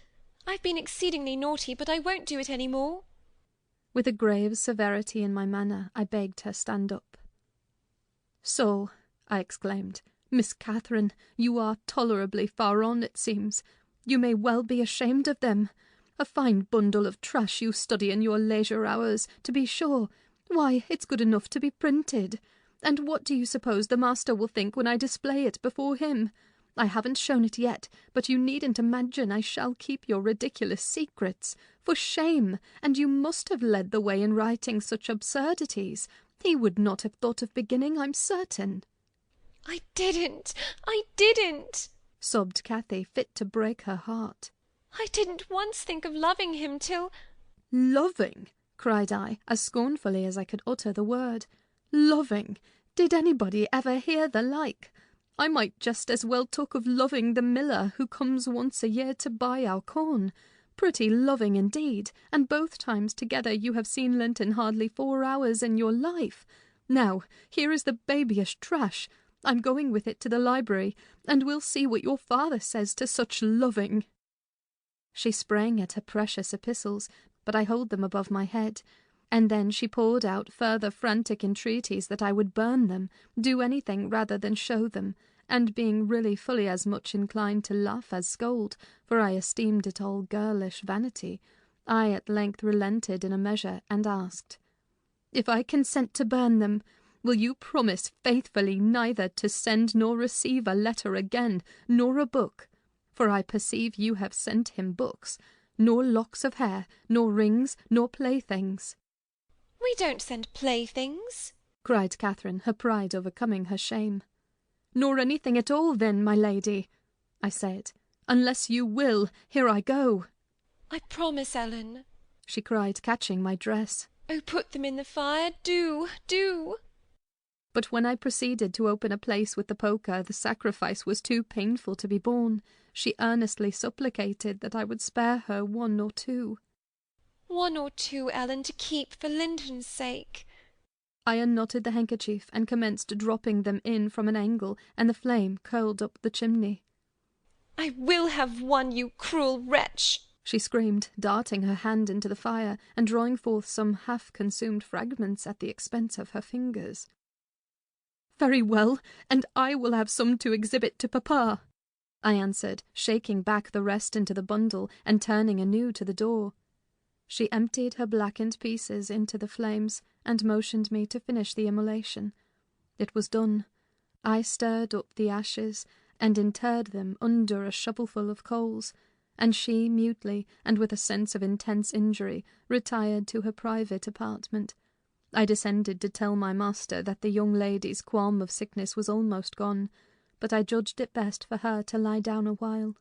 I've been exceedingly naughty, but I won't do it any more." With a grave severity in my manner, I begged her stand up. "So," I exclaimed, "Miss Catherine, you are tolerably far on, it seems. You may well be ashamed of them. A fine bundle of trash you study in your leisure hours, to be sure. Why, it's good enough to be printed. And what do you suppose the master will think when I display it before him? I haven't shown it yet, but you needn't imagine I shall keep your ridiculous secrets. For shame! And you must have led the way in writing such absurdities. He would not have thought of beginning, I'm certain." I didn't, sobbed Cathy, fit to break her heart. "I didn't once think of loving him till—" "Loving!" cried I, as scornfully as I could utter the word. "Loving! Did anybody ever hear the like? I might just as well talk of loving the miller who comes once a year to buy our corn. Pretty loving indeed, and both times together you have seen Linton hardly 4 hours in your life. Now, here is the babyish trash. I'm going with it to the library, and we'll see what your father says to such loving." She sprang at her precious epistles, but I hold them above my head, and then she poured out further frantic entreaties that I would burn them, do anything rather than show them, and being really fully as much inclined to laugh as scold, for I esteemed it all girlish vanity, I at length relented in a measure, and asked, "If I consent to burn them, will you promise faithfully neither to send nor receive a letter again, nor a book? For I perceive you have sent him books, nor locks of hair, nor rings, nor playthings." "We don't send playthings," cried Catherine, her pride overcoming her shame. "Nor anything at all, then, my lady," I said. "Unless you will, here I go." "I promise, Ellen," she cried, catching my dress. "Oh, put them in the fire, do, do." But when I proceeded to open a place with the poker, the sacrifice was too painful to be borne. She earnestly supplicated that I would spare her 1 or 2. 1 or 2, Ellen, to keep for Linton's sake. I unknotted the handkerchief and commenced dropping them in from an angle, and the flame curled up the chimney. I will have 1, you cruel wretch, she screamed, darting her hand into the fire and drawing forth some half-consumed fragments at the expense of her fingers. "Very well, and I will have some to exhibit to papa," I answered, shaking back the rest into the bundle and turning anew to the door. She emptied her blackened pieces into the flames and motioned me to finish the immolation. It was done. I stirred up the ashes and interred them under a shovelful of coals, and she mutely, and with a sense of intense injury, retired to her private apartment. I descended to tell my master that the young lady's qualm of sickness was almost gone, but I judged it best for her to lie down a while.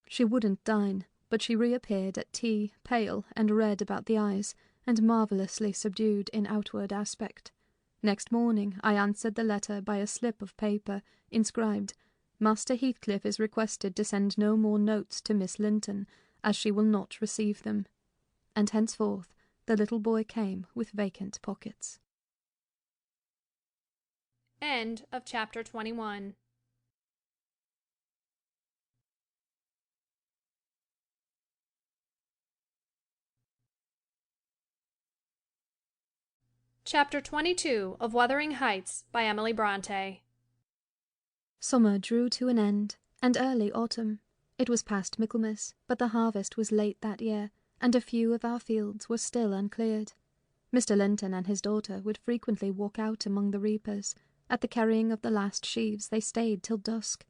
She wouldn't dine, but she reappeared at tea, pale and red about the eyes, and marvellously subdued in outward aspect. Next morning I answered the letter by a slip of paper, inscribed, "Master Heathcliff is requested to send no more notes to Miss Linton, as she will not receive them." And henceforth the little boy came with vacant pockets. End of chapter 21. Chapter 22 of Wuthering Heights by Emily Brontë. Summer drew to an end, and early autumn. It was past Michaelmas, but the harvest was late that year, and a few of our fields were still uncleared. Mr. Linton and his daughter would frequently walk out among the reapers. At the carrying of the last sheaves they stayed till dusk,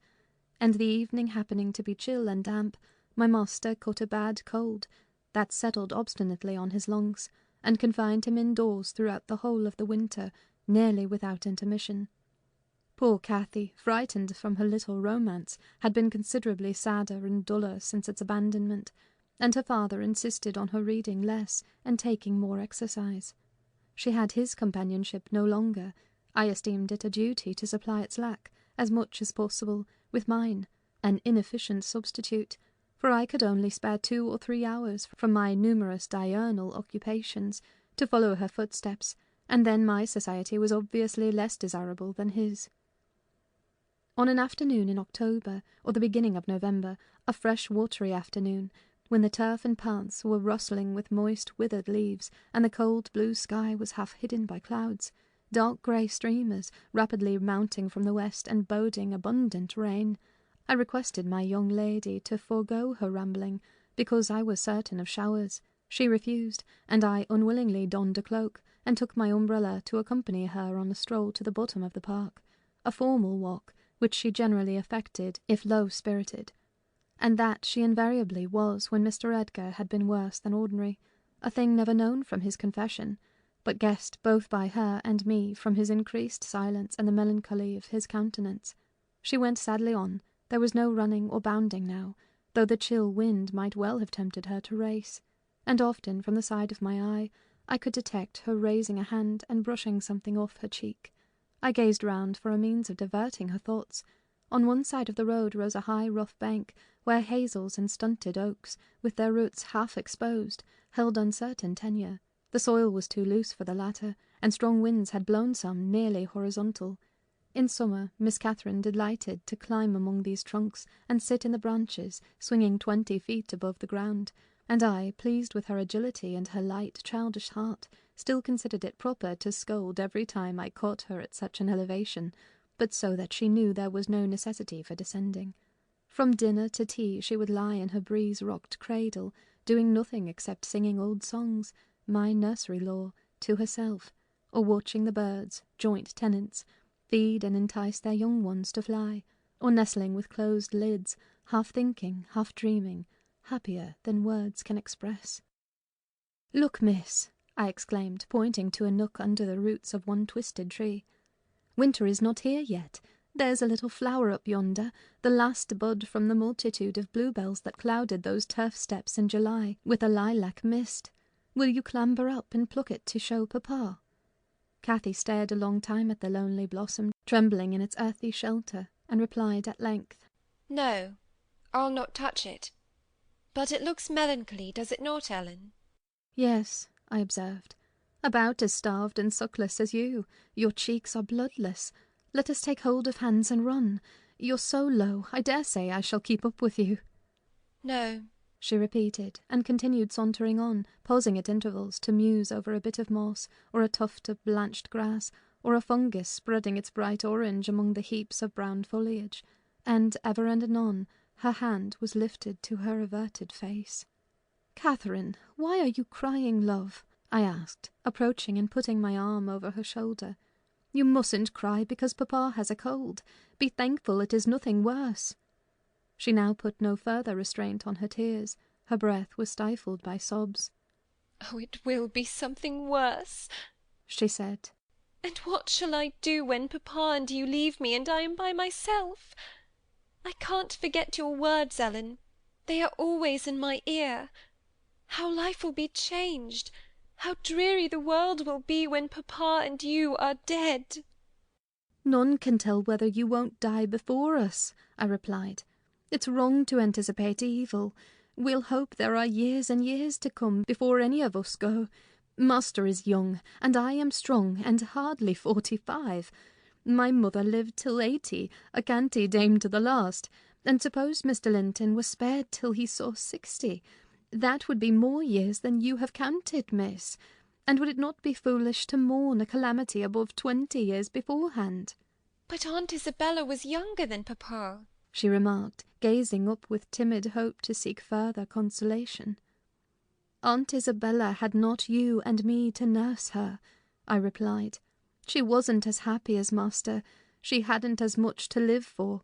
and the evening happening to be chill and damp, my master caught a bad cold that settled obstinately on his lungs, and confined him indoors throughout the whole of the winter, nearly without intermission. Poor Cathy, frightened from her little romance, had been considerably sadder and duller since its abandonment, and her father insisted on her reading less and taking more exercise. She had his companionship no longer. I esteemed it a duty to supply its lack, as much as possible, with mine, an inefficient substitute, for I could only spare 2 or 3 hours from my numerous diurnal occupations to follow her footsteps, and then my society was obviously less desirable than his. On an afternoon in October, or the beginning of November, a fresh watery afternoon, when the turf and paths were rustling with moist withered leaves, and the cold blue sky was half hidden by clouds, dark grey streamers rapidly mounting from the west and boding abundant rain, I requested my young lady to forego her rambling, because I was certain of showers. She refused, and I unwillingly donned a cloak, and took my umbrella to accompany her on a stroll to the bottom of the park, a formal walk, which she generally affected if low-spirited, and that she invariably was when Mr. Edgar had been worse than ordinary, a thing never known from his confession, but guessed both by her and me from his increased silence and the melancholy of his countenance. She went sadly on. There was no running or bounding now, though the chill wind might well have tempted her to race, and often from the side of my eye I could detect her raising a hand and brushing something off her cheek. I gazed round for a means of diverting her thoughts. On one side of the road rose a high rough bank, where hazels and stunted oaks, with their roots half exposed, held uncertain tenure. The soil was too loose for the latter, and strong winds had blown some nearly horizontal. In summer, Miss Catherine delighted to climb among these trunks and sit in the branches, swinging 20 feet above the ground, and I, pleased with her agility and her light, childish heart, still considered it proper to scold every time I caught her at such an elevation, but so that she knew there was no necessity for descending. From dinner to tea she would lie in her breeze-rocked cradle, doing nothing except singing old songs, my nursery lore, to herself, or watching the birds, joint tenants, feed and entice their young ones to fly, or nestling with closed lids, half thinking, half dreaming, happier than words can express. "Look, miss," I exclaimed, pointing to a nook under the roots of one twisted tree. "Winter is not here yet. There's a little flower up yonder, the last bud from the multitude of bluebells that clouded those turf steps in July with a lilac mist. Will you clamber up and pluck it to show papa?" Cathy stared a long time at the lonely blossom, trembling in its earthy shelter, and replied at length, "No, I'll not touch it. But it looks melancholy, does it not, Ellen?" Yes, I observed. About as starved and suckless as you. Your cheeks are bloodless. Let us take hold of hands and run. You're so low, I dare say I shall keep up with you. No, she repeated, and continued sauntering on, pausing at intervals to muse over a bit of moss, or a tuft of blanched grass, or a fungus spreading its bright orange among the heaps of brown foliage, and ever and anon her hand was lifted to her averted face. "Catherine, why are you crying, love?" I asked, approaching and putting my arm over her shoulder. "You mustn't cry because papa has a cold. Be thankful it is nothing worse." She now put no further restraint on her tears. Her breath was stifled by sobs. "Oh, it will be something worse," she said. "And what shall I do when papa and you leave me and I am by myself? I can't forget your words, Ellen. They are always in my ear. How life will be changed! How dreary the world will be when papa and you are dead!" "None can tell whether you won't die before us," I replied. "It's wrong to anticipate evil. We'll hope there are years and years to come before any of us go. Master is young, and I am strong, and hardly 45. My mother lived till 80, a canty dame to the last, and suppose Mr. Linton was spared till he saw 60. That would be more years than you have counted, miss. And would it not be foolish to mourn a calamity above 20 years beforehand?" "But Aunt Isabella was younger than papa," she remarked, gazing up with timid hope to seek further consolation. "Aunt Isabella had not you and me to nurse her," I replied. "She wasn't as happy as master. She hadn't as much to live for.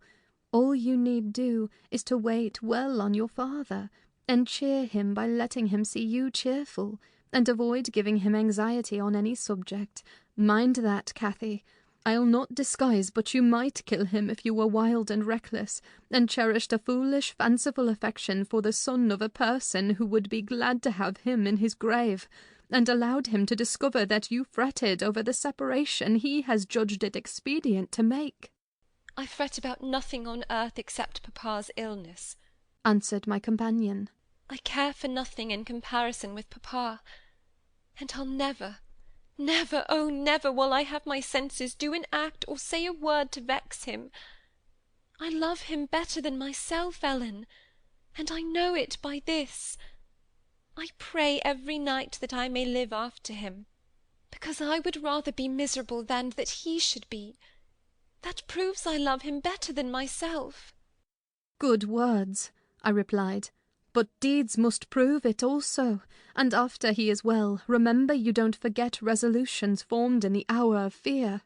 All you need do is to wait well on your father, and cheer him by letting him see you cheerful, and avoid giving him anxiety on any subject. Mind that, Cathy. I'll not disguise but you might kill him if you were wild and reckless, and cherished a foolish, fanciful affection for the son of a person who would be glad to have him in his grave, and allowed him to discover that you fretted over the separation he has judged it expedient to make." "I fret about nothing on earth except papa's illness," answered my companion. "I care for nothing in comparison with papa, and I'll never, never, oh, never will I have my senses do an act or say a word to vex him. I love him better than myself, Ellen, and I know it by this. I pray every night that I may live after him, because I would rather be miserable than that he should be. That proves I love him better than myself." "Good words," I replied, "but deeds must prove it also, and after he is well, remember you don't forget resolutions formed in the hour of fear."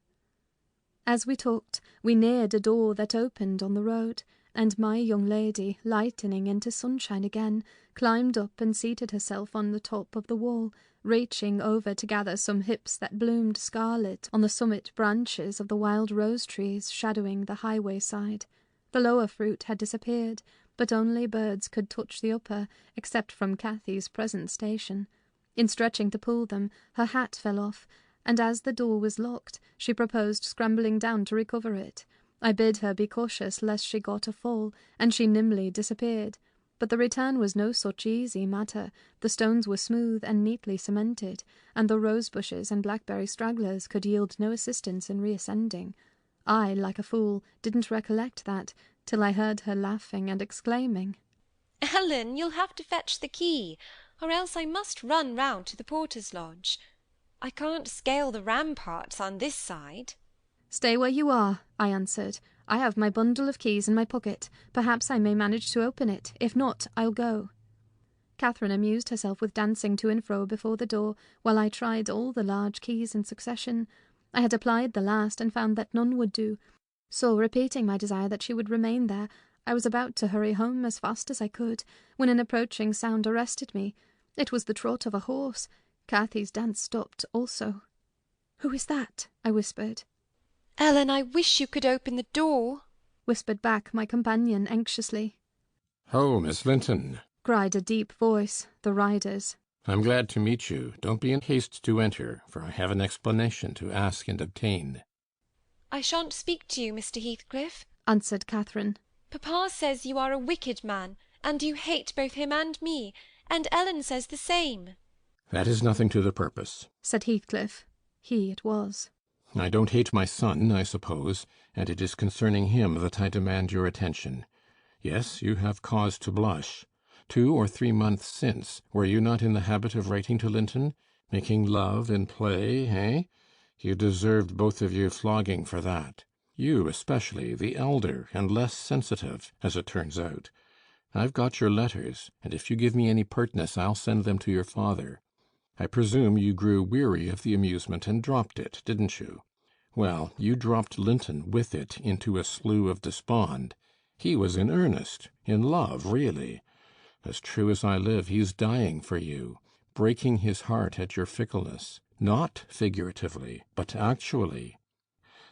As we talked, we neared a door that opened on the road, and my young lady, lightening into sunshine again, climbed up and seated herself on the top of the wall, reaching over to gather some hips that bloomed scarlet on the summit branches of the wild rose trees shadowing the highway side. The lower fruit had disappeared, but only birds could touch the upper, except from Cathy's present station. In stretching to pull them, her hat fell off, and as the door was locked, she proposed scrambling down to recover it. I bid her be cautious lest she got a fall, and she nimbly disappeared. But the return was no such easy matter. The stones were smooth and neatly cemented, and the rose-bushes and blackberry stragglers could yield no assistance in reascending. I, like a fool, didn't recollect that, till I heard her laughing and exclaiming, "Ellen, you'll have to fetch the key, or else I must run round to the porter's lodge. I can't scale the ramparts on this side." "Stay where you are," I answered. "I have my bundle of keys in my pocket. Perhaps I may manage to open it. If not, I'll go." Catherine amused herself with dancing to and fro before the door, while I tried all the large keys in succession. I had applied the last and found that none would do, so repeating my desire that she would remain there, I was about to hurry home as fast as I could, when an approaching sound arrested me. It was the trot of a horse. Cathy's dance stopped also. "Who is that?" I whispered. "Ellen, I wish you could open the door," whispered back my companion anxiously. "Oh, Miss Linton!" cried a deep voice, the rider's. "I'm glad to meet you. Don't be in haste to enter, for I have an explanation to ask and obtain." "I shan't speak to you, Mr. Heathcliff," answered Catherine. "Papa says you are a wicked man, and you hate both him and me, and Ellen says the same." That is nothing to the purpose, said Heathcliff. He it was. I don't hate my son, I suppose, and it is concerning him that I demand your attention. Yes, you have cause to blush. 2 or 3 months since, were you not in the habit of writing to Linton? Making love in play, eh? You deserved both of you flogging for that. You especially, the elder and less sensitive, as it turns out. I've got your letters, and if you give me any pertness I'll send them to your father. I presume you grew weary of the amusement and dropped it, didn't you? Well, you dropped Linton with it into a slough of despond. He was in earnest, in love, really. As true as I live, he's dying for you, breaking his heart at your fickleness, not figuratively, but actually.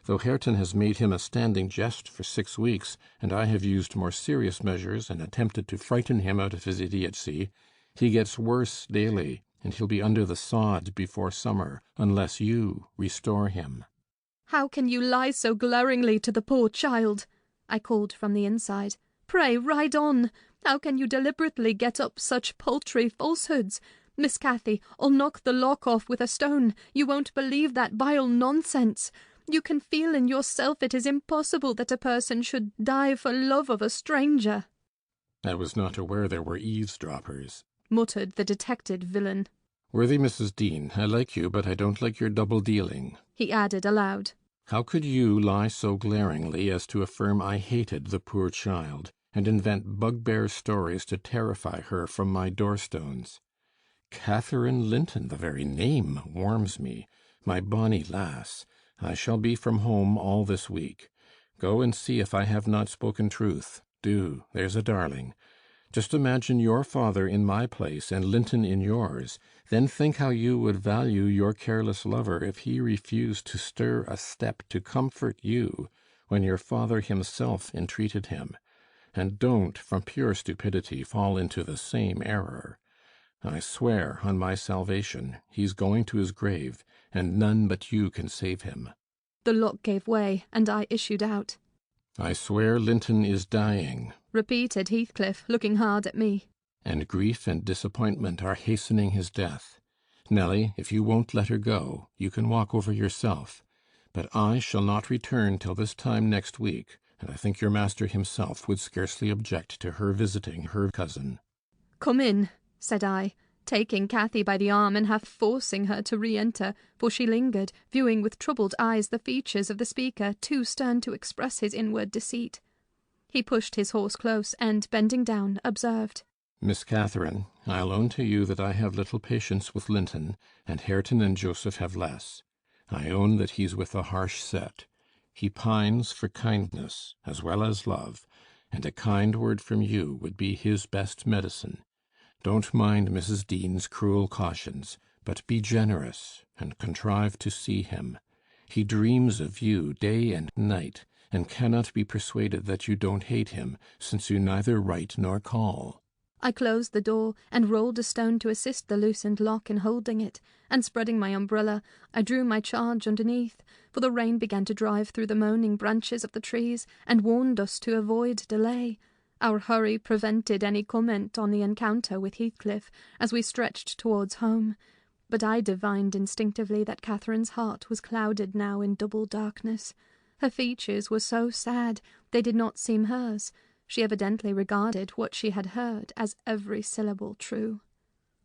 Though Hareton has made him a standing jest for 6 weeks, and I have used more serious measures and attempted to frighten him out of his idiocy, he gets worse daily, and he'll be under the sod before summer, unless you restore him. How can you lie so glaringly to the poor child? I called from the inside. Pray, ride on. How can you deliberately get up such paltry falsehoods? Miss Cathy, I'll knock the lock off with a stone. You won't believe that vile nonsense. You can feel in yourself it is impossible that a person should die for love of a stranger. I was not aware there were eavesdroppers, muttered the detected villain. Worthy Mrs. Dean, I like you, but I don't like your double-dealing, he added aloud. How could you lie so glaringly as to affirm I hated the poor child, and invent bugbear stories to terrify her from my door-stones? Catherine Linton, the very name warms me. My bonny lass, I shall be from home all this week. Go and see if I have not spoken truth. Do, there's a darling. Just imagine your father in my place and Linton in yours. Then think how you would value your careless lover if he refused to stir a step to comfort you when your father himself entreated him. And don't, from pure stupidity, fall into the same error. I swear on my salvation he's going to his grave, and none but you can save him. The lock gave way, and I issued out. I swear Linton is dying, repeated Heathcliff, looking hard at me. And grief and disappointment are hastening his death. Nelly, if you won't let her go, you can walk over yourself. But I shall not return till this time next week, and I think your master himself would scarcely object to her visiting her cousin. Come in, said I, taking Cathy by the arm and half forcing her to re-enter, for she lingered, viewing with troubled eyes the features of the speaker, too stern to express his inward deceit. He pushed his horse close, and, bending down, observed, Miss Catherine, I'll own to you that I have little patience with Linton, and Hareton and Joseph have less. I own that he's with a harsh set. He pines for kindness as well as love, and a kind word from you would be his best medicine. Don't mind Mrs. Dean's cruel cautions, but be generous, and contrive to see him. He dreams of you day and night, and cannot be persuaded that you don't hate him, since you neither write nor call. I closed the door, and rolled a stone to assist the loosened lock in holding it, and spreading my umbrella, I drew my charge underneath, for the rain began to drive through the moaning branches of the trees, and warned us to avoid delay. Our hurry prevented any comment on the encounter with Heathcliff, as we stretched towards home, but I divined instinctively that Catherine's heart was clouded now in double darkness. Her features were so sad, they did not seem hers. She evidently regarded what she had heard as every syllable true.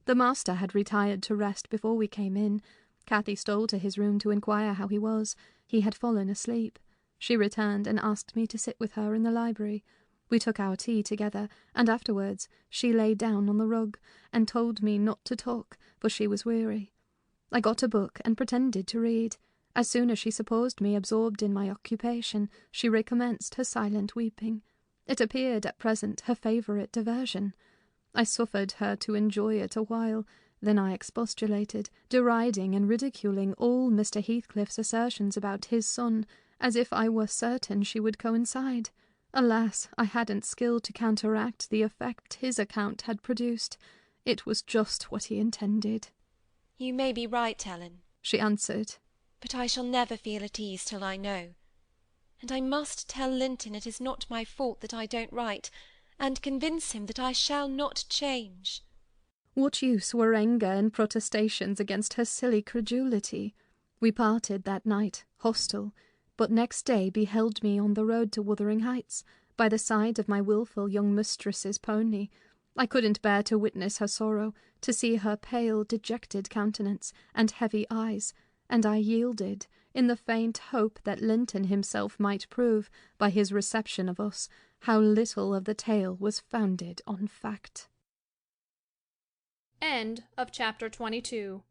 The master had retired to rest before we came in. Cathy stole to his room to inquire how he was. He had fallen asleep. She returned and asked me to sit with her in the library. We took our tea together, and afterwards she lay down on the rug, and told me not to talk, for she was weary. I got a book and pretended to read. As soon as she supposed me absorbed in my occupation, she recommenced her silent weeping. It appeared at present her favourite diversion. I suffered her to enjoy it a while, then I expostulated, deriding and ridiculing all Mr. Heathcliff's assertions about his son, as if I were certain she would coincide. Alas, I hadn't skill to counteract the effect his account had produced. It was just what he intended. You may be right, Ellen, she answered, but I shall never feel at ease till I know. And I must tell Linton it is not my fault that I don't write, and convince him that I shall not change. What use were anger and protestations against her silly credulity? We parted that night, hostile, but next day beheld me on the road to Wuthering Heights, by the side of my wilful young mistress's pony. I couldn't bear to witness her sorrow, to see her pale, dejected countenance and heavy eyes, and I yielded, in the faint hope that Linton himself might prove, by his reception of us, how little of the tale was founded on fact. End of chapter 22.